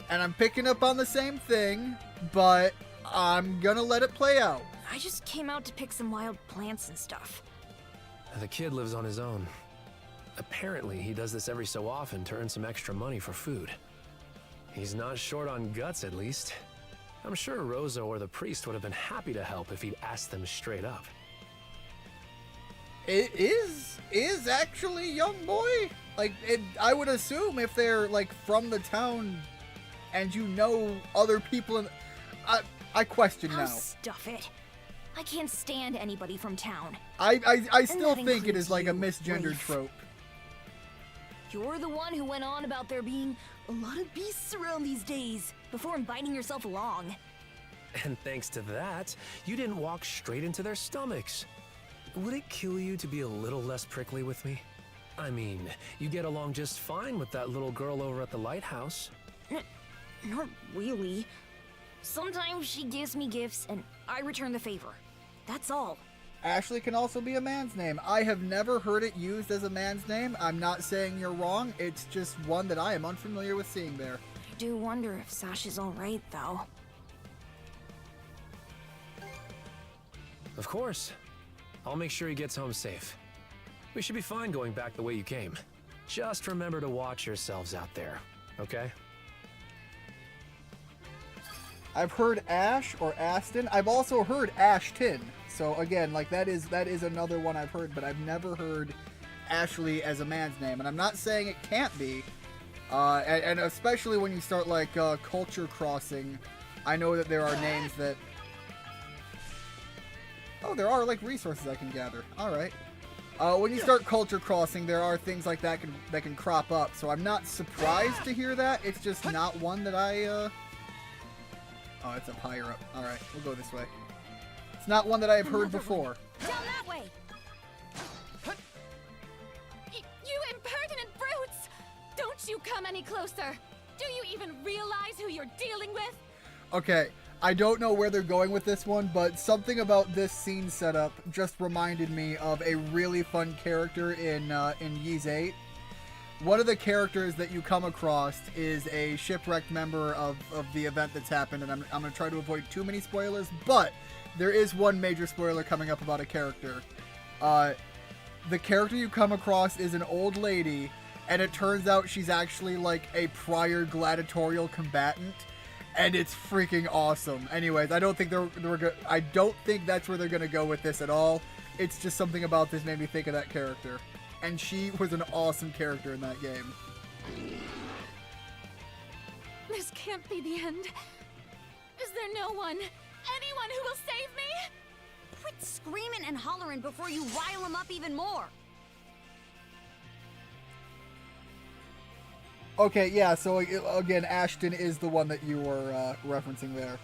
and I'm picking up on the same thing, but I'm gonna let it play out. I just came out to pick some wild plants and stuff. The kid lives on his own. Apparently, he does this every so often to earn some extra money for food. He's not short on guts, at least. I'm sure Rosa or the priest would have been happy to help if he'd asked them straight up. It is actually young boy? Like, I would assume if they're, like, from the town and you know other people in... I question now. Stuff it. I can't stand anybody from town. I still think it is like a misgendered trope. You're the one who went on about there being a lot of beasts around these days before inviting yourself along. And thanks to that, you didn't walk straight into their stomachs. Would it kill you to be a little less prickly with me? I mean, you get along just fine with that little girl over at the lighthouse. Not really. Sometimes she gives me gifts and I return the favor. That's all. Ashley can also be a man's name. I have never heard it used as a man's name. I'm not saying you're wrong. It's just one that I am unfamiliar with seeing there. I do wonder if Sash is alright, though. Of course. I'll make sure he gets home safe. We should be fine going back the way you came. Just remember to watch yourselves out there, okay? I've heard Ash or Aston. I've also heard Ashton. So again, like that is another one I've heard, but I've never heard Ashley as a man's name. And I'm not saying it can't be. And especially when you start like culture crossing, I know that there are names that... Oh, there are like resources I can gather. All right. When you start culture crossing, there are things like that that can crop up. So I'm not surprised to hear that. It's just not one that I... Oh, it's up higher up. All right, we'll go this way. It's not one that I have heard before. Down that way! You impertinent brutes! Don't you come any closer! Do you even realize who you're dealing with? Okay, I don't know where they're going with this one, but something about this scene setup just reminded me of a really fun character in Ys 8. One of the characters that you come across is a shipwrecked member of the event that's happened, and I'm going to try to avoid too many spoilers, but there is one major spoiler coming up about a character. The character you come across is an old lady, and it turns out she's actually like a prior gladiatorial combatant, and it's freaking awesome. Anyways, I don't think I don't think that's where they're going to go with this at all. It's just something about this made me think of that character. And she was an awesome character in that game. This can't be the end. Is there no one, anyone who will save me? Quit screaming and hollering before you rile them up even more. Okay, yeah, so again, Ashton is the one that you were referencing there.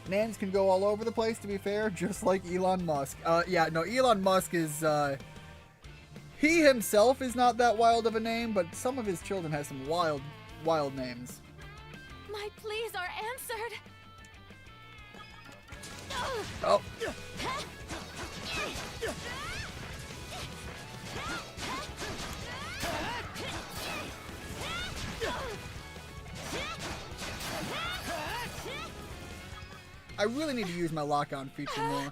Nans can go all over the place, to be fair, just like Elon Musk. Yeah, no, Elon Musk is... He himself is not that wild of a name, but some of his children have some wild names. My pleas are answered. Oh. I really need to use my lock-on feature more.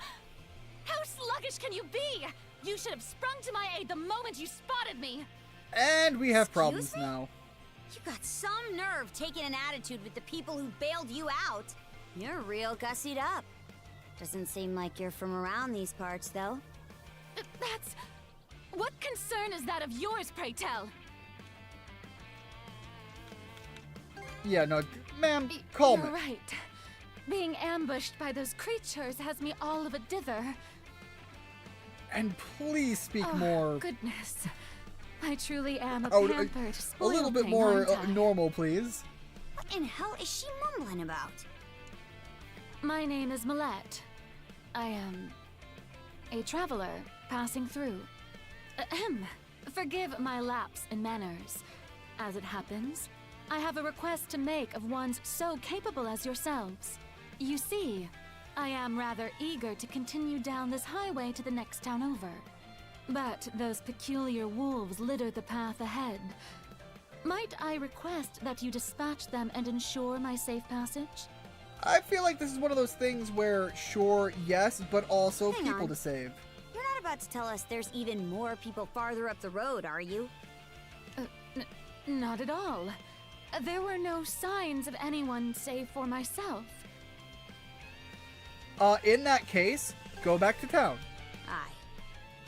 How sluggish can you be? You should have sprung to my aid the moment you spotted me. And we have problems now. You got some nerve taking an attitude with the people who bailed you out. You're real gussied up. Doesn't seem like you're from around these parts, though. That's... What concern is that of yours, pray tell? Yeah, no, ma'am, calm You're it. right. Being ambushed by those creatures has me all of a dither. And please speak Oh, more. Goodness. I truly am a Oh, pampered, a spoiled little bit thing, more aren't I? normal, please. What in hell is she mumbling about? My name is Millette. I am a traveler passing through. Ahem. Forgive my lapse in manners. As it happens, I have a request to make of ones so capable as yourselves. You see, I am rather eager to continue down this highway to the next town over. But those peculiar wolves litter the path ahead. Might I request that you dispatch them and ensure my safe passage? I feel like this is one of those things where, sure, yes, but also Hang people on. to save. You're not about to tell us there's even more people farther up the road, are you? Not at all. There were no signs of anyone save for myself. In that case, go back to town. Aye.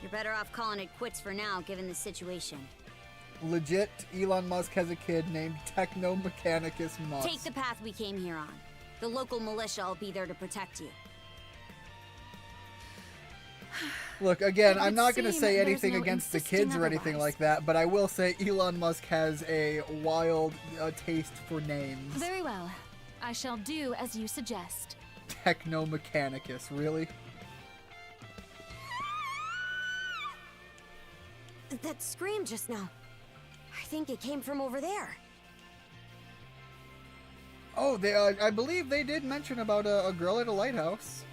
You're better off calling it quits for now, given the situation. Legit, Elon Musk has a kid named Techno Mechanicus Musk. Take the path we came here on. The local militia will be there to protect you. Look, again, It I'm would not going to seem say there's anything no against the insisting kids or anything otherwise. like that, but I will say Elon Musk has a wild taste for names. Very well. I shall do as you suggest. Techno Mechanicus, really? That scream just now. I think it came from over there. Oh, they, I believe they did mention about a girl at a lighthouse.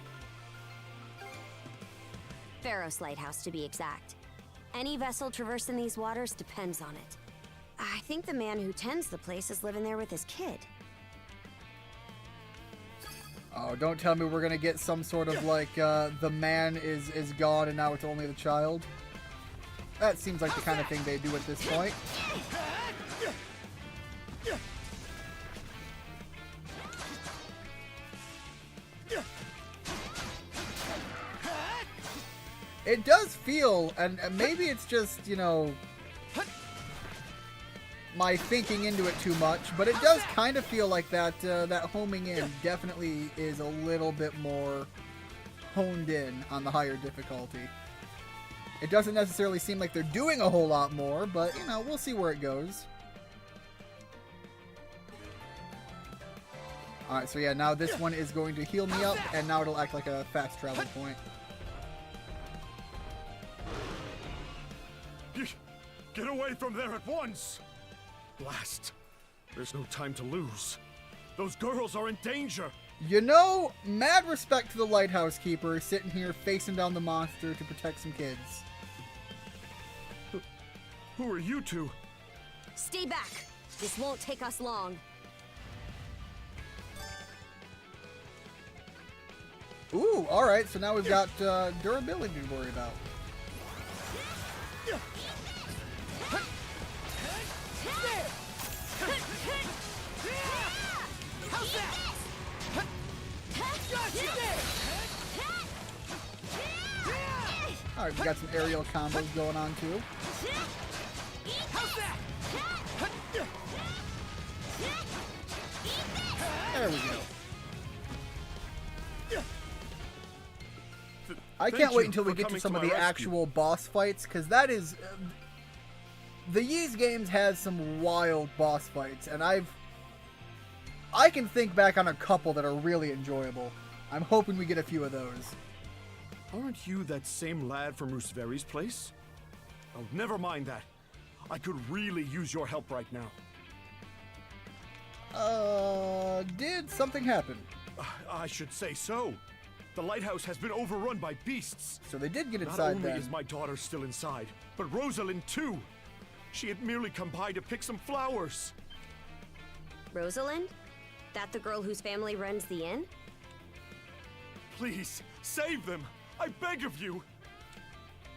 Pharos Lighthouse, to be exact. Any vessel traversing these waters depends on it. I think the man who tends the place is living there with his kid. Oh, don't tell me we're gonna get some sort of like, the man is gone and now it's only the child. That seems like the kind of thing they do at this point. It does feel, and maybe it's just, you know, my thinking into it too much, but it does kind of feel like that that homing in definitely is a little bit more honed in on the higher difficulty. It doesn't necessarily seem like they're doing a whole lot more, but, you know, we'll see where it goes. Alright, so yeah, now this one is going to heal me up, and now it'll act like a fast travel point. Get away from there at once! Blast. There's no time to lose. Those girls are in danger. You know, mad respect to the lighthouse keeper sitting here facing down the monster to protect some kids. Who are you two? Stay back. This won't take us long. Ooh, alright, so now we've got durability to worry about. Alright, we got some aerial combos going on too. There we go. I can't wait until we get to some of the actual boss fights, because that is... the Ys games has some wild boss fights, and I can think back on a couple that are really enjoyable. I'm hoping we get a few of those. Aren't you that same lad from Rooseveri's place? Oh, never mind that. I could really use your help right now. Did something happen? I should say so. The lighthouse has been overrun by beasts. So they did get inside Not only then. is my daughter still inside, but Rosalind too. She had merely come by to pick some flowers. Rosalind? That the girl whose family runs the inn? Please, save them! I beg of you!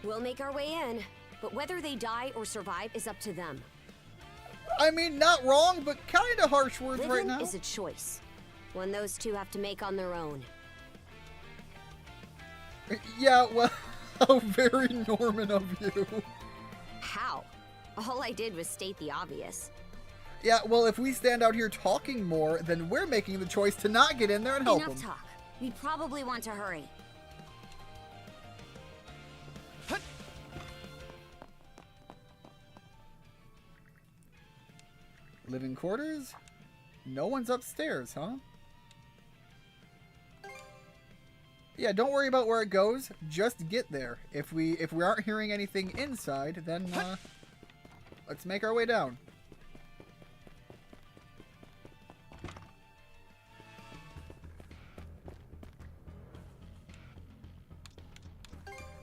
We'll make our way in, but whether they die or survive is up to them. I mean, not wrong, but kind of harsh words Living right now. is a choice. One those two have to make on their own. Yeah, well, how very Norman of you. How? All I did was state the obvious. Yeah, well, if we stand out here talking more, then we're making the choice to not get in there and help Enough them. talk. We probably want to hurry. Living quarters? No one's upstairs, huh? Yeah, don't worry about where it goes. Just get there. If we aren't hearing anything inside, then let's make our way down.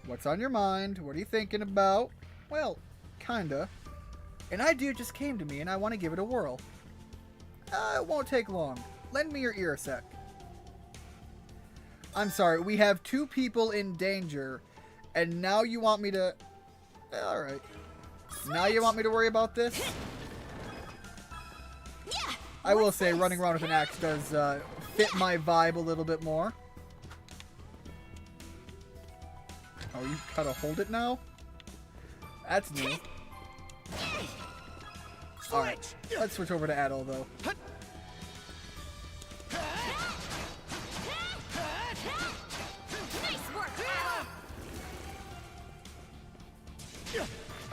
What's on your mind? What are you thinking about? Well, kinda. An idea just came to me and I want to give it a whirl. It won't take long. Lend me your ear a sec. I'm sorry, we have 2 people in danger, and now you want me to... Alright. Now you want me to worry about this? I will say, running around with an axe does fit my vibe a little bit more. Oh, you gotta hold it now? That's new. Alright, let's switch over to Adol, though.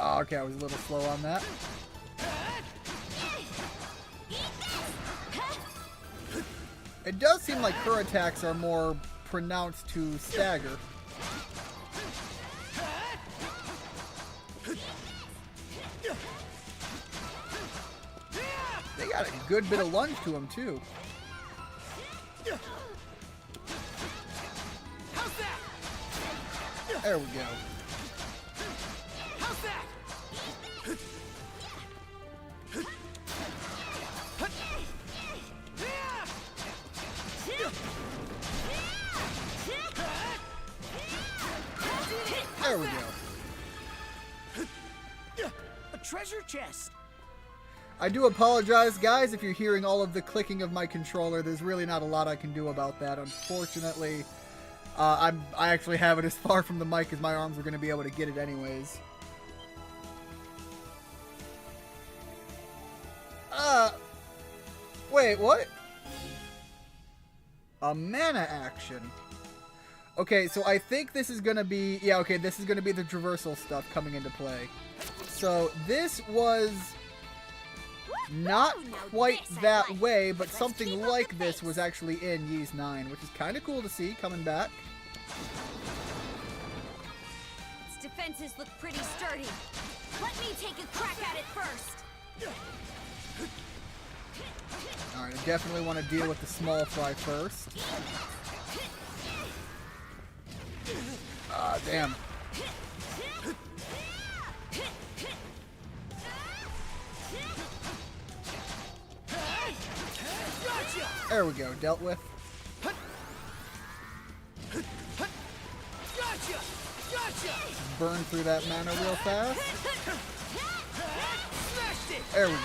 Oh, okay, I was a little slow on that. It does seem like her attacks are more pronounced to stagger. They got a good bit of lunge to them, too. There we go. There we go. A treasure chest. I do apologize, guys, if you're hearing all of the clicking of my controller. There's really not a lot I can do about that, unfortunately. I actually have it as far from the mic as my arms are going to be able to get it anyways. Wait, what? A mana action. Okay, so I think this is going to be... Yeah, okay, this is going to be the traversal stuff coming into play. So this was not quite that way, but something like this was actually in Ys 9, which is kind of cool to see coming back. Its defenses look pretty sturdy. Let me take a crack at it first. Alright, I definitely want to deal with the small fry first. Ah, damn. There we go, dealt with. Burn through that mana real fast. There we go.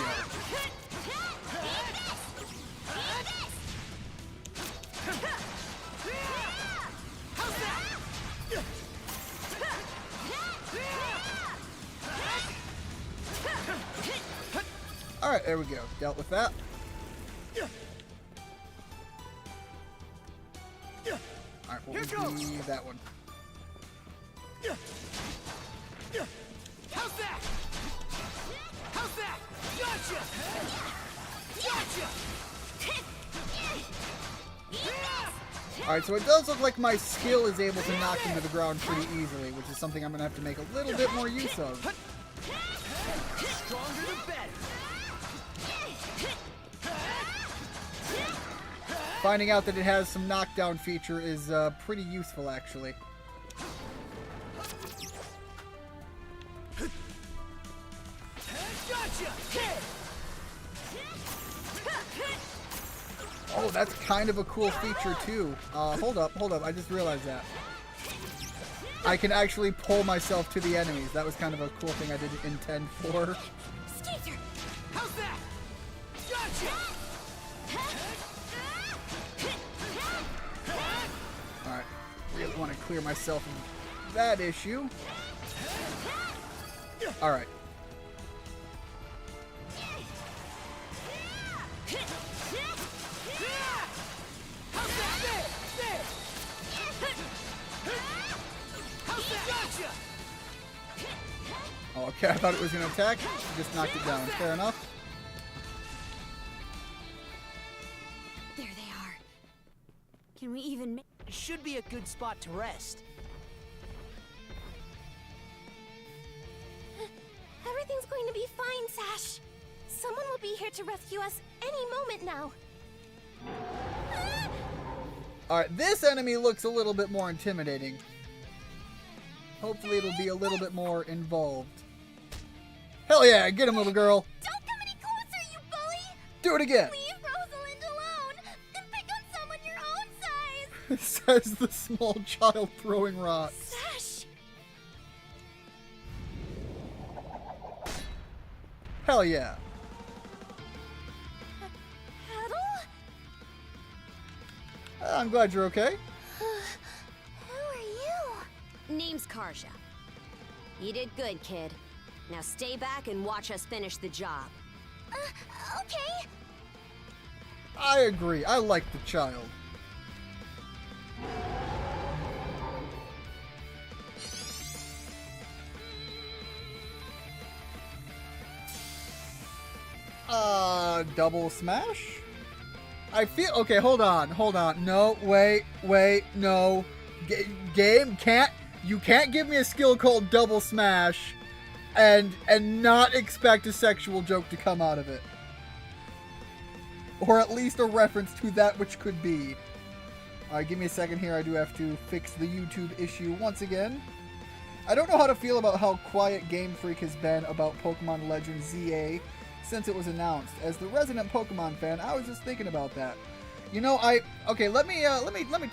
Alright, there we go. Dealt with that. Alright, what would be that one? How's that? How's that? Gotcha! Gotcha! Alright, so it does look like my skill is able to knock him to the ground pretty easily, which is something I'm going to have to make a little bit more use of. Stronger the better. Finding out that it has some knockdown feature is pretty useful, actually. Oh, that's kind of a cool feature, too. Hold up. I just realized that. I can actually pull myself to the enemies. That was kind of a cool thing I didn't intend for. Skeeter, how's How's that? Gotcha! Alright, really want to clear myself of that issue. Alright. Oh, okay, I thought it was going to attack. Just knocked it down. Fair enough. There they are. Can we even make... Should be a good spot to rest. Everything's going to be fine, Sash. Someone will be here to rescue us any moment now. Alright, this enemy looks a little bit more intimidating. Hopefully it'll be a little bit more involved. Hell yeah, get him, little girl. Don't come any closer, you bully! Do it again. Leave Rosalind alone and pick on someone your own size. Says the small child throwing rocks. Sash! Hell yeah. Adel? I'm glad you're okay. Who are you? Name's Karja. You did good, kid. Now stay back and watch us finish the job. Okay. I agree. I like the child. Double smash? I feel... Okay, hold on. No, wait, no. Game, you can't give me a skill called double smash and not expect a sexual joke to come out of it. Or at least a reference to that which could be. Alright, give me a second here. I do have to fix the YouTube issue once again. I don't know how to feel about how quiet Game Freak has been about Pokemon Legends ZA since it was announced. As the resident Pokemon fan, I was just thinking about that. You know, okay, let me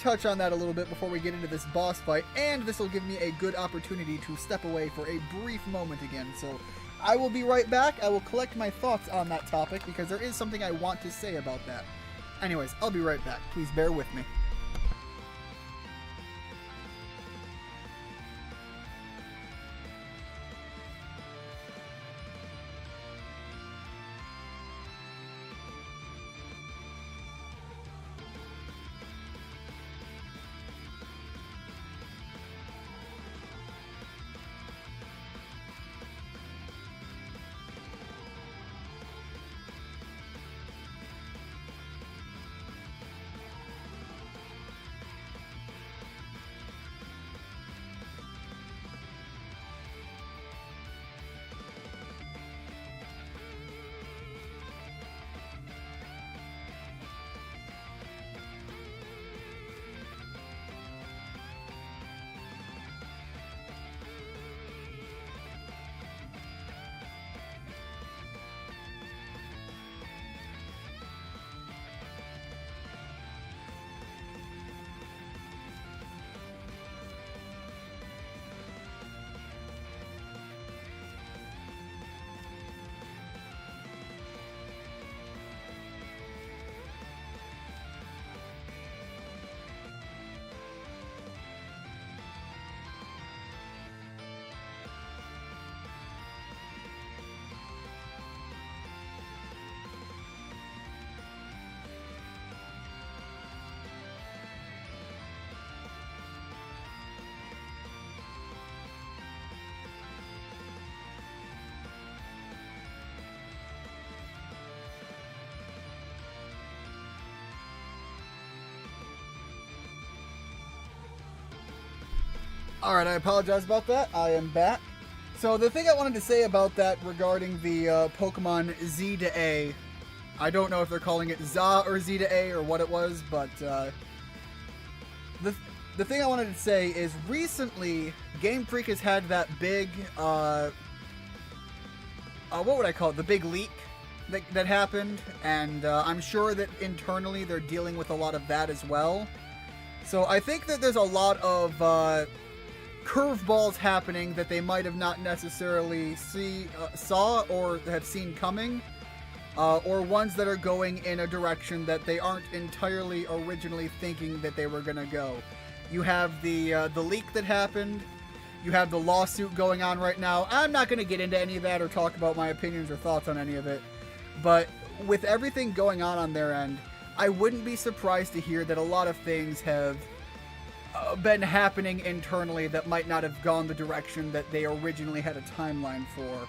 touch on that a little bit before we get into this boss fight, and this will give me a good opportunity to step away for a brief moment again. So, I will be right back. I will collect my thoughts on that topic because there is something I want to say about that. Anyways, I'll be right back. Please bear with me. Alright, I apologize about that. I am back. So the thing I wanted to say about that regarding the Pokemon Z to A, I don't know if they're calling it ZA or Z to A or what it was, but the thing I wanted to say is recently Game Freak has had that big, what would I call it? The big leak that happened, and I'm sure that internally they're dealing with a lot of that as well. So I think that there's a lot of curveballs happening that they might have not necessarily saw or have seen coming. or ones that are going in a direction that they aren't entirely originally thinking that they were going to go. You have the leak that happened. You have the lawsuit going on right now. I'm not going to get into any of that or talk about my opinions or thoughts on any of it. But with everything going on their end, I wouldn't be surprised to hear that a lot of things have been happening internally that might not have gone the direction that they originally had a timeline for.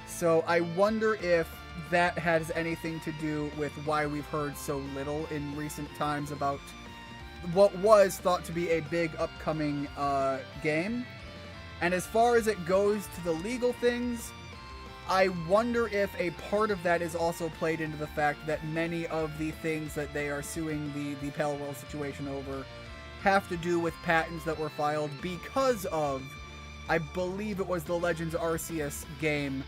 So I wonder if that has anything to do with why we've heard so little in recent times about what was thought to be a big upcoming game. And as far as it goes to the legal things, I wonder if a part of that is also played into the fact that many of the things that they are suing the Pale World situation over have to do with patents that were filed because of, I believe it was the Legends Arceus game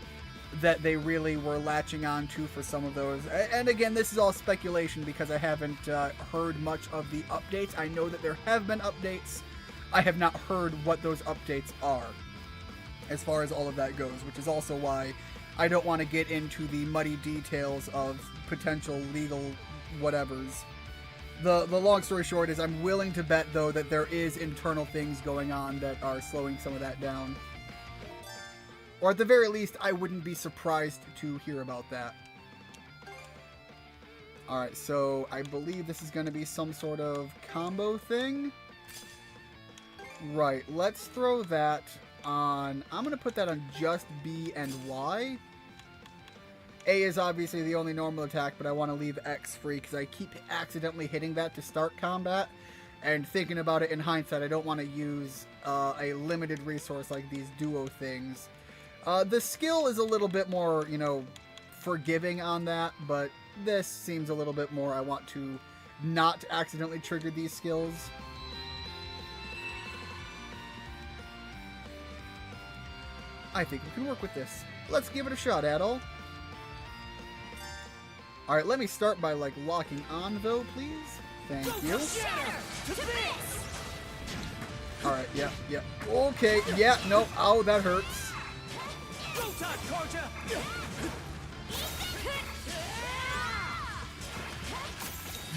that they really were latching on to for some of those. And again, this is all speculation because I haven't heard much of the updates. I know that there have been updates. I have not heard what those updates are as far as all of that goes, which is also why I don't want to get into the muddy details of potential legal whatevers. The long story short is I'm willing to bet, though, that there is internal things going on that are slowing some of that down. Or at the very least, I wouldn't be surprised to hear about that. Alright, so I believe this is going to be some sort of combo thing. Right, let's throw that on... I'm going to put that on just B and Y. A is obviously the only normal attack, but I want to leave X free because I keep accidentally hitting that to start combat. And thinking about it in hindsight, I don't want to use a limited resource like these duo things. The skill is a little bit more, you know, forgiving on that, but this seems a little bit more I want to not accidentally trigger these skills. I think we can work with this. Let's give it a shot, Adol. Alright, let me start by, like, locking on, though, please. Thank you. Alright, yeah. Okay, yeah, no, ow, that hurts.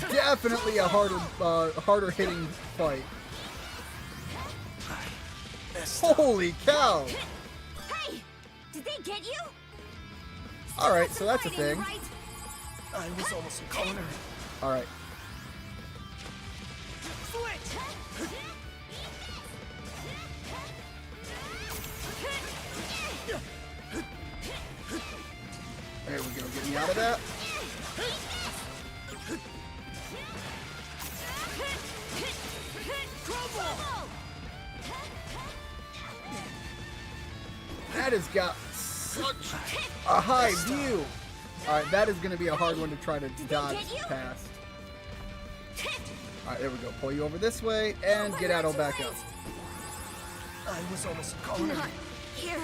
Definitely a harder hitting fight. Holy cow! Hey! Did they get you? Alright, so that's a thing. I was almost a corner. Alright. There we go, get me out of that. That has got such a high view. Alright, that is going to be a hard one to try to dodge past. Alright, there we go. Pull you over this way and get Adol back up. I was almost a corner. Here.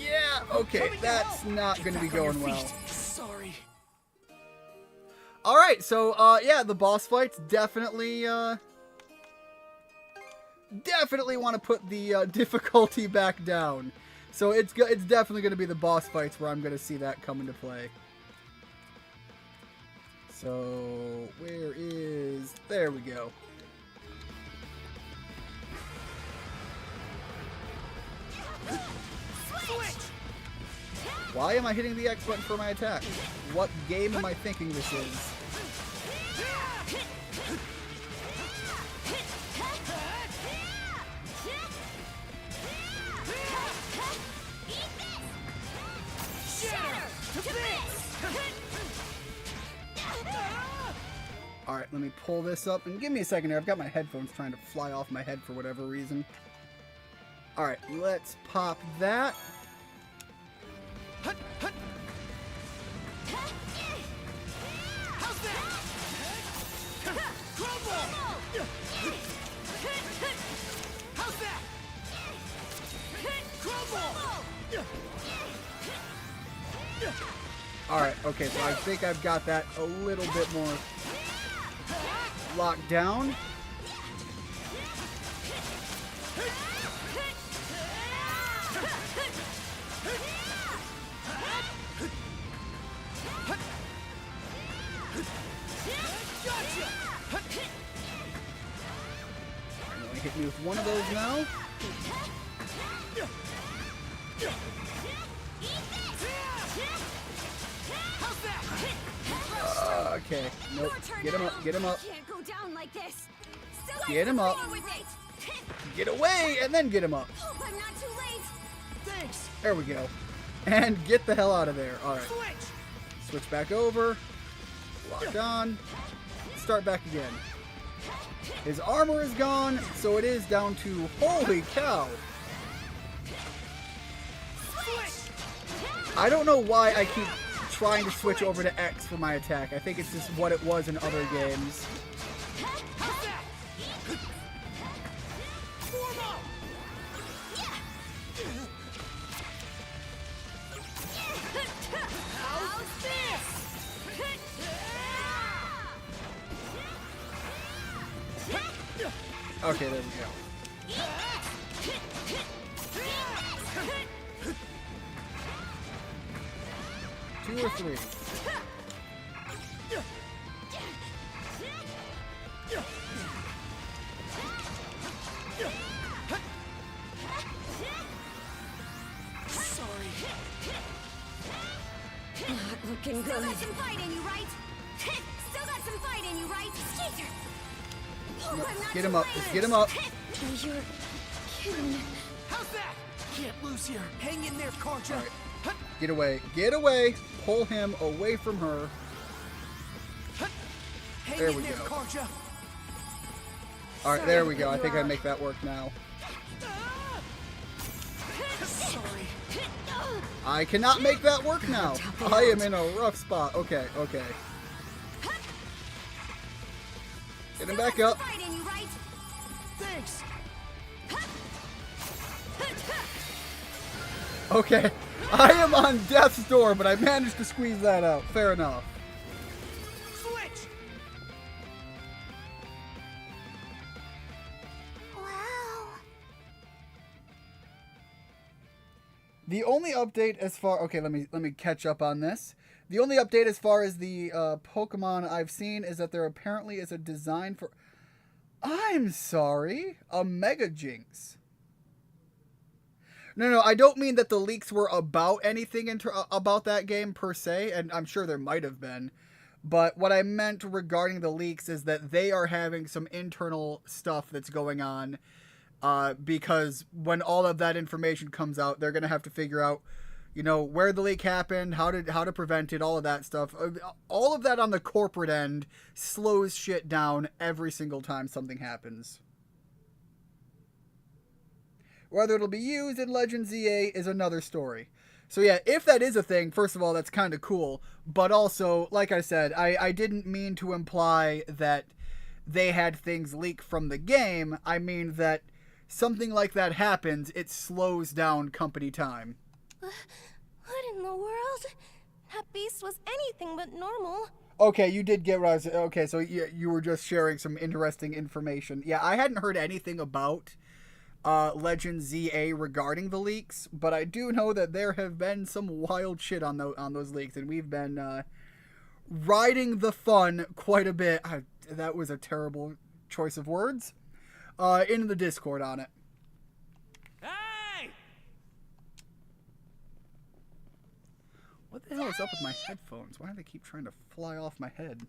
Yeah, okay, that's not going to be going well. Sorry. Alright, so, yeah, the boss fights definitely want to put the difficulty back down. So it's definitely going to be the boss fights where I'm going to see that come into play. So, where is... There we go. Why am I hitting the X button for my attack? What game am I thinking this is? Alright, let me pull this up, and give me a second here. I've got my headphones trying to fly off my head for whatever reason. Alright, let's pop that. Alright, okay, so I think I've got that a little bit more locked down. one of those now. Okay, nope. Get him up, get him up. Can't go down like this. Get him up. Get away, and then get him up. Hope I'm not too late. Thanks. There we go. And get the hell out of there. Alright. Switch back over. Lock on. Start back again. His armor is gone, so it is down to... Holy cow! I don't know why I keep trying to switch over to X for my attack. I think it's just what it was in other games. Okay, there we go. Two or three. Sorry. Not looking good. Still got some fight in you, right? Still got some fight in you, right? Skater. Oh, No, I'm not get him too up. late. Just get him up. You're kidding. How's that? Can't lose here. Hang in there, Karja. Get away. Get away. Pull him away from her. Hang There in we there, go. Karja. Alright, there we go. I think I make that work now. Sorry. I cannot make that work now. I am in a rough spot. Okay, okay. Get him back up. Fight in you, right? Thanks. Okay. I am on death's door, but I managed to squeeze that out. Fair enough. Switch. Wow. The only update as far... Okay, let me catch up on this. The only update as far as the Pokemon I've seen is that there apparently is a design for... I'm sorry. A Mega Jinx. No, I don't mean that the leaks were about anything about that game per se, and I'm sure there might have been. But what I meant regarding the leaks is that they are having some internal stuff that's going on, because when all of that information comes out, they're going to have to figure out, you know, where the leak happened, how to prevent it, all of that stuff. All of that on the corporate end slows shit down every single time something happens. Whether it'll be used in Legend ZA is another story. So yeah, if that is a thing, first of all, that's kind of cool. But also, like I said, I didn't mean to imply that they had things leak from the game. I mean that something like that happens, it slows down company time. What in the world? That beast was anything but normal. Okay, you did get what I was... Okay, so you were just sharing some interesting information. Yeah, I hadn't heard anything about Legend ZA regarding the leaks, but I do know that there have been some wild shit on those leaks, and we've been riding the fun quite a bit. That was a terrible choice of words. In the Discord on it. Hey! What the hell is up with my headphones? Why do they keep trying to fly off my head?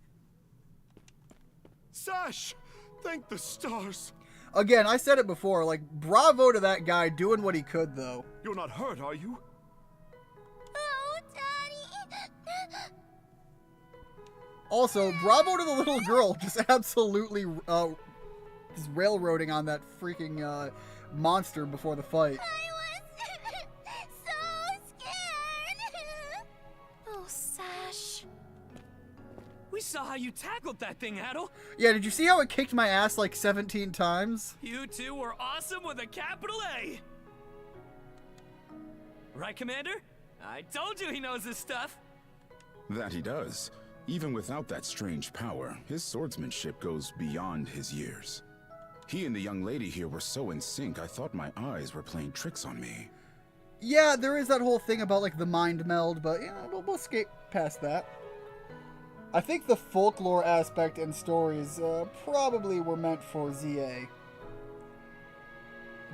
Sash! Thank the stars! Again, I said it before, like, bravo to that guy doing what he could, though. You're not hurt, are you? Oh, Daddy! Also, bravo to the little girl, just absolutely just railroading on that freaking monster before the fight. I was so scared! Oh, Sash. We saw how you tackled that thing, Adel. Yeah, did you see how it kicked my ass like 17 times? You two were awesome with a capital A. Right, Commander? I told you he knows his stuff. That he does. Even without that strange power, his swordsmanship goes beyond his years. He and the young lady here were so in sync, I thought my eyes were playing tricks on me. Yeah, there is that whole thing about like the mind meld, but yeah, we'll skate past that. I think the folklore aspect and stories probably were meant for ZA.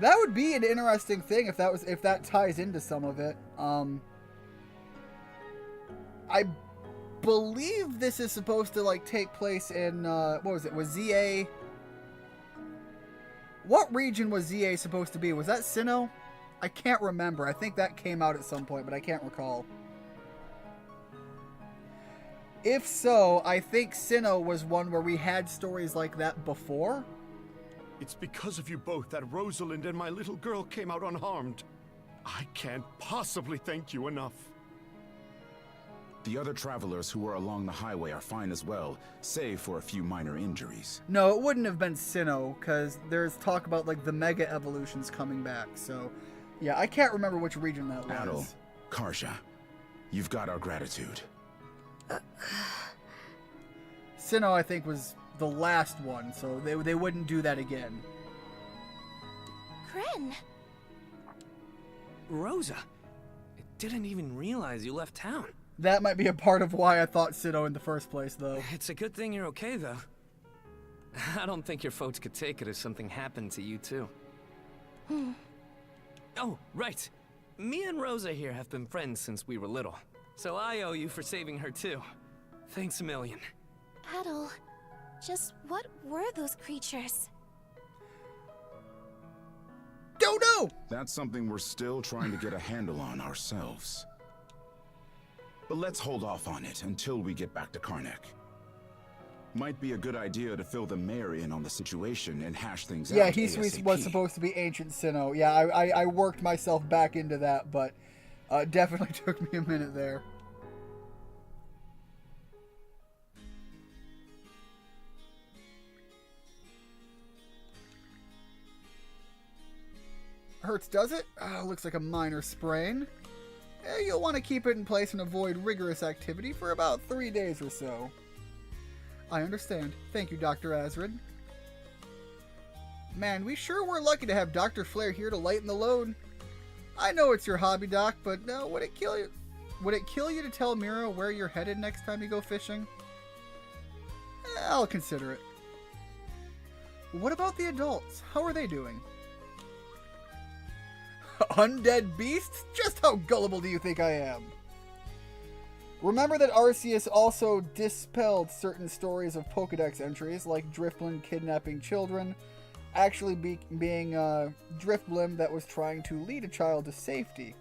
That would be an interesting thing if that ties into some of it. I believe this is supposed to like take place in what was it? Was ZA? What region was ZA supposed to be? Was that Sinnoh? I can't remember. I think that came out at some point, but I can't recall. If so, I think Sinnoh was one where we had stories like that before. It's because of you both that Rosalind and my little girl came out unharmed. I can't possibly thank you enough. The other travelers who were along the highway are fine as well, save for a few minor injuries. No, it wouldn't have been Sinnoh, because there's talk about like the mega evolutions coming back. So, yeah, I can't remember which region that was. Adol, Karja, you've got our gratitude. Sinnoh, I think, was the last one, so they wouldn't do that again. Kren. Rosa, I didn't even realize you left town. That might be a part of why I thought Sinnoh in the first place, though. It's a good thing you're okay, though. I don't think your folks could take it if something happened to you, too. Oh, right. Me and Rosa here have been friends since we were little, so I owe you for saving her, too. Thanks a million. Adol, just what were those creatures? Don't know! That's something we're still trying to get a handle on ourselves. But let's hold off on it until we get back to Karnak. Might be a good idea to fill the mayor in on the situation and hash things out. Yeah, he ASAP. was supposed to be ancient Sinnoh. Yeah, I worked myself back into that, but definitely took me a minute there. Hurts, does it? Looks like a minor sprain. You'll want to keep it in place and avoid rigorous activity for about 3 days or so. I understand. Thank you, Dr. Azrid. Man, we sure were lucky to have Dr. Flare here to lighten the load. I know it's your hobby, Doc, but would it kill you? Would it kill you to tell Mira where you're headed next time you go fishing? I'll consider it. What about the adults? How are they doing? Undead beasts? Just how gullible do you think I am? Remember that Arceus also dispelled certain stories of Pokedex entries, like Driftblim kidnapping children, actually being Driftblim that was trying to lead a child to safety.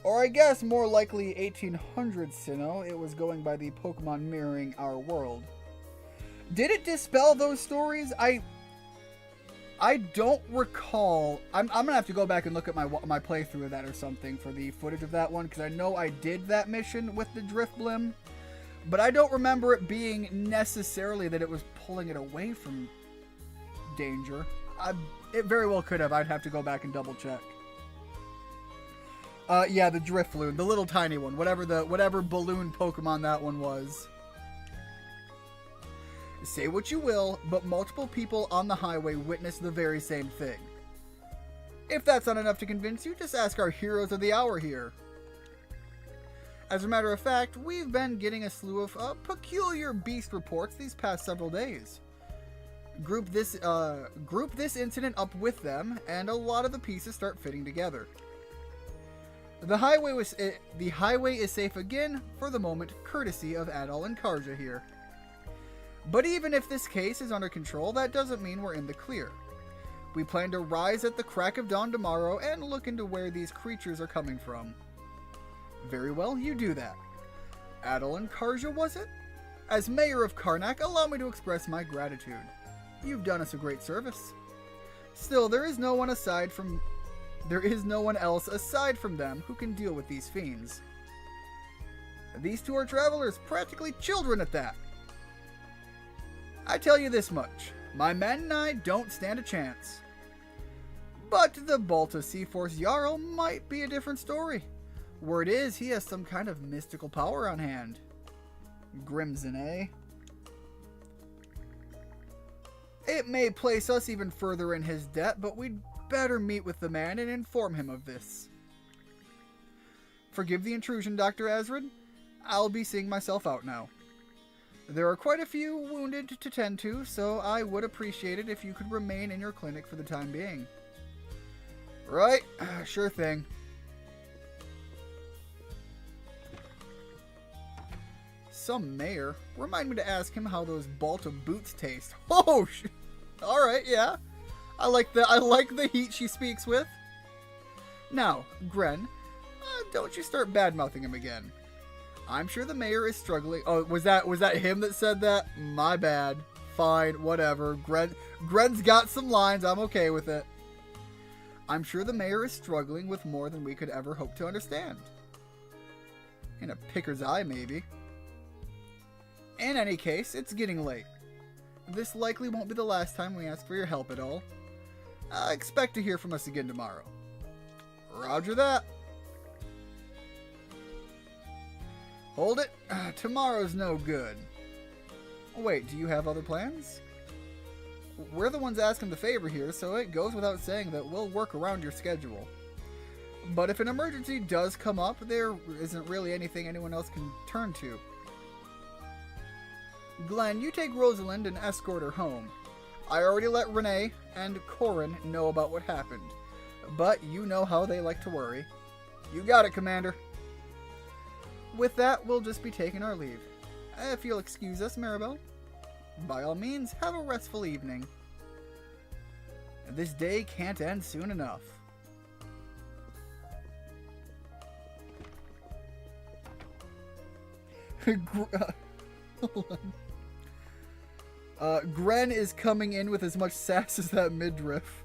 Or I guess more likely 1800 Sinnoh, it was going by the Pokemon mirroring our world. Did it dispel those stories? I don't recall. I'm gonna have to go back and look at my playthrough of that or something for the footage of that one, because I know I did that mission with the Driftblim, but I don't remember it being necessarily that it was pulling it away from danger. It very well could have. I'd have to go back and double check. Yeah, the Drifloon, the little tiny one, whatever balloon Pokemon that one was. Say what you will, but multiple people on the highway witnessed the very same thing. If that's not enough to convince you, just ask our heroes of the hour here. As a matter of fact, we've been getting a slew of peculiar beast reports these past several days. Group this incident up with them, and a lot of the pieces start fitting together. The highway is safe again for the moment, courtesy of Adol and Karja here. But even if this case is under control, that doesn't mean we're in the clear. We plan to rise at the crack of dawn tomorrow and look into where these creatures are coming from. Very well, you do that. Adol and Karja, was it? As Mayor of Karnak, allow me to express my gratitude. You've done us a great service. Still, there is no one else aside from them who can deal with these fiends. These two are travelers, practically children at that. I tell you this much, my men and I don't stand a chance. But the Balta Sea-Force Jarl might be a different story. Word is, he has some kind of mystical power on hand. Grimson, eh? It may place us even further in his debt, but we'd better meet with the man and inform him of this. Forgive the intrusion, Dr. Azrid. I'll be seeing myself out now. There are quite a few wounded to tend to, so I would appreciate it if you could remain in your clinic for the time being. Right? Sure thing. Some mayor. Remind me to ask him how those Balta boots taste. Oh, all right, yeah. I like the heat she speaks with. Now, Gren, don't you start bad-mouthing him again. I'm sure the mayor is struggling. Oh, was that him that said that? My bad. Fine, whatever. Gren's got some lines. I'm okay with it. I'm sure the mayor is struggling with more than we could ever hope to understand. In a picker's eye, maybe. In any case, it's getting late. This likely won't be the last time we ask for your help at all. Expect to hear from us again tomorrow. Roger that. Hold it. Tomorrow's no good. Wait, do you have other plans? We're the ones asking the favor here, so it goes without saying that we'll work around your schedule. But if an emergency does come up, there isn't really anything anyone else can turn to. Glenn, you take Rosalind and escort her home. I already let Renee and Corin know about what happened, but you know how they like to worry. You got it, Commander. With that, we'll just be taking our leave. If you'll excuse us, Maribel. By all means, have a restful evening. This day can't end soon enough. Gren is coming in with as much sass as that midriff.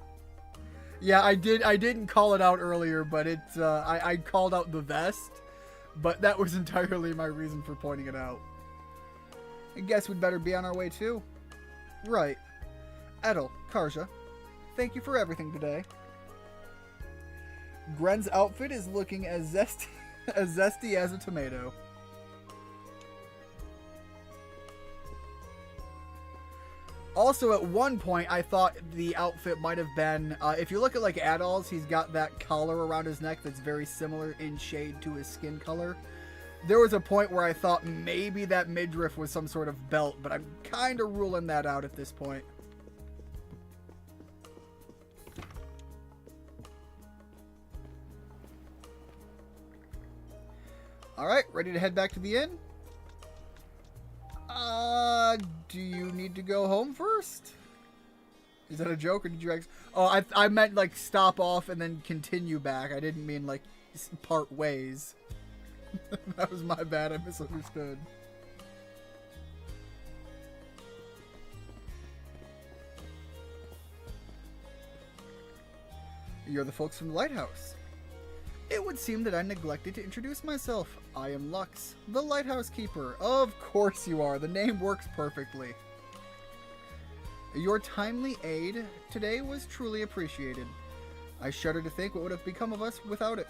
Yeah, I didn't call it out earlier, but it's I called out the vest, but that was entirely my reason for pointing it out. I guess we'd better be on our way too. Right. Edel, Karja, thank you for everything today. Gren's outfit is looking as zesty as a tomato. Also, at one point, I thought the outfit might have been, if you look at like Adol's, he's got that collar around his neck that's very similar in shade to his skin color. There was a point where I thought maybe that midriff was some sort of belt, but I'm kind of ruling that out at this point. Alright, ready to head back to the inn? Do you need to go home first? Is that a joke, or did you actually... Oh, I meant, like, stop off and then continue back. I didn't mean, like, part ways. That was my bad. I misunderstood. You're the folks from the lighthouse. It would seem that I neglected to introduce myself. I am Lux, the lighthouse keeper. Of course you are. The name works perfectly. Your timely aid today was truly appreciated. I shudder to think what would have become of us without it.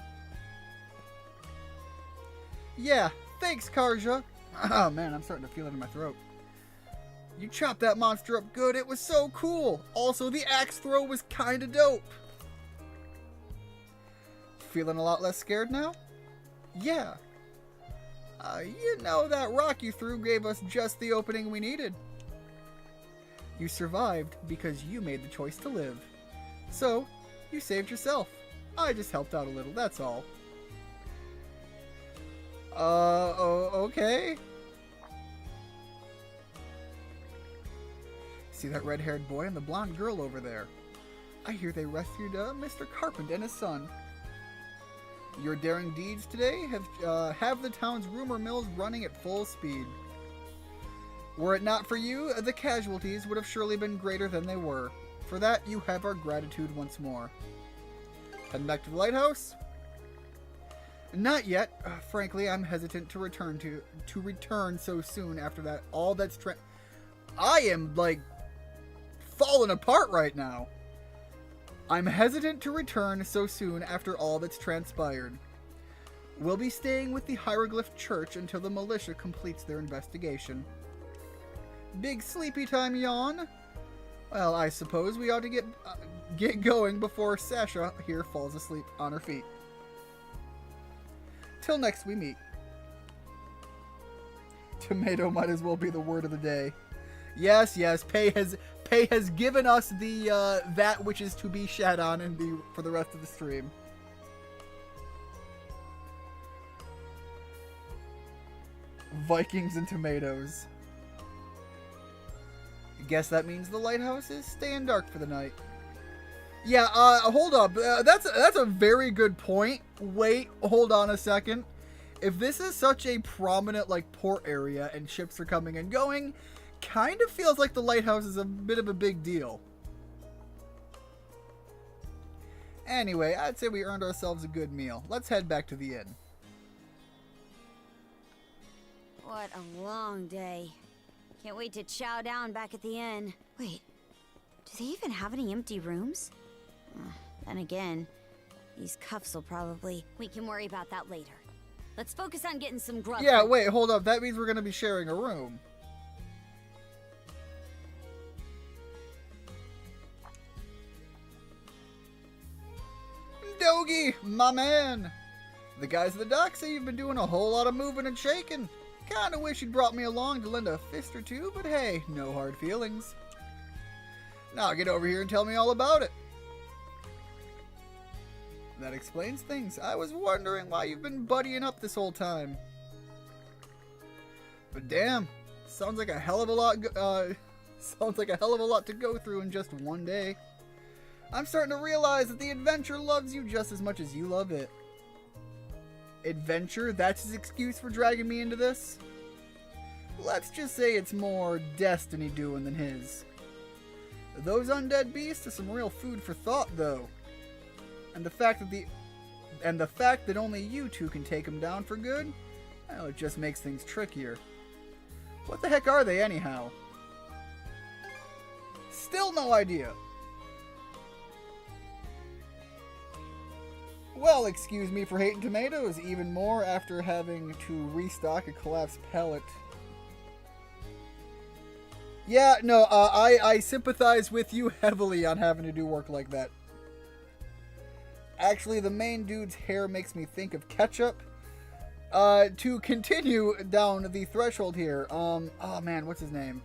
Yeah, thanks, Karja. Oh man, I'm starting to feel it in my throat. You chopped that monster up good. It was so cool. Also, the axe throw was kinda dope. Feeling a lot less scared now? Yeah. You know, that rock you threw gave us just the opening we needed. You survived because you made the choice to live. So, you saved yourself. I just helped out a little, that's all. Okay. See that red-haired boy and the blonde girl over there? I hear they rescued Mr. Carpenter and his son. Your daring deeds today have the town's rumor mills running at full speed. Were it not for you, the casualties would have surely been greater than they were. For that, you have our gratitude once more. Heading back to the lighthouse? Not yet. Frankly, I'm hesitant to return so soon after that. All that's I am, like, falling apart right now. I'm hesitant to return so soon after all that's transpired. We'll be staying with the Hieroglyph Church until the militia completes their investigation. Big sleepy time yawn? Well, I suppose we ought to get going before Sasha here falls asleep on her feet. Till next we meet. Tomato might as well be the word of the day. Yes, yes, pay Kay has given us the that which is to be shat on for the rest of the stream. Vikings and tomatoes. Guess that means the lighthouse is staying dark for the night. Yeah, hold up. That's a very good point. Wait, hold on a second. If this is such a prominent, like, port area and ships are coming and going, kind of feels like the lighthouse is a bit of a big deal. Anyway, I'd say we earned ourselves a good meal. Let's head back to the inn. What a long day. Can't wait to chow down back at the inn. Wait, do they even have any empty rooms? Then again, these cuffs will probably... We can worry about that later. Let's focus on getting some grub. Yeah, wait, hold up. That means we're going to be sharing a room. Dogi, my man. The guys at the dock say you've been doing a whole lot of moving and shaking. Kinda wish you'd brought me along to lend a fist or two, but hey, no hard feelings. Now get over here and tell me all about it. That explains things. I was wondering why you've been buddying up this whole time. But damn, sounds like a hell of a lot. Sounds like a hell of a lot to go through in just one day. I'm starting to realize that the adventure loves you just as much as you love it. Adventure? That's his excuse for dragging me into this? Let's just say it's more destiny doing than his. Those undead beasts are some real food for thought, though. And the fact that only you two can take them down for good, well, it just makes things trickier. What the heck are they, anyhow? Still no idea. Well, excuse me for hating tomatoes, even more after having to restock a collapsed pellet. Yeah, no, I sympathize with you heavily on having to do work like that. Actually, the main dude's hair makes me think of ketchup. To continue down the threshold here, oh man, what's his name?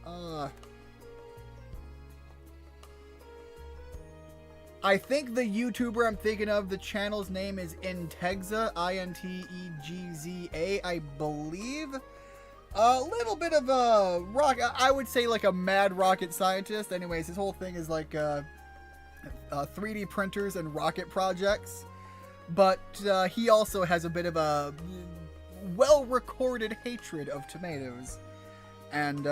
I think the YouTuber I'm thinking of, the channel's name is Integza, Integza, I believe. A little bit of a I would say like a mad rocket scientist. Anyways, his whole thing is like 3D printers and rocket projects. But he also has a bit of a well-recorded hatred of tomatoes. And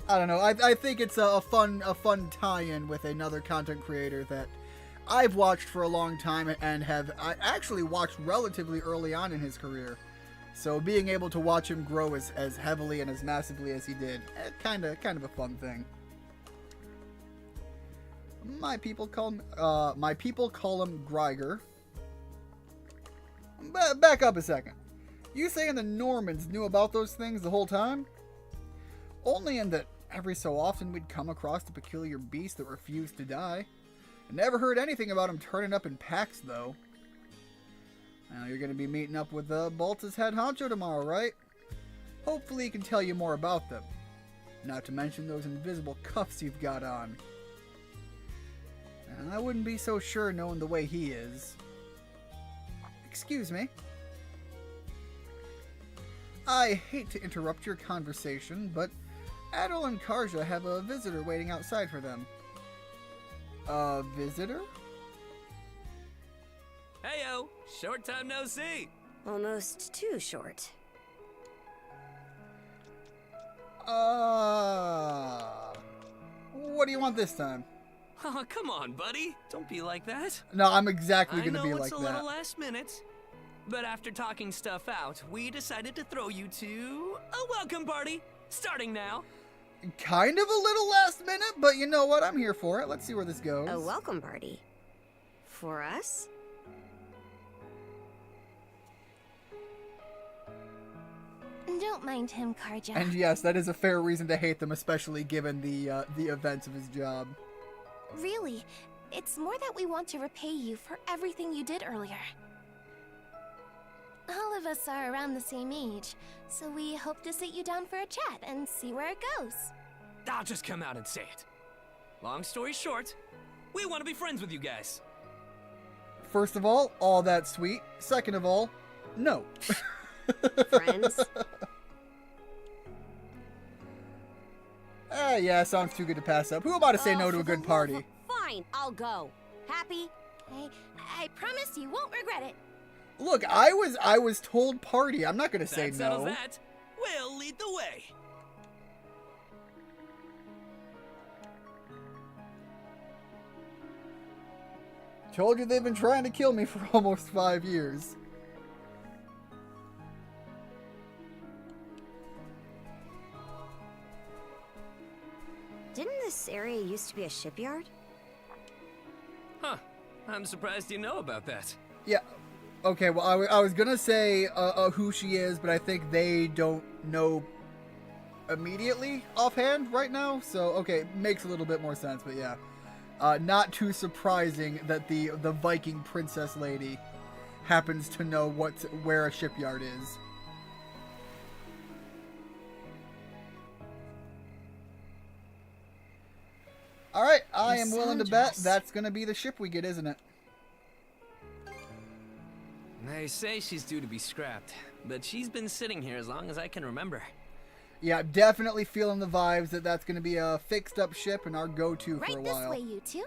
I don't know. I think it's a fun tie-in with another content creator that I've watched for a long time and I actually watched relatively early on in his career. So being able to watch him grow as heavily and as massively as he did, kind of a fun thing. My people call him Greiger. Back up a second. You saying the Normans knew about those things the whole time? Only in that every so often we'd come across a peculiar beast that refused to die. I never heard anything about him turning up in packs, though. Now, you're going to be meeting up with Balta's head honcho tomorrow, right? Hopefully he can tell you more about them. Not to mention those invisible cuffs you've got on. And I wouldn't be so sure knowing the way he is. Excuse me. I hate to interrupt your conversation, but Adol and Karja have a visitor waiting outside for them. A visitor? Heyo! Short time no see! Almost too short. What do you want this time? Oh, come on, buddy. Don't be like that. No, I'm exactly going to be like that. I know it's a little last minute, but after talking stuff out, we decided to throw you to a welcome party, starting now. Kind of a little last minute, but you know what? I'm here for it. Let's see where this goes. A welcome party? For us? Don't mind him, Karja. And yes, that is a fair reason to hate them, especially given the events of his job. Really, it's more that we want to repay you for everything you did earlier. All of us are around the same age, so we hope to sit you down for a chat and see where it goes. I'll just come out and say it. long story short, we want to be friends with you guys. First of all that's sweet. Second of all, no. Friends? Yeah, sounds too good to pass up. Who am I to say no to a good party? Fine, I'll go. Happy? I promise you won't regret it. Look, I was told party. I'm not gonna say That settles no. that. We'll lead the way. Told you they've been trying to kill me for almost 5 years. Didn't this area used to be a shipyard? Huh. I'm surprised you know about that. Yeah. Okay, well, I was gonna say who she is, but I think they don't know immediately offhand right now. So, okay, makes a little bit more sense, but yeah. Not too surprising that the Viking princess lady happens to know where a shipyard is. Alright, I am willing to bet that's gonna be the ship we get, isn't it? They say she's due to be scrapped, but she's been sitting here as long as I can remember. Yeah, definitely feeling the vibes that that's gonna be a fixed up ship and our go-to for a Right this while. way, you two.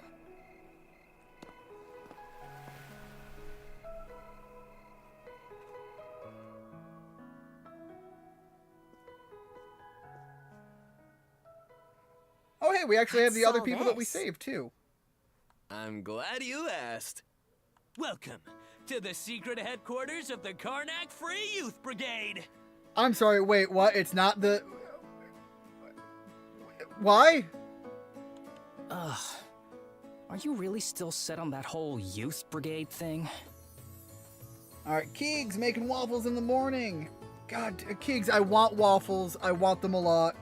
Oh, hey, we actually have the What's other all people that we this? saved, too. I'm glad you asked. Welcome to the secret headquarters of the Karnak Free Youth Brigade. I'm sorry, wait, what? It's not the... Why? Ugh. Are you really still set on that whole youth brigade thing? Alright, Keegs making waffles in the morning. God, Keegs, I want waffles. I want them a lot.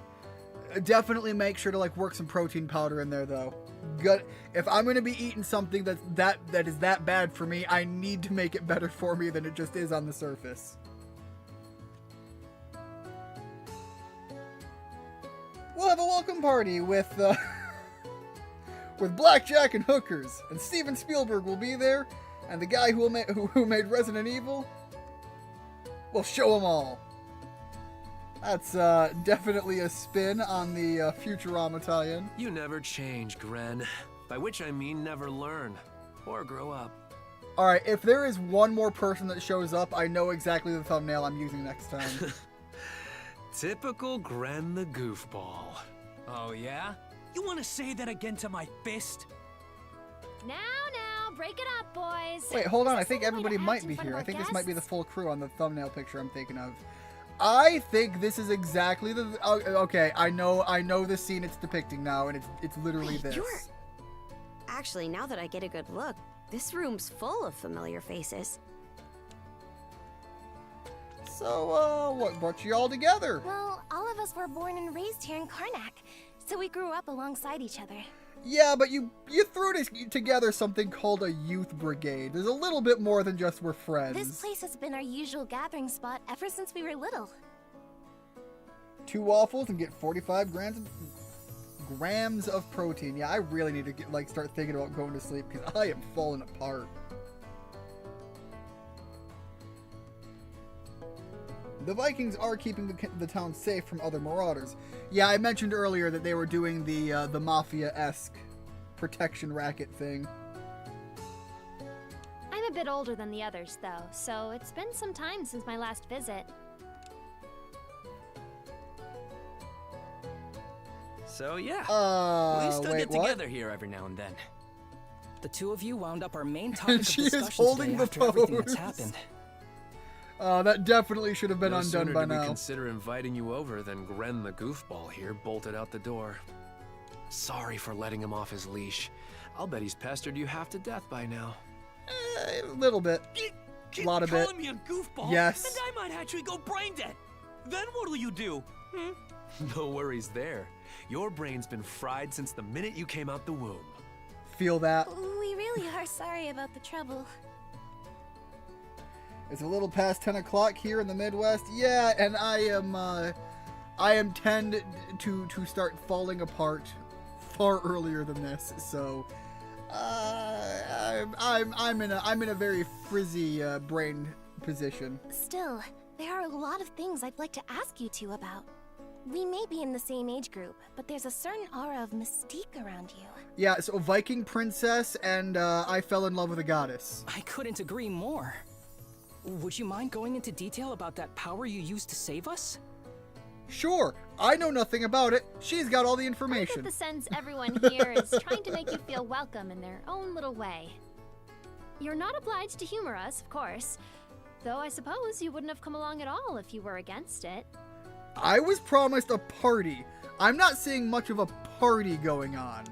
Definitely make sure to like work some protein powder in there though. Good. If I'm going to be eating something that is that bad for me, I need to make it better for me than it just is on the surface. We'll have a welcome party with with blackjack and hookers, and Steven Spielberg will be there, and the guy who made Resident Evil. We'll show them all. That's definitely a spin on the Futurama tie-in. You never change, Gren. By which I mean never learn. Or grow up. Alright, if there is one more person that shows up, I know exactly the thumbnail I'm using next time. Typical Gren the goofball. Oh, yeah? You want to say that again to my fist? Now, break it up, boys. Wait, hold on. I think everybody might be here. I think this might be the full crew on the thumbnail picture I'm thinking of. I think this is exactly the... Okay, I know the scene it's depicting now, and it's literally this. Actually, now that I get a good look, this room's full of familiar faces. So, what brought you all together? Well, all of us were born and raised here in Karnak, so we grew up alongside each other. Yeah, but you threw together something called a youth brigade. There's a little bit more than just we're friends. This place has been our usual gathering spot ever since we were little. 2 waffles and get 45 grams of protein. Yeah, I really need to start thinking about going to sleep because I am falling apart. The Vikings are keeping the town safe from other marauders. Yeah, I mentioned earlier that they were doing the Mafia-esque protection racket thing. I'm a bit older than the others, though, so it's been some time since my last visit. So yeah, we still wait, get together here every now and then. The two of you wound up our main topic of She discussion is holding today the after everything that's pose. happened. That definitely should have been No undone sooner by did we now. consider inviting you over than Gren the goofball here bolted out the door. Sorry for letting him off his leash. I'll bet he's pestered you half to death by now. A little bit. A lot of it. Calling me a goofball? Yes. And I might actually go brain dead. Then what'll you do? No worries there. Your brain's been fried since the minute you came out the womb. Feel that? We really are sorry about the trouble. It's a little past 10 o'clock here in the Midwest. Yeah, and I am tend to start falling apart far earlier than this, so I'm in a very frizzy brain position. Still, there are a lot of things I'd like to ask you two about. We may be in the same age group, but there's a certain aura of mystique around you. Yeah, so Viking princess and I fell in love with a goddess. I couldn't agree more. Would you mind going into detail about that power you used to save us? Sure, I know nothing about it. She's got all the I information. get the sense everyone here is trying to make you feel welcome in their own little way. You're not obliged to humor us, of course. Though I suppose you wouldn't have come along at all if you were against it. I was promised a party. I'm not seeing much of a party going on.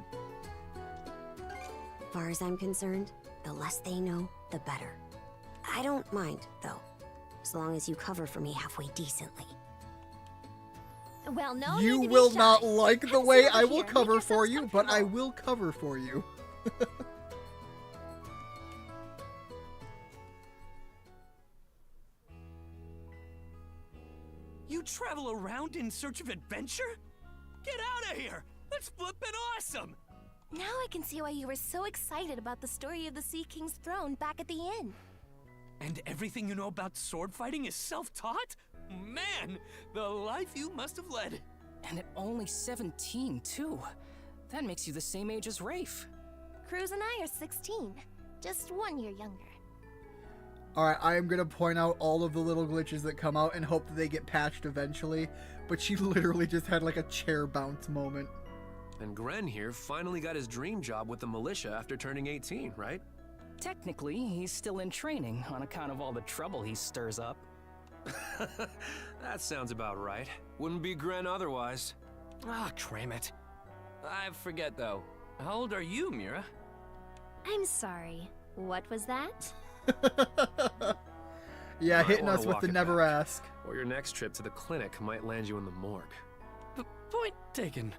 As far as I'm concerned, the less they know, the better. I don't mind, though, as long as you cover for me halfway decently. Well, no You need to be will shy. not like the Have a way seat over I will here. Make cover for yourselves you, but I comfortable. will cover for you. You travel around in search of adventure? Get out of here! That's flippin' awesome! Now I can see why you were so excited about the story of the Sea King's throne back at the inn. And everything you know about sword fighting is self-taught? Man, the life you must have led. And at only 17, too. That makes you the same age as Rafe. Cruz and I are 16, just 1 year younger. Alright, I am going to point out all of the little glitches that come out and hope that they get patched eventually. But she literally just had like a chair bounce moment. And Gren here finally got his dream job with the militia after turning 18, right? Technically, he's still in training on account of all the trouble he stirs up. That sounds about right. Wouldn't be Gren otherwise. Ah, cram it. I forget, though. How old are you, Mira? I'm sorry. What was that? Yeah, Might hitting wanna us with walk the it never back. ask. Or your next trip to the clinic might land you in the morgue. Point taken.